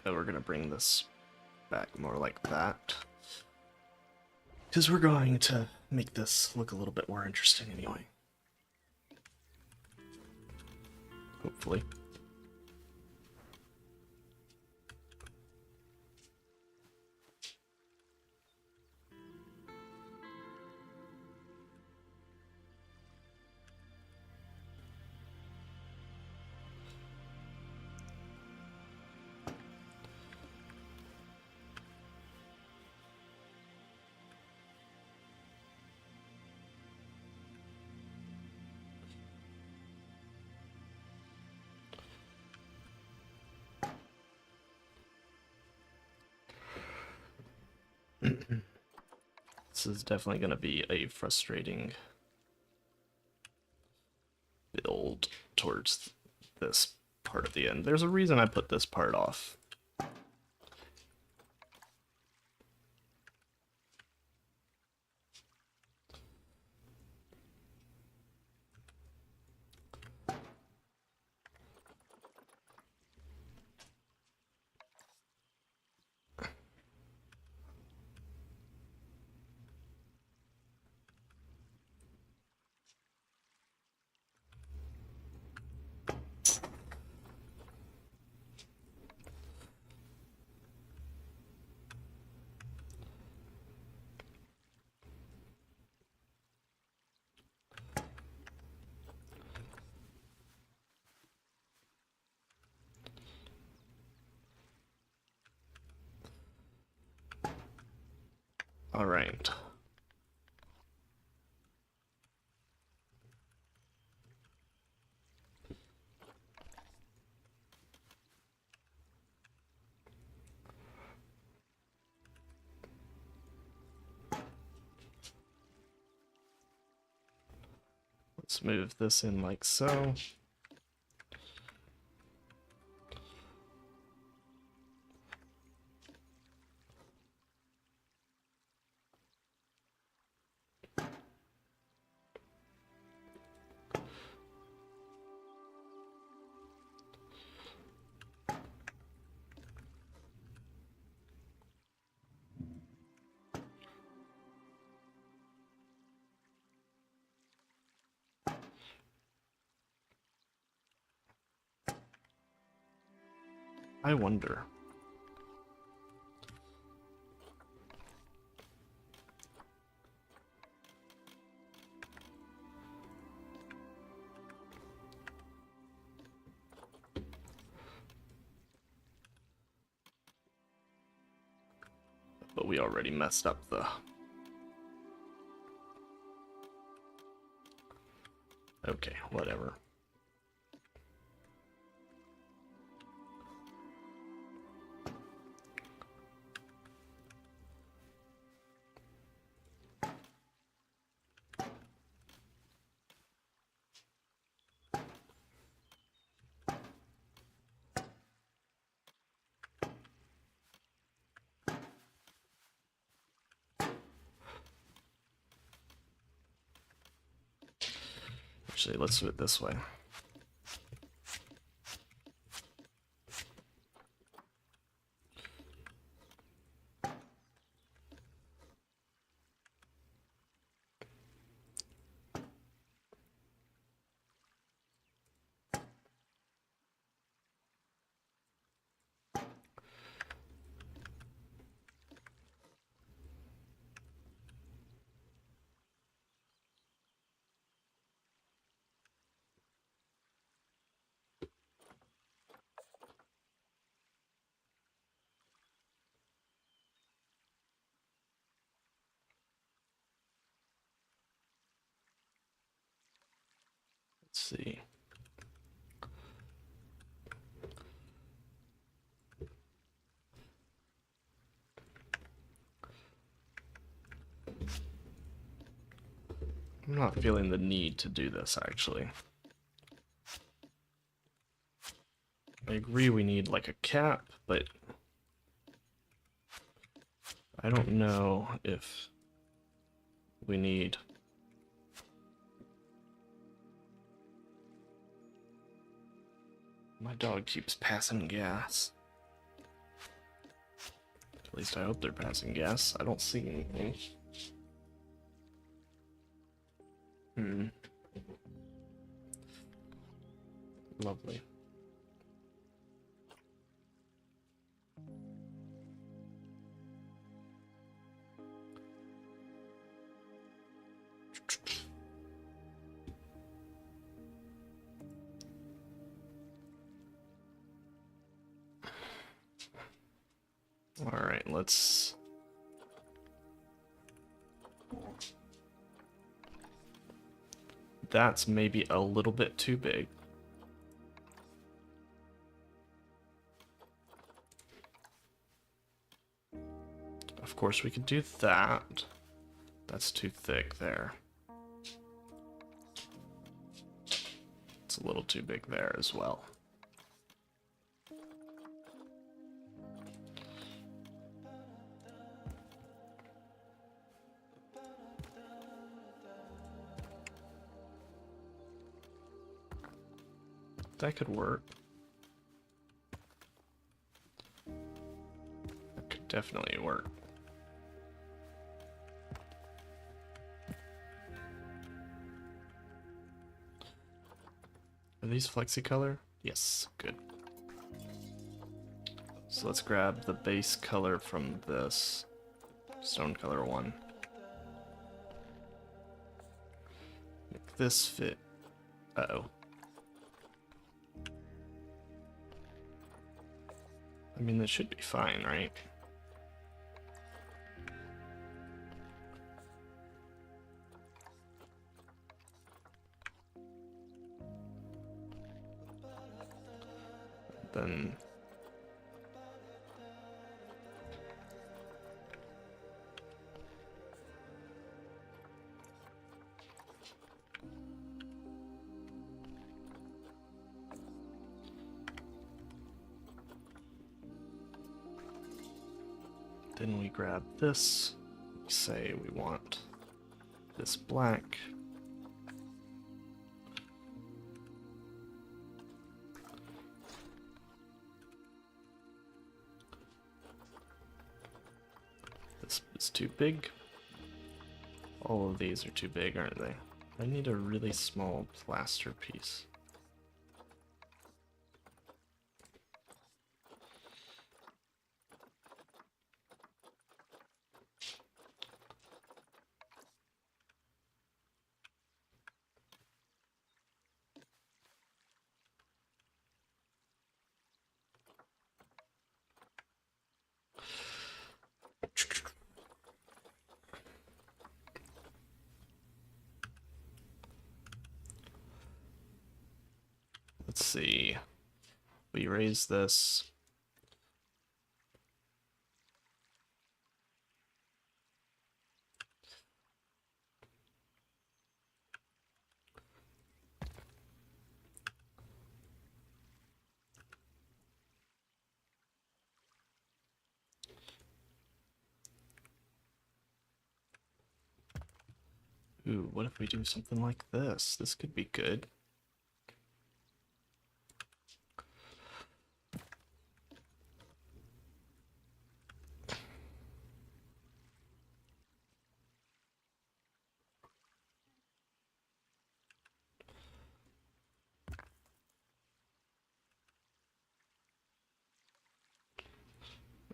We're gonna bring this back more like that. Because we're going to make this look a little bit more interesting anyway. Hopefully. This is definitely going to be a frustrating build towards this part of the end. There's a reason I put this part off. All right. Let's move this in like so. I wonder. But we already messed up the... Okay, whatever. Actually, let's do it this way. Let's see. I'm not feeling the need to do this, actually. I agree we need, like, a cap, but I don't know if we need... My dog keeps passing gas. At least I hope they're passing gas. I don't see anything. Lovely. Alright, let's... That's maybe a little bit too big. Of course, we could do that. That's too thick there. It's a little too big there as well. That could work. That could definitely work. Are these flexi-color? Yes, good. So let's grab the base color from this stone color one. Make this fit. Uh-oh. I mean, that should be fine, right? Then... Then we grab this, we say we want this black. This is too big. All of these are too big, aren't they? I need a really small plaster piece. Let's see. We raise this. Ooh, what if we do something like this? This could be good.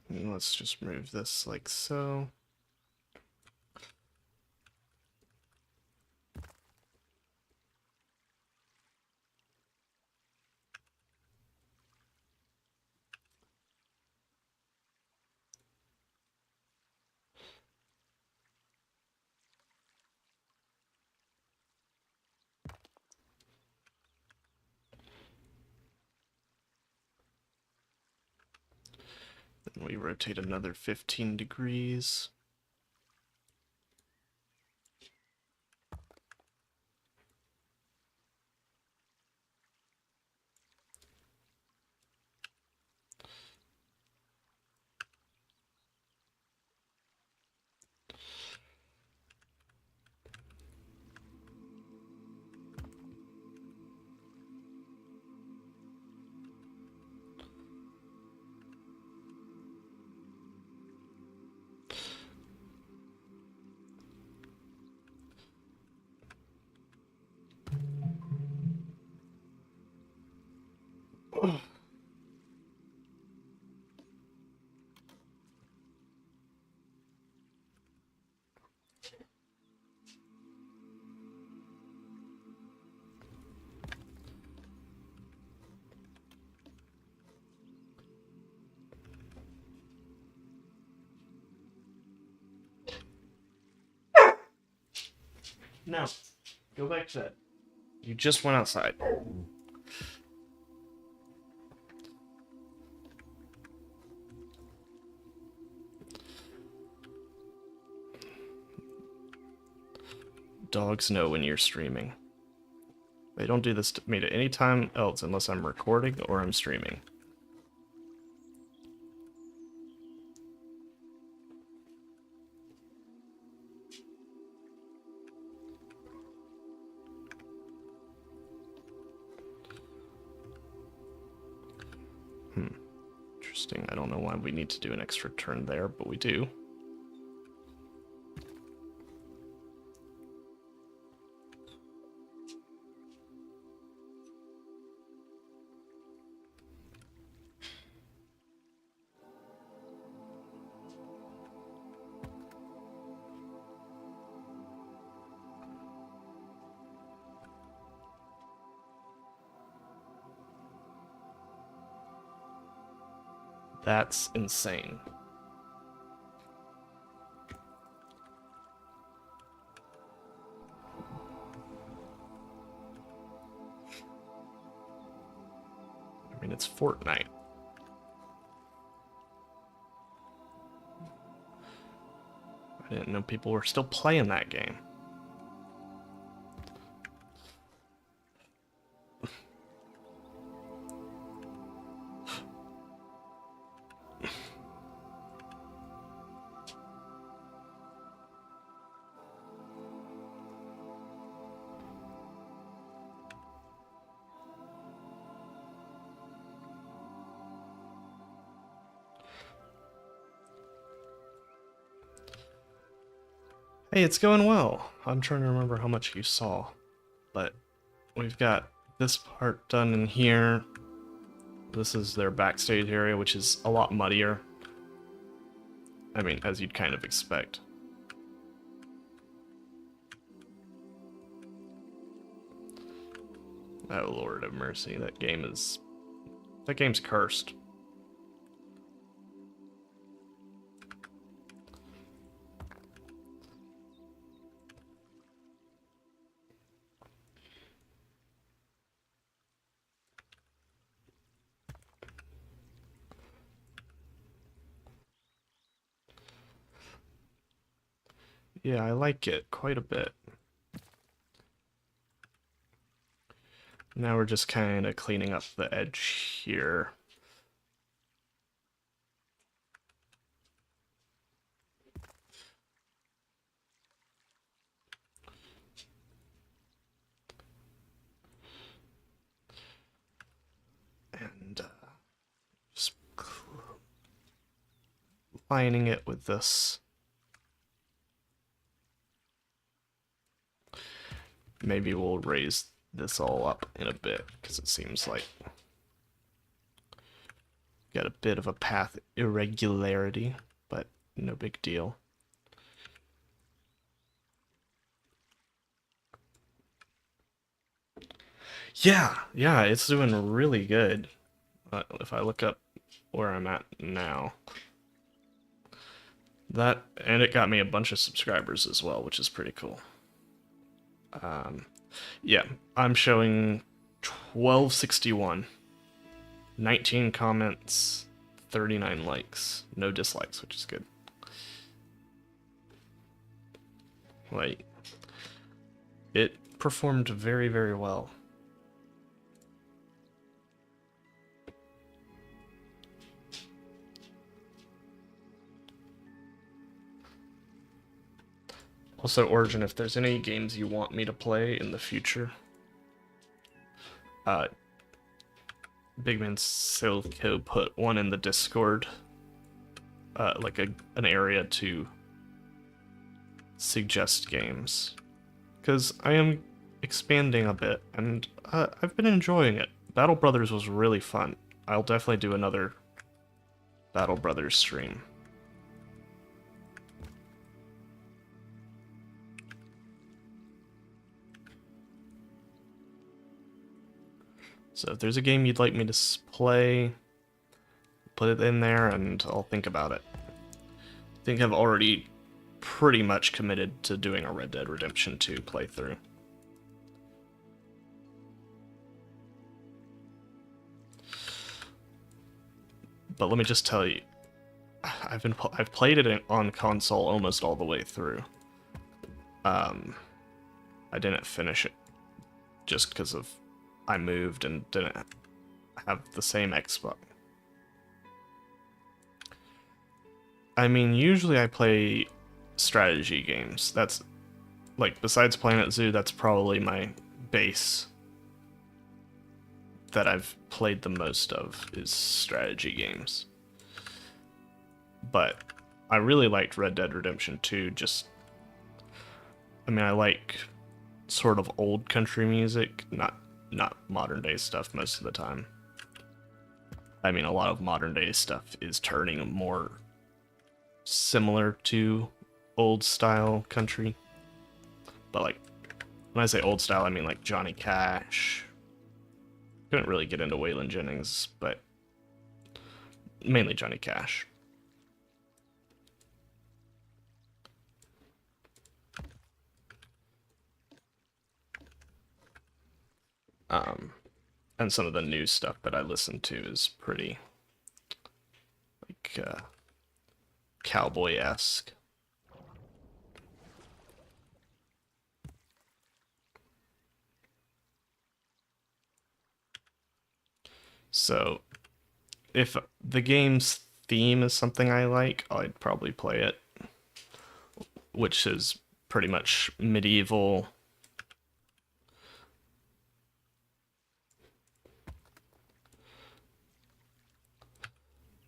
And let's just move this like so. Then we rotate another 15 degrees. No. Go back to bed. You just went outside. Dogs know when you're streaming. They don't do this to me at any time else unless I'm recording or I'm streaming. Interesting. I don't know why we need to do an extra turn there, but we do. That's insane. I mean, it's Fortnite. I didn't know people were still playing that game. Hey, it's going well. I'm trying to remember how much you saw, but we've got this part done in here. This is their backstage area, which is a lot muddier. I mean, as you'd kind of expect. Oh, Lord of mercy, that game's cursed. Yeah, I like it quite a bit. Now we're just kind of cleaning up the edge here. And just lining it with this. Maybe we'll raise this all up in a bit, because it seems like got a bit of a path irregularity, but no big deal. Yeah, it's doing really good. If I look up where I'm at now. That, and it got me a bunch of subscribers as well, which is pretty cool. Yeah, I'm showing 1261, 19 comments, 39 likes, no dislikes, which is good. Like, it performed very, very well. Also, Origin, if there's any games you want me to play in the future, Big Man Silco put one in the Discord, like an area to suggest games, because I am expanding a bit, and I've been enjoying it. Battle Brothers was really fun. I'll definitely do another Battle Brothers stream. So if there's a game you'd like me to play, put it in there and I'll think about it. I think I've already pretty much committed to doing a Red Dead Redemption 2 playthrough. But let me just tell you, I've played it on console almost all the way through. I didn't finish it just because of I moved and didn't have the same Xbox. I mean, usually I play strategy games. That's like, besides Planet Zoo, that's probably my base that I've played the most of is strategy games. But I really liked Red Dead Redemption 2. I mean, I like sort of old country music, not modern day stuff most of the time. I mean, a lot of modern day stuff is turning more similar to old style country. But like, when I say old style, I mean like Johnny Cash. Couldn't really get into Waylon Jennings, but mainly Johnny Cash. And some of the new stuff that I listen to is pretty like cowboy-esque. So if the game's theme is something I like, I'd probably play it, which is pretty much medieval.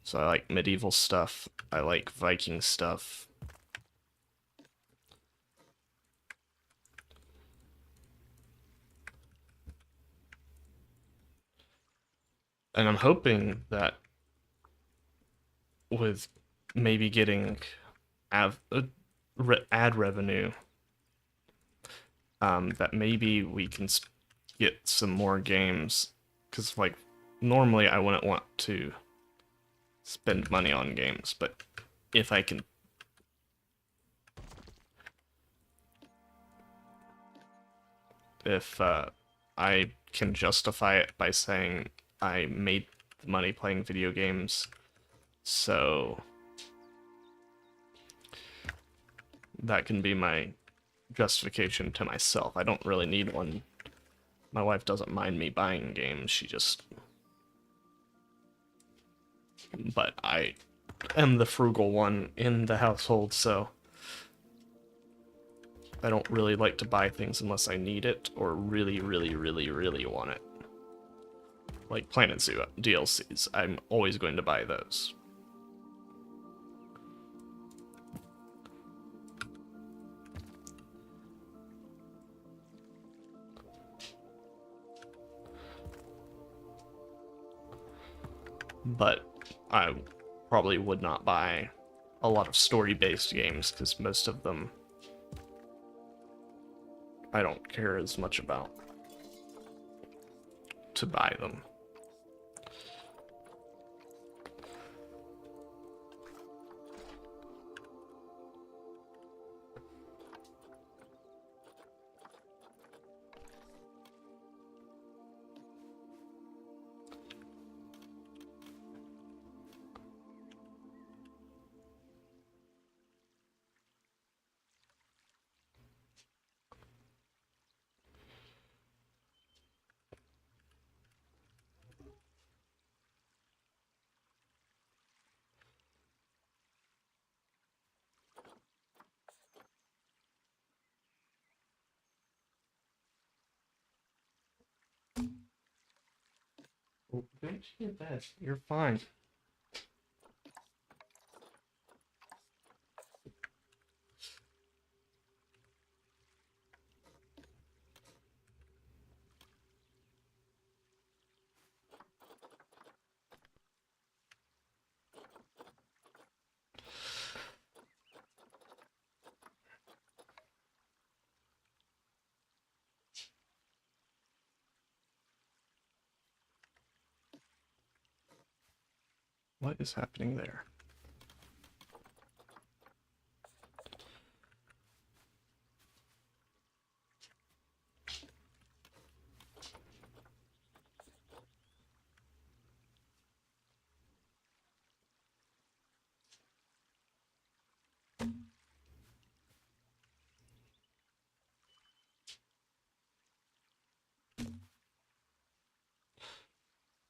So I like medieval stuff, I like Viking stuff. And I'm hoping that with maybe getting ad revenue, that maybe we can get some more games. Because, like, normally I wouldn't want to spend money on games, but if I can. If I can justify it by saying I made money playing video games, so that can be my justification to myself. I don't really need one. My wife doesn't mind me buying games, she just. But I am the frugal one in the household, so I don't really like to buy things unless I need it or really, really, really, really want it. Like Planet Zoo DLCs, I'm always going to buy those. But I probably would not buy a lot of story-based games because most of them I don't care as much about to buy them. Oh, don't you get that? You're fine. What is happening there?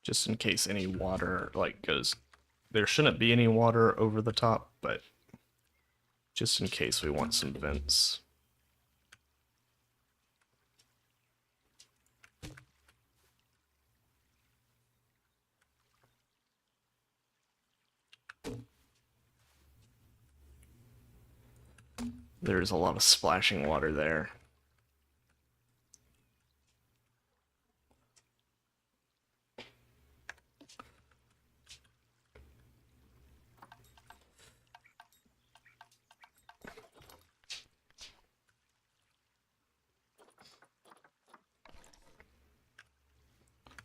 Just in case any water, like, goes... There shouldn't be any water over the top, but just in case we want some vents. There's a lot of splashing water there.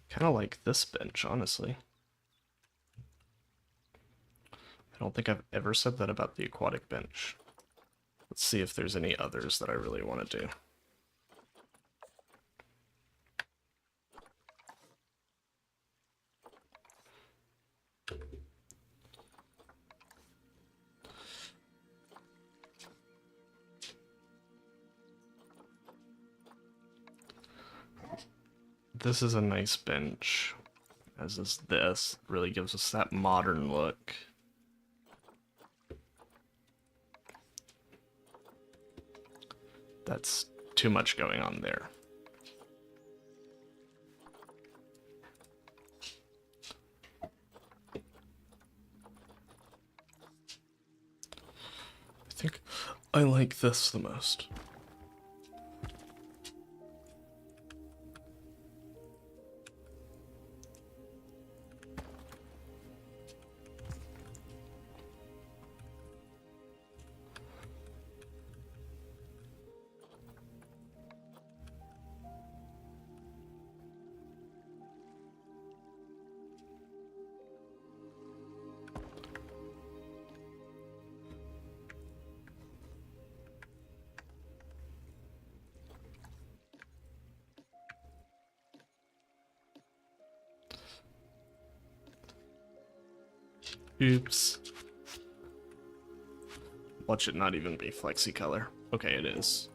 Kind of like this bench, honestly. I don't think I've ever said that about the aquatic bench. Let's see if there's any others that I really want to do. This is a nice bench, as is this. Really gives us that modern look. That's too much going on there. I think I like this the most. Oops. Watch it not even be flexi color. Okay, it is.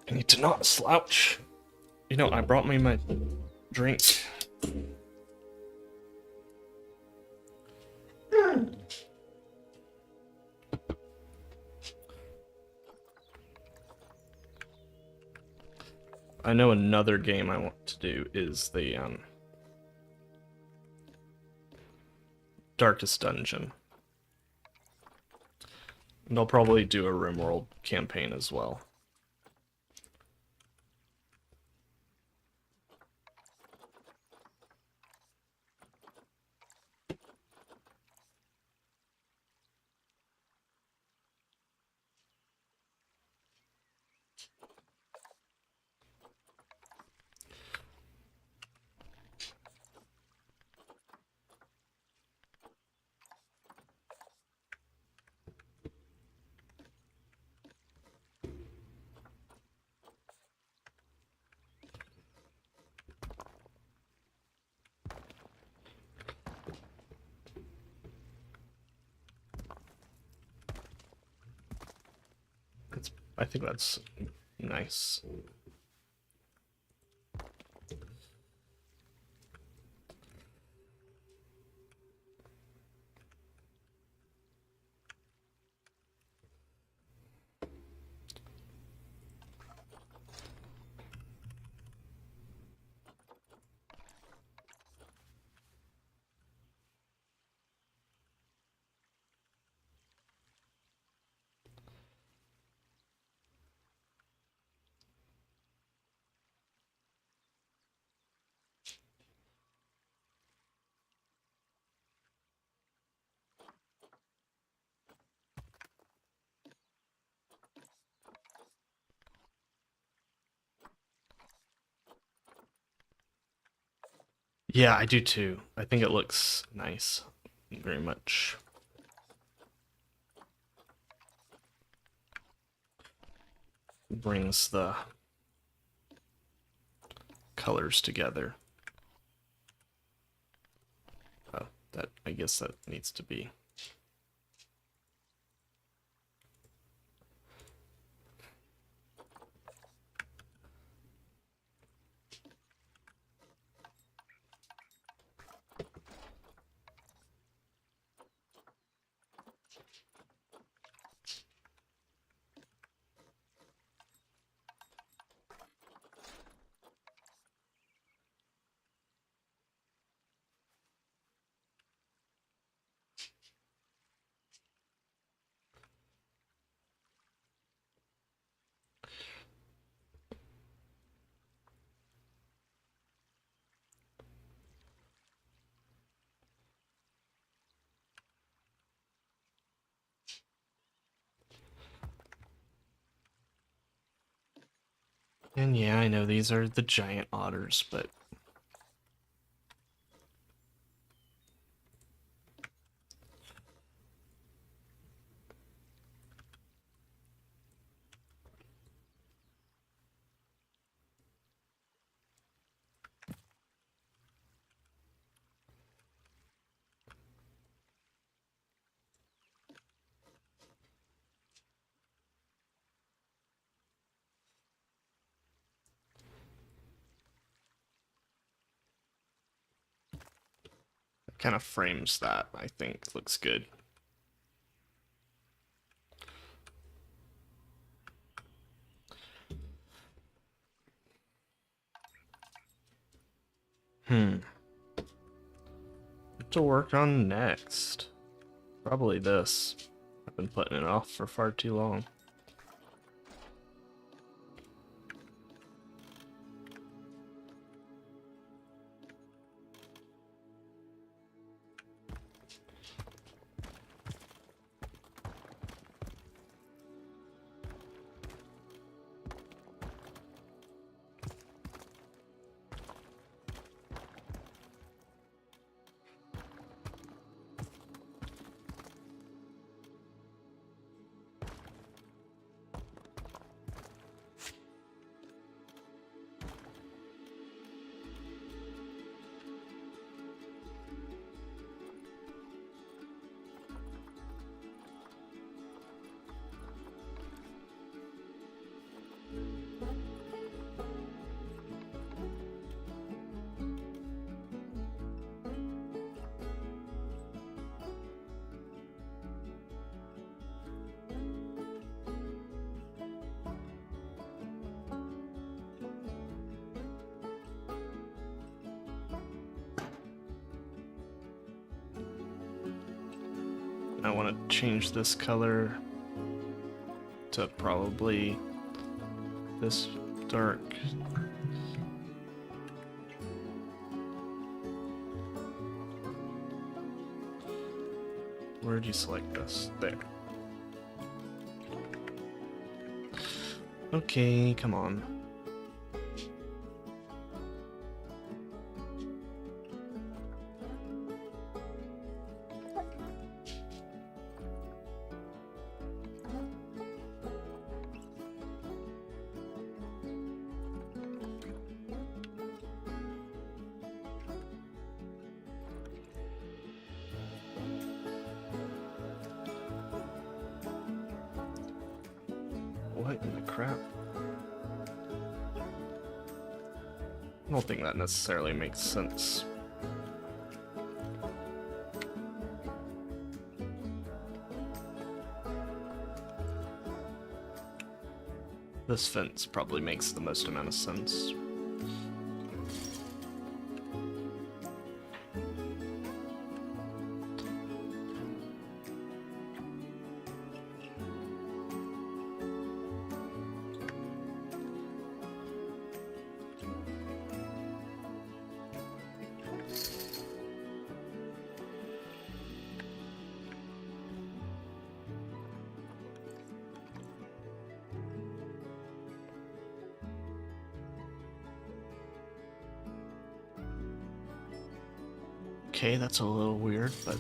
I need to not slouch. You know, I brought me my drink. I know another game I want to do is the Darkest Dungeon. And I'll probably do a RimWorld campaign as well. I think that's nice. Yeah, I do too. I think it looks nice. Very much. Brings the colors together. Oh, that I guess that needs to be. And yeah, I know these are the giant otters, but it kind of frames that, I think. Looks good. What to work on next? Probably this. I've been putting it off for far too long. I want to change this color to probably this dark. Where do you select this? There. Okay, come on. What in the crap? I don't think that necessarily makes sense. This fence probably makes the most amount of sense. Okay, that's a little weird, but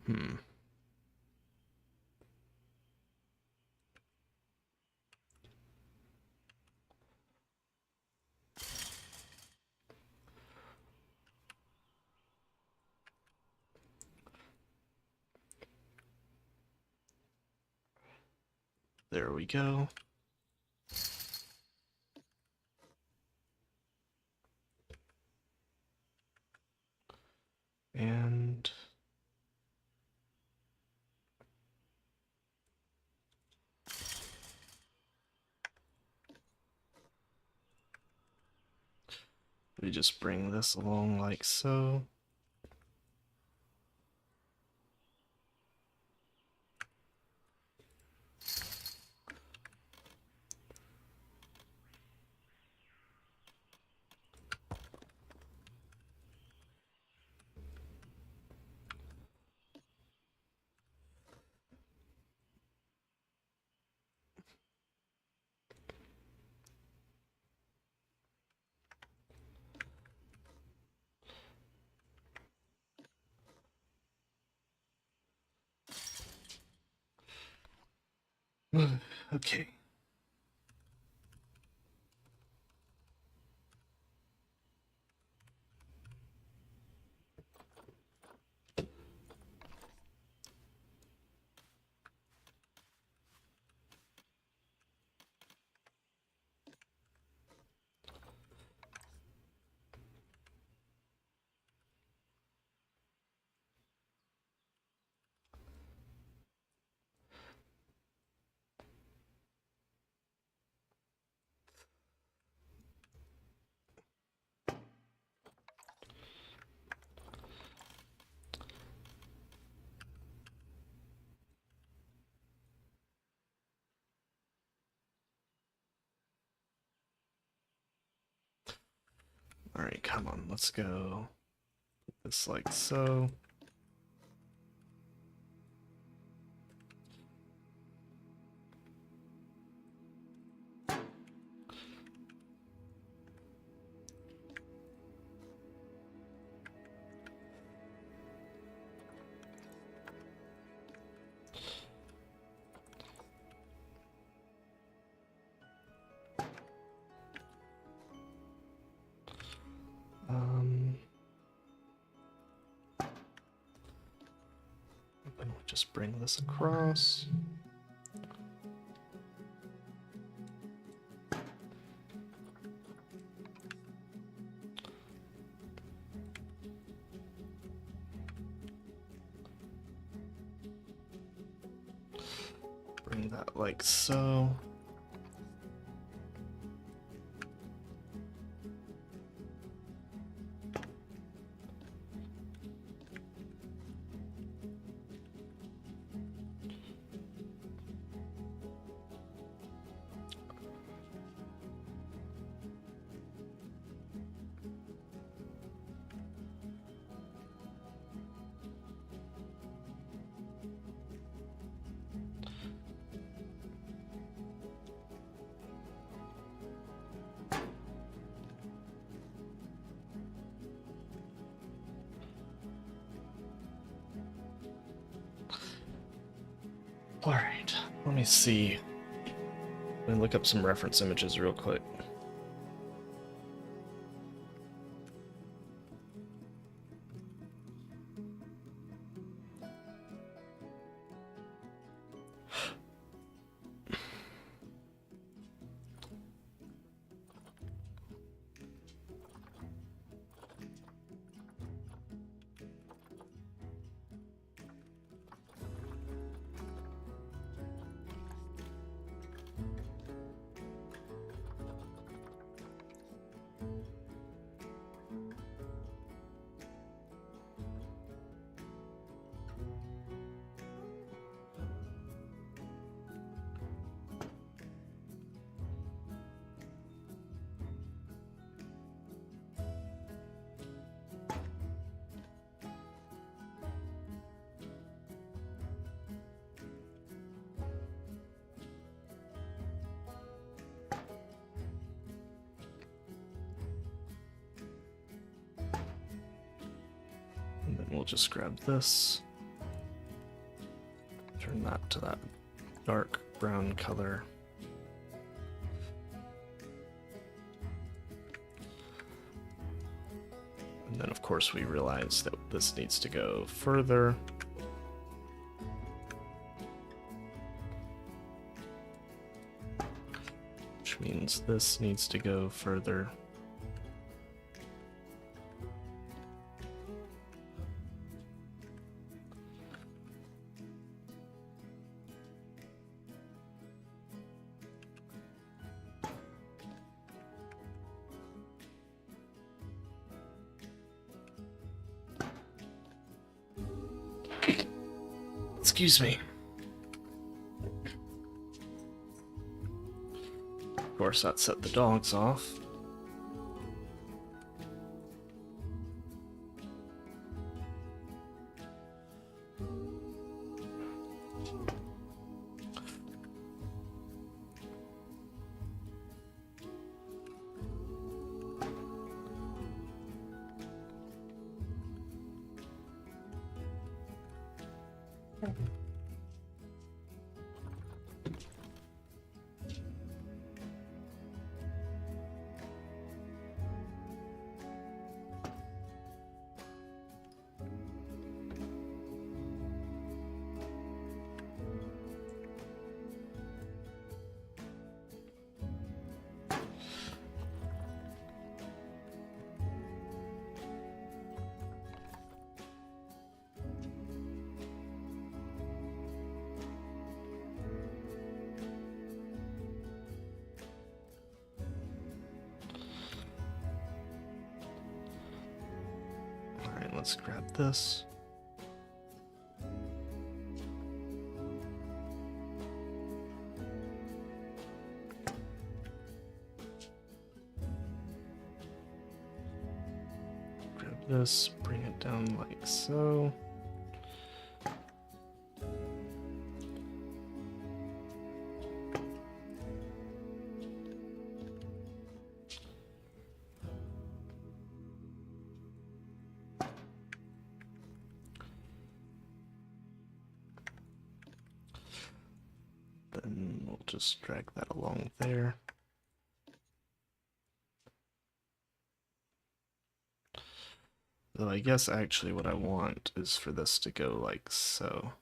Hmm. There we go. And we just bring this along like so. Okay. All right, come on, let's go. This like so. Then we'll just bring this across. Bring that like so. All right, let me see. Let me look up some reference images real quick. And then we'll just grab this. Turn that to that dark brown color. And then of course we realize that this needs to go further. Which means this needs to go further. Excuse me. Of course, that set the dogs off. Alright, let's grab this. Grab this, bring it down like so. Then we'll just drag that along there. Though I guess actually what I want is for this to go like so.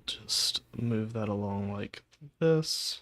Just move that along like this.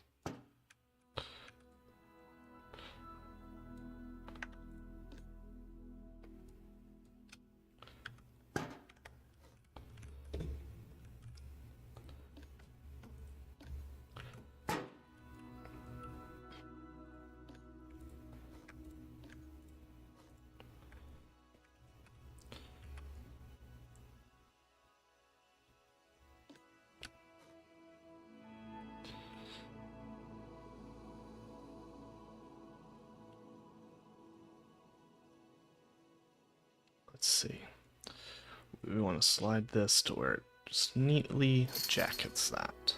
Let's see. We want to slide this to where it just neatly jackets that.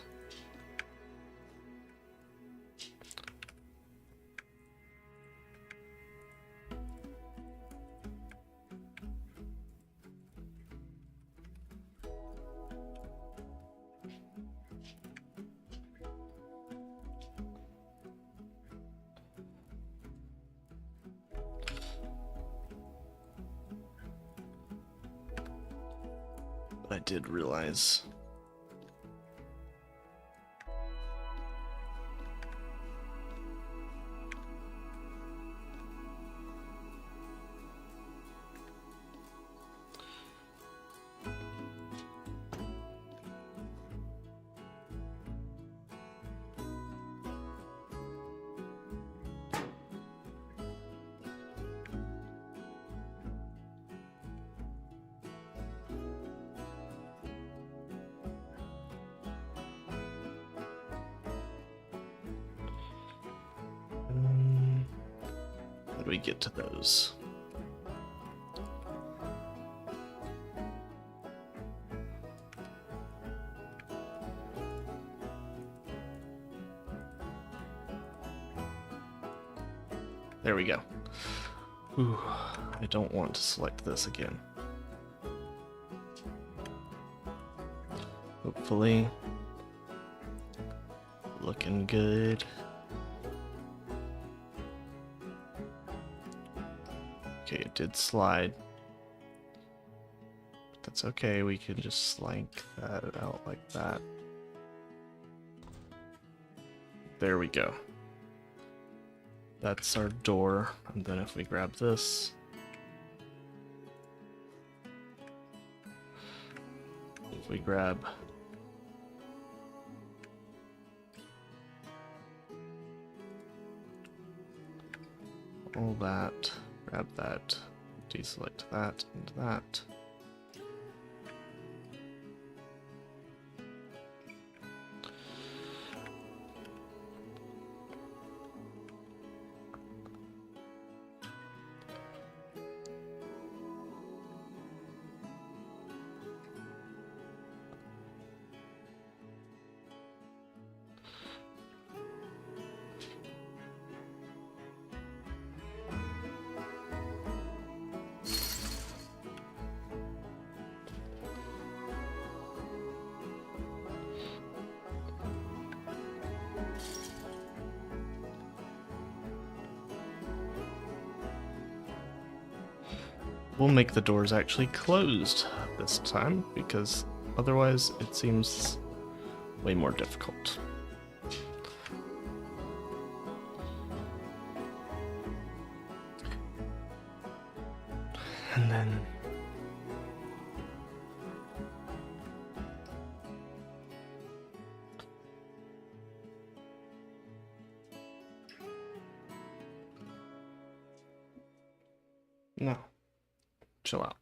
I did realize do we get to those? There we go. Ooh, I don't want to select this again. Hopefully. Looking good. Okay, it did slide. But that's okay, we can just slank that out like that. There we go. That's our door, and then if we grab this, if we grab all that, grab that, deselect that and that. We'll make the doors actually closed this time, because otherwise it seems way more difficult. And then no. Chill out.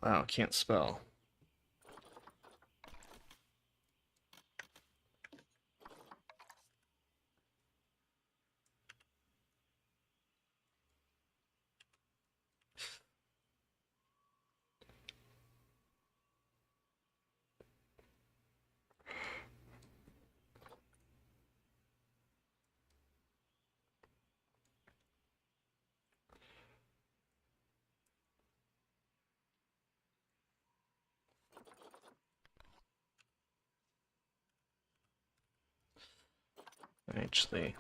Wow, can't spell. Actually,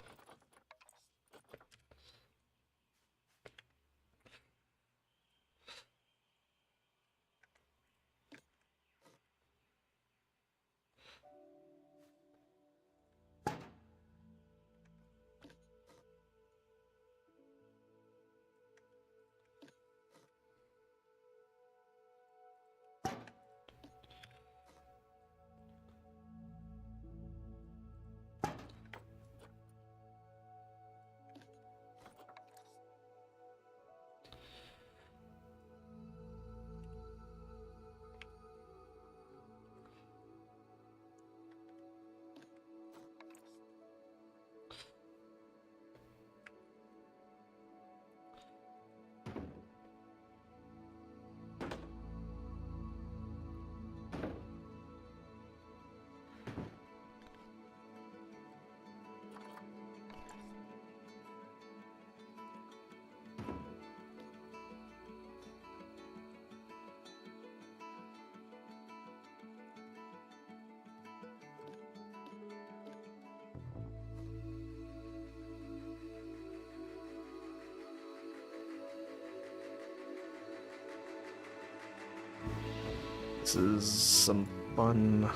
this is some fun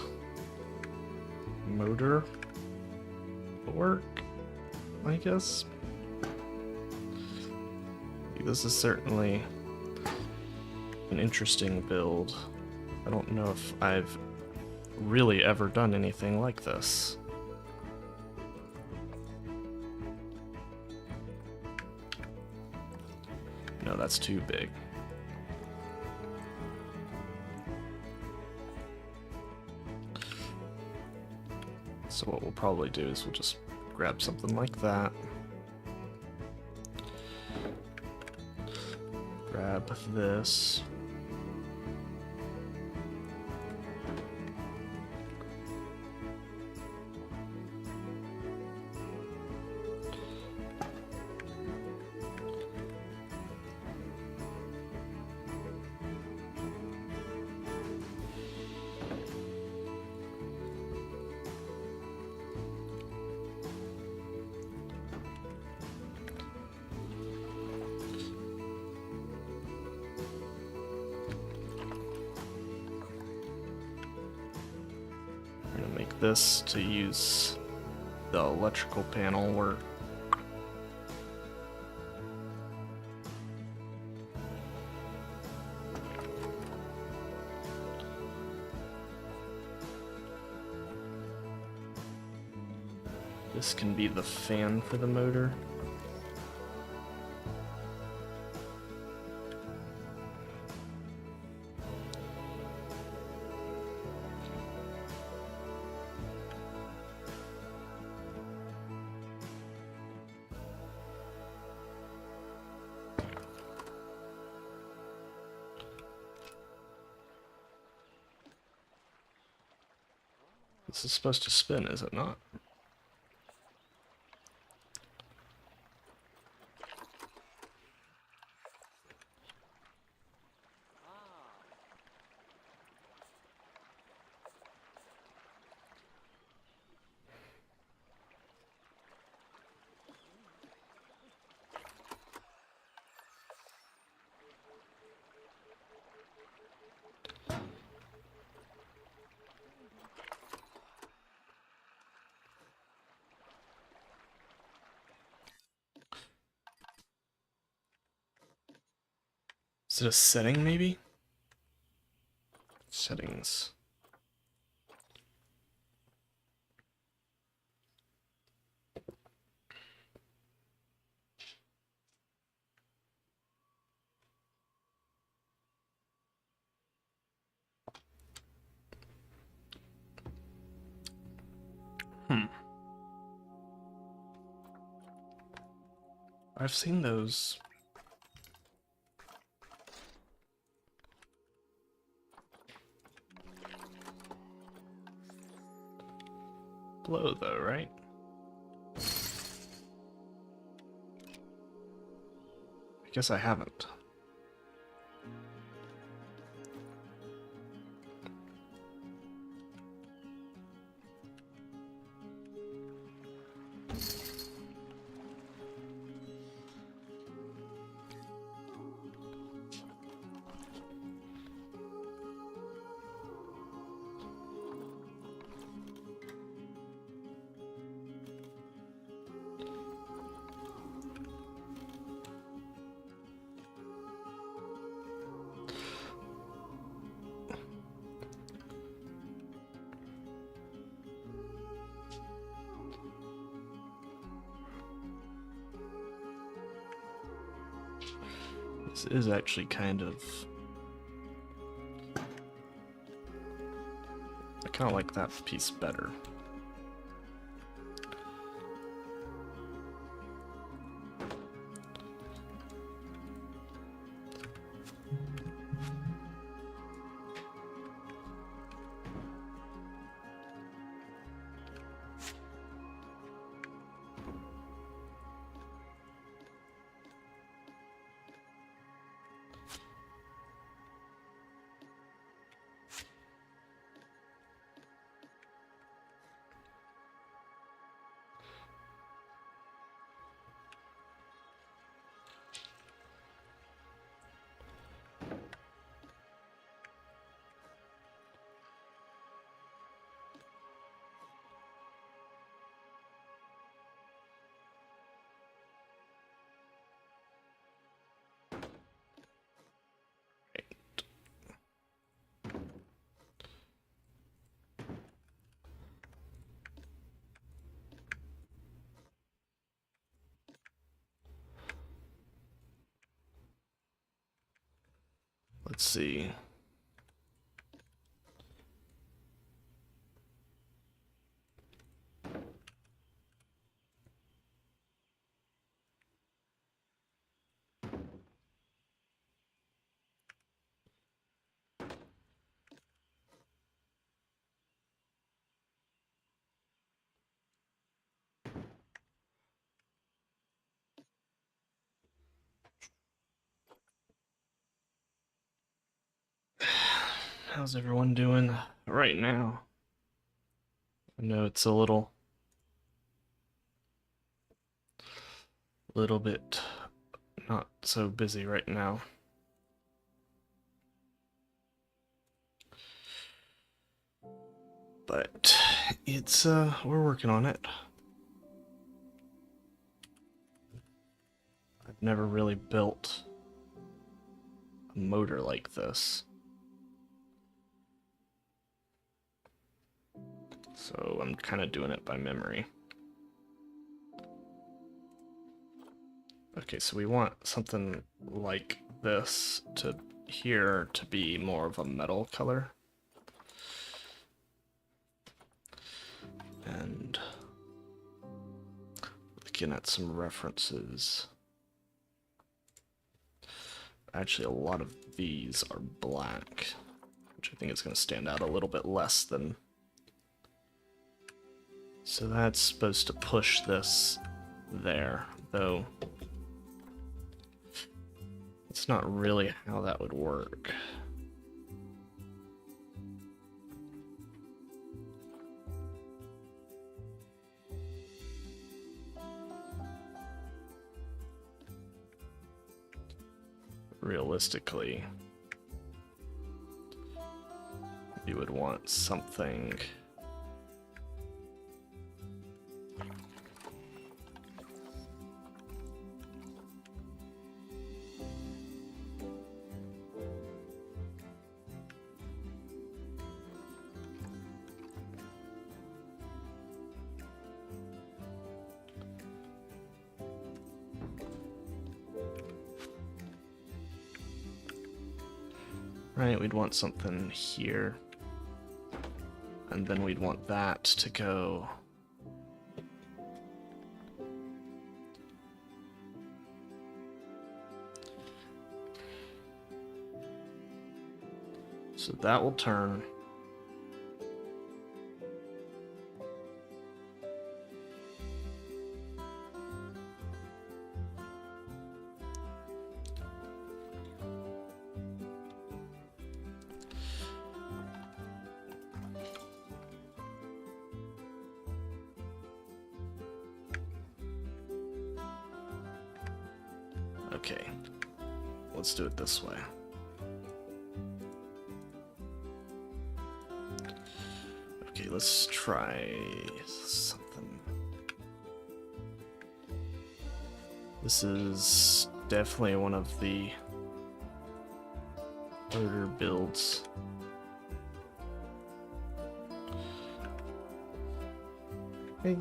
motor work, I guess. this is certainly an interesting build. I don't know if I've really ever done anything like this. No, that's too big. So what we'll probably do is we'll just grab something like that. Grab this. This to use the electrical panel where this can be the fan for the motor. This is supposed to spin, is it not? Is it a setting, maybe? Settings. I've seen those. Blow though, right? I guess I haven't. This is actually kind of... I kind of like that piece better. Let's see. How's everyone doing right now? I know it's a little bit not so busy right now. But it's we're working on it. I've never really built a motor like this. So I'm kind of doing it by memory. Okay, so we want something like this to here to be more of a metal color. And looking at some references. Actually, a lot of these are black, which I think is going to stand out a little bit less than... So that's supposed to push this there, though it's not really how that would work. Realistically, you would want something right, we'd want something here, and then we'd want that to go so that will turn. Okay, let's do it this way. Okay, let's try something. This is definitely one of the harder builds. Hey.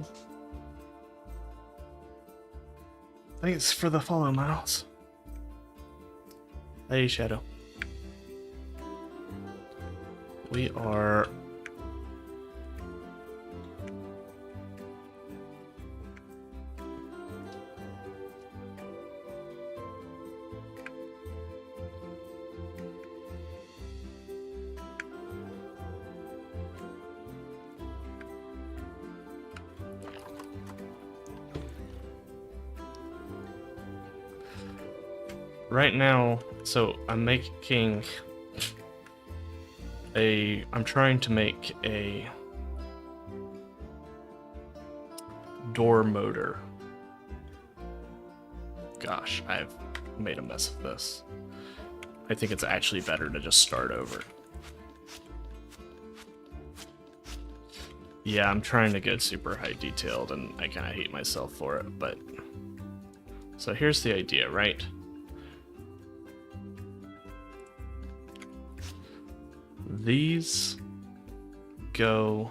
Thanks for the follow, Miles. Hey, Shadow. We are... Right now, so I'm trying to make a door motor. Gosh, I've made a mess of this. I think it's actually better to just start over. Yeah, I'm trying to get super high detailed and I kind of hate myself for it, but... So here's the idea, right? These go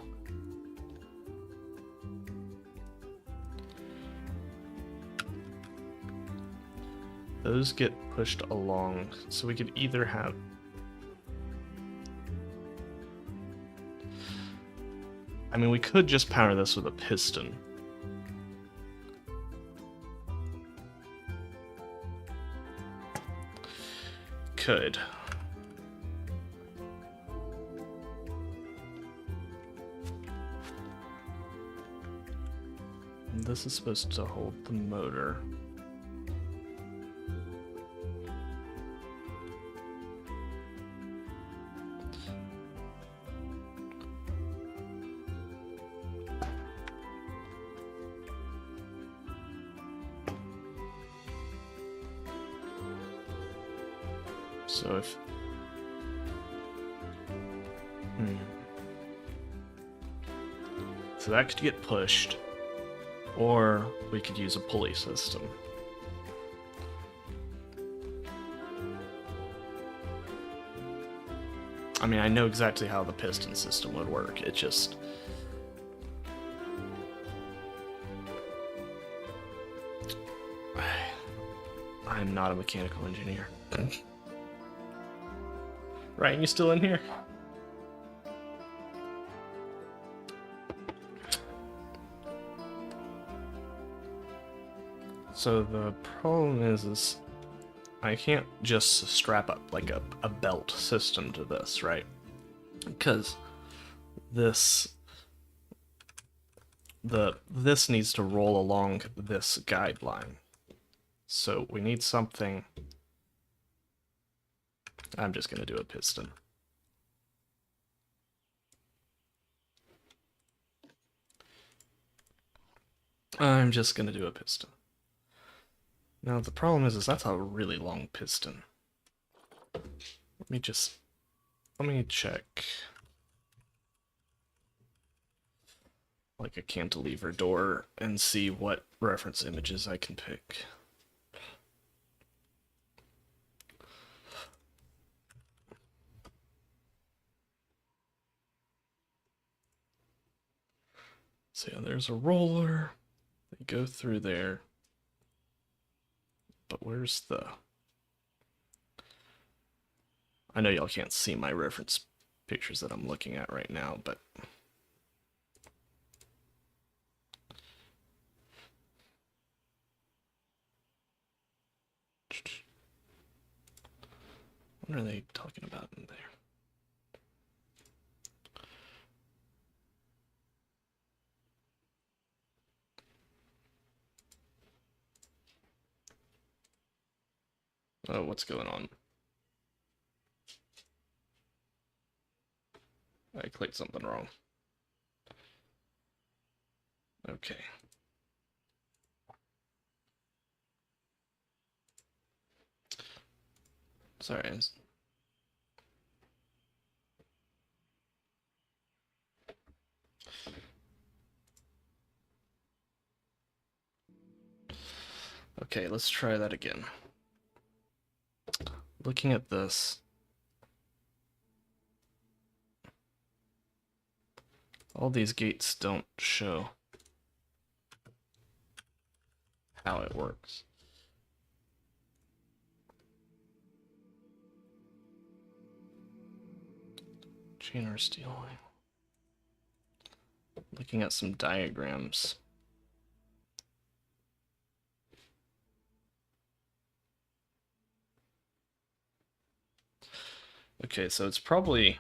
those get pushed along, so we could either have I mean, we could just power this with a piston. Could. This is supposed to hold the motor. So if... So that could get pushed, or we could use a pulley system. I mean, I know exactly how the piston system would work, it just... I'm not a mechanical engineer. Ryan, you still in here? So the problem is I can't just strap up like a belt system to this, right? Because this needs to roll along this guideline. So we need something. I'm just gonna do a piston. I'm just gonna do a piston. Now the problem is that's a really long piston. Let me check. Like a cantilever door and see what reference images I can pick. So yeah, there's a roller. They go through there. But where's the... I know y'all can't see my reference pictures that I'm looking at right now, but... What are they talking about in there? Oh, what's going on? I clicked something wrong. Okay. Sorry. Okay, let's try that again. Looking at this, all these gates don't show how it works. Chain or steel line. Looking at some diagrams. Okay, so it's probably...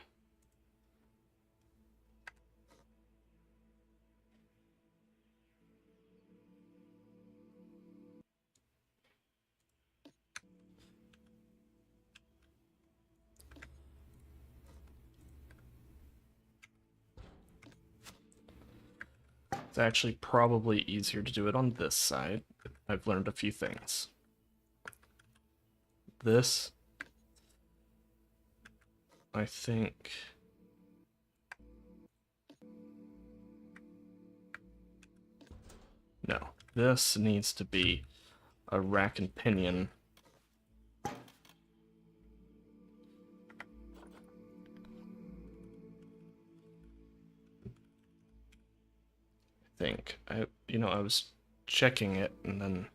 It's actually probably easier to do it on this side. I've learned a few things. This, I think... No, this needs to be a rack and pinion. I think. I was checking it and then...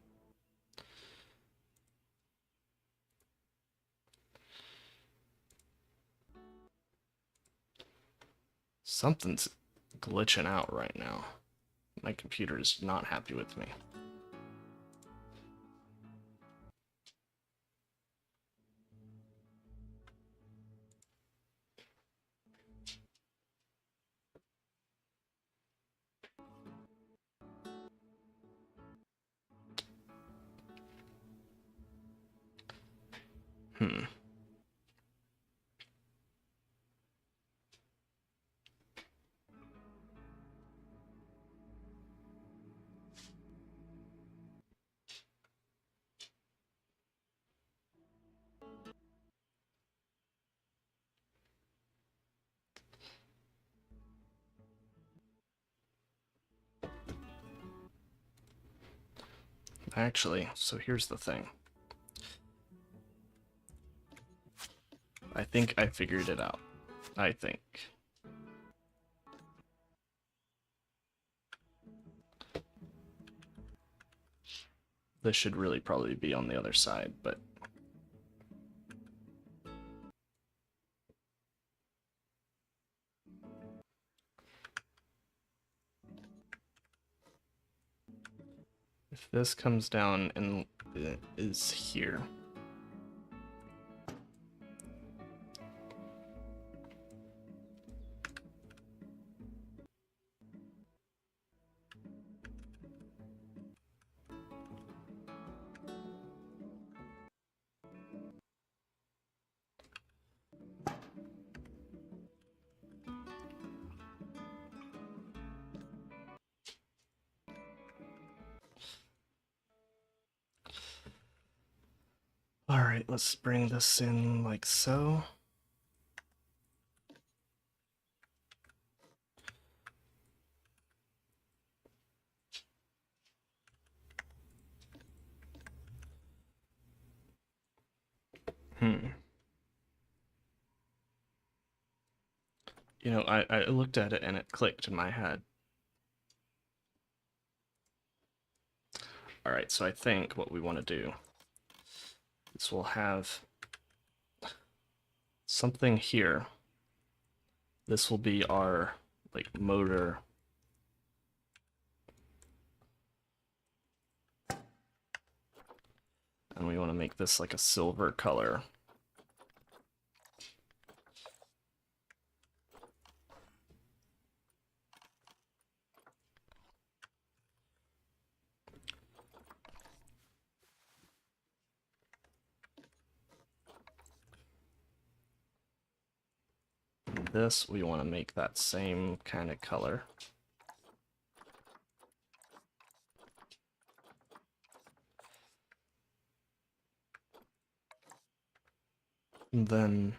Something's glitching out right now. My computer is not happy with me. Actually, so here's the thing. I think I figured it out. I think. This should really probably be on the other side, but... if this comes down and is here... Alright, let's bring this in like so. You know, I looked at it and it clicked in my head. Alright, so I think what we want to do is we'll have something here. This will be our, like, motor. And we want to make this like a silver color. This, we want to make that same kind of color. And then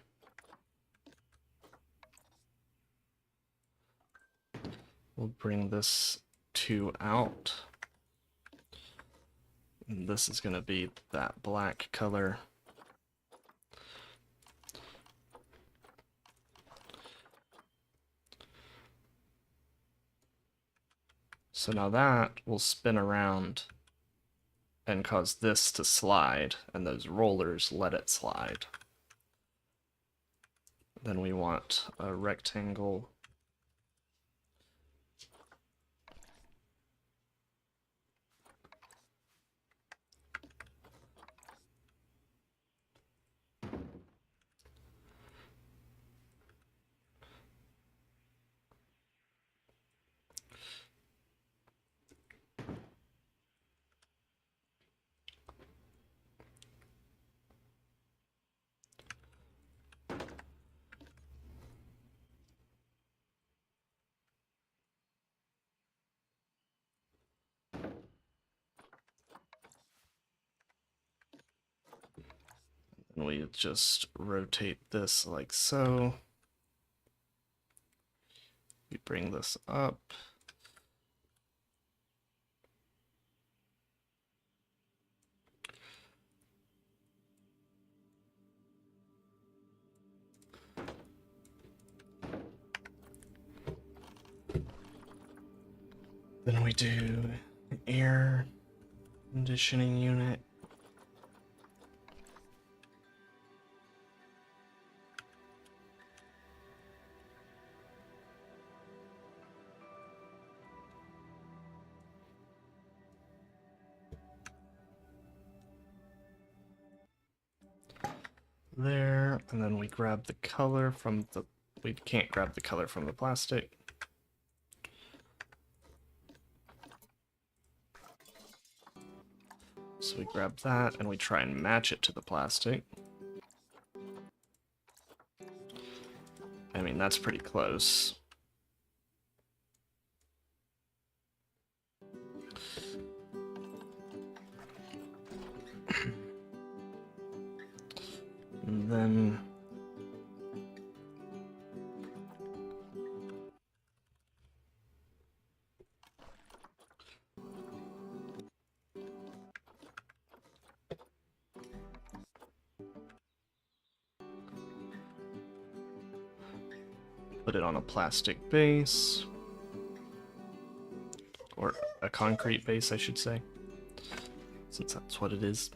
we'll bring this 2 out. And this is going to be that black color. So now that will spin around and cause this to slide, and those rollers let it slide. Then we want a rectangle. And we just rotate this like so. We bring this up. Then we do air conditioning unit. there, and then we grab the color from the... We can't grab the color from the plastic. So we grab that, and we try and match it to the plastic. I mean, that's pretty close. And then... put it on a plastic base. Or a concrete base, I should say. Since that's what it is.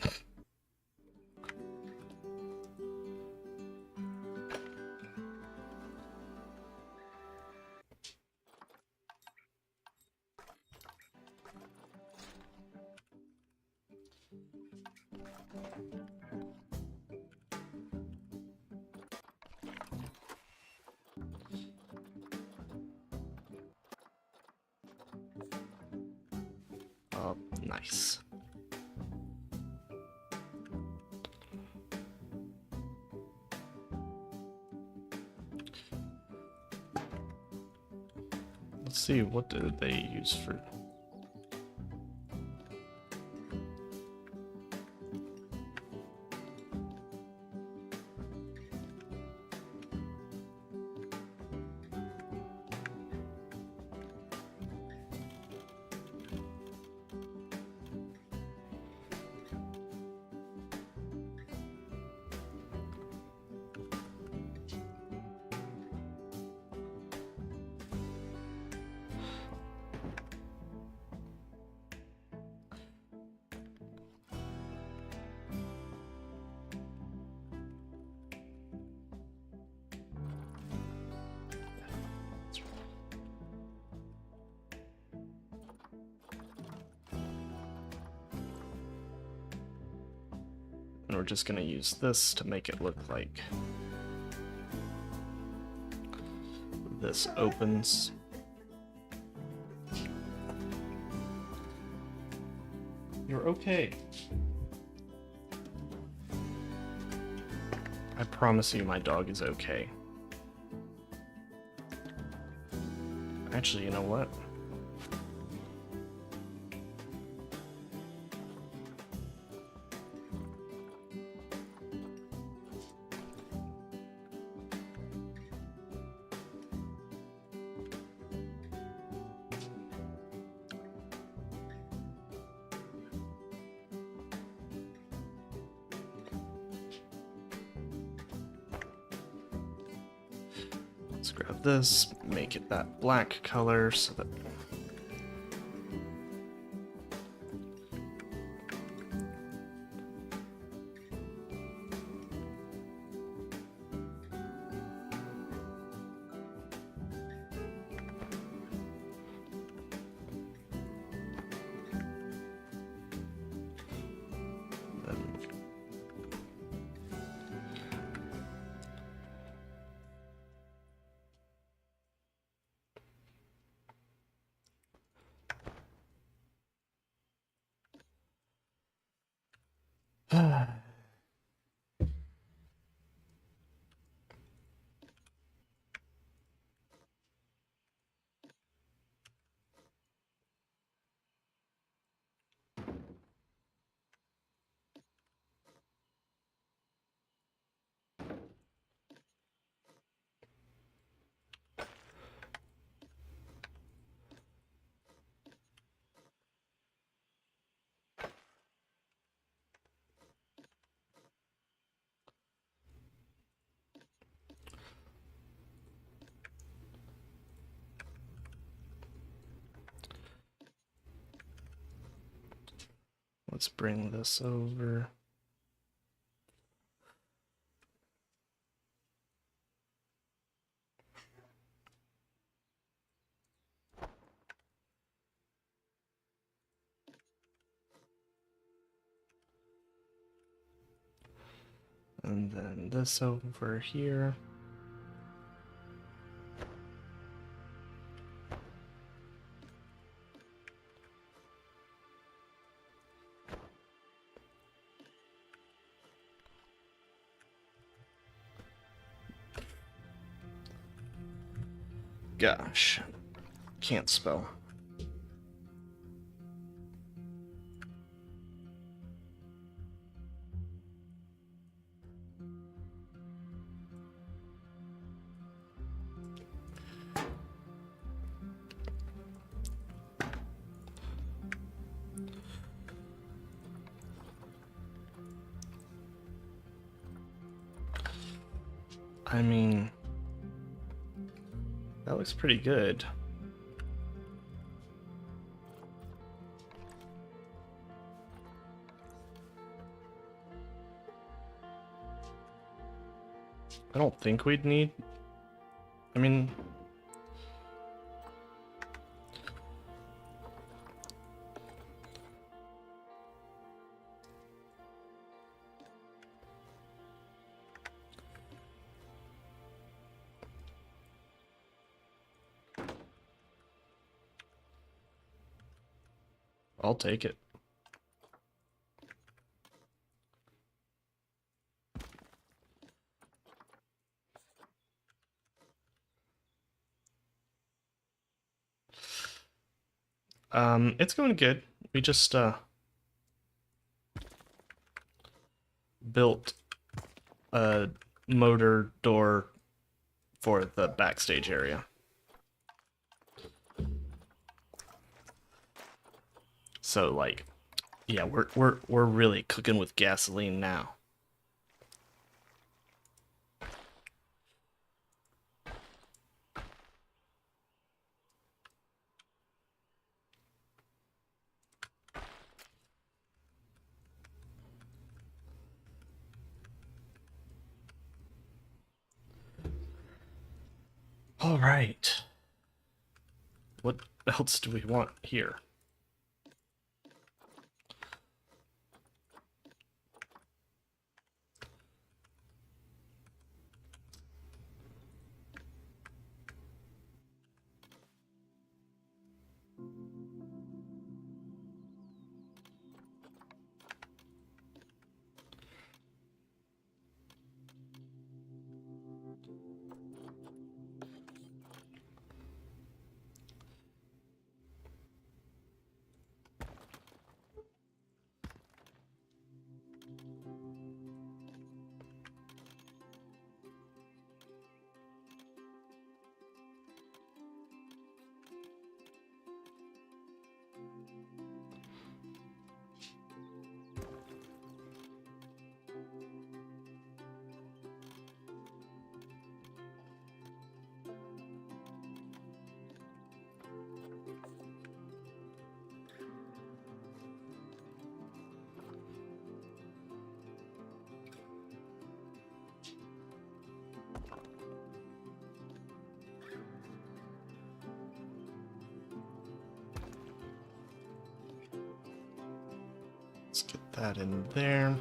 Nice. Let's see, what did they use for... And we're just gonna use this to make it look like this opens. You're okay. I promise you my dog is okay. Actually, you know what? Let's grab this, make it that black color so that... Let's bring this over. And then this over here. Gosh, can't spell. I mean, that looks pretty good. I don't think we'd need... I mean... I'll take it. It's going good. We just built a motor door for the backstage area. So like, yeah, we're really cooking with gasoline now. All right. What else do we want here? Let's get that in there.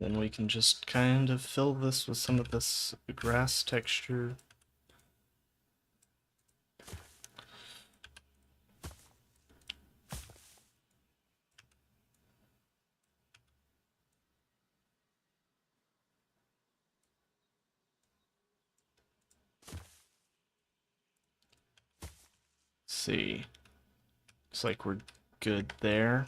Then we can just kind of fill this with some of this grass texture. see. Looks like we're good there.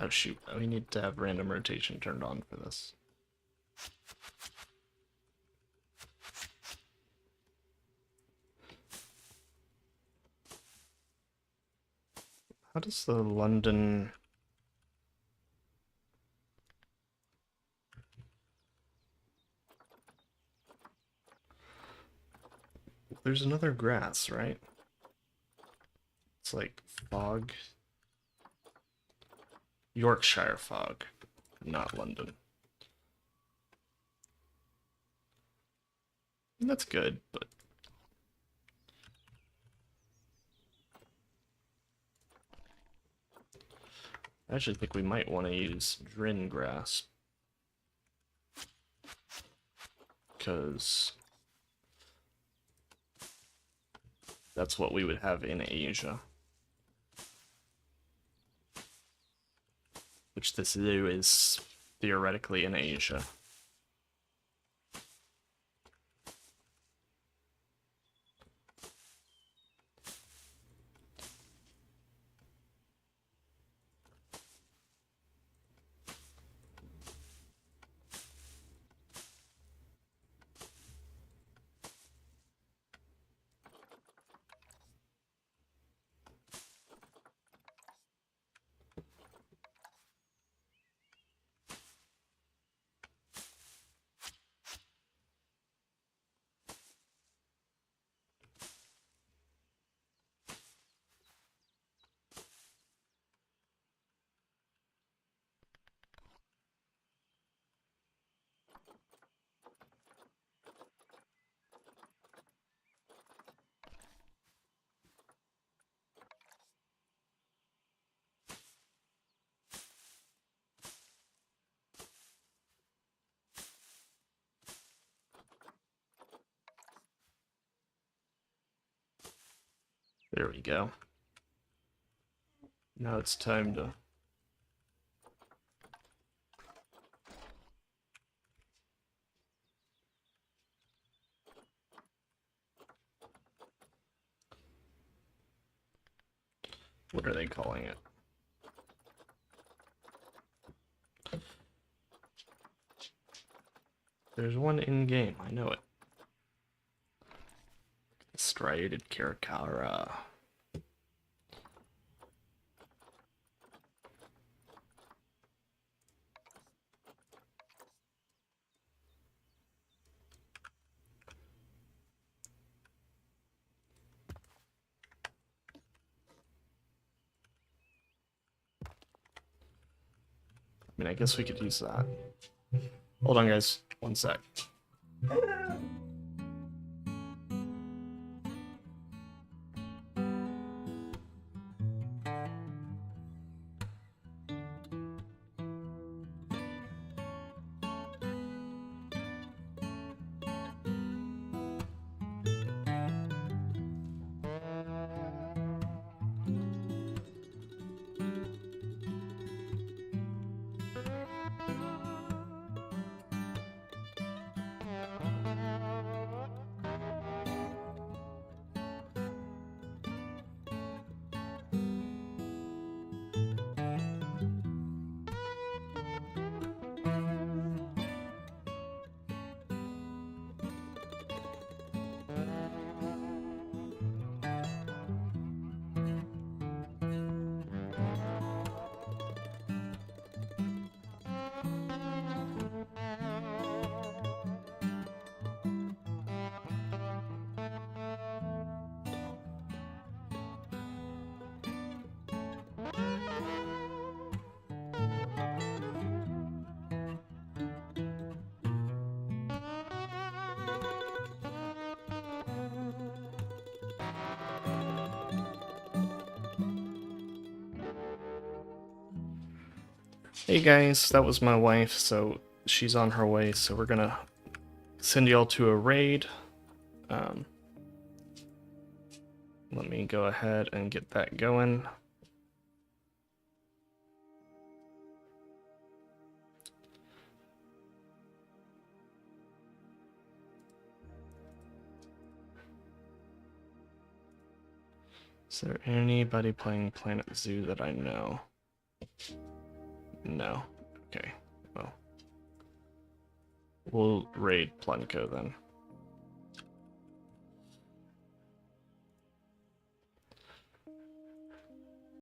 Oh shoot, we need to have random rotation turned on for this. How does the London... There's another grass, right? It's like fog. Yorkshire fog, not London. That's good, but I actually think we might want to use Drin grass. Because that's what we would have in Asia. Which this zoo is theoretically in Asia. There we go. Now it's time to... What are they calling it? There's one in-game, I know it. Striated Caracara. I mean, I guess we could use that. Hold on, guys. One sec. Hey guys, that was my wife, so she's on her way, so we're gonna send y'all to a raid. Let me go ahead and get that going. Is there anybody playing Planet Zoo that I know? No. Okay, well. We'll raid Plenko then.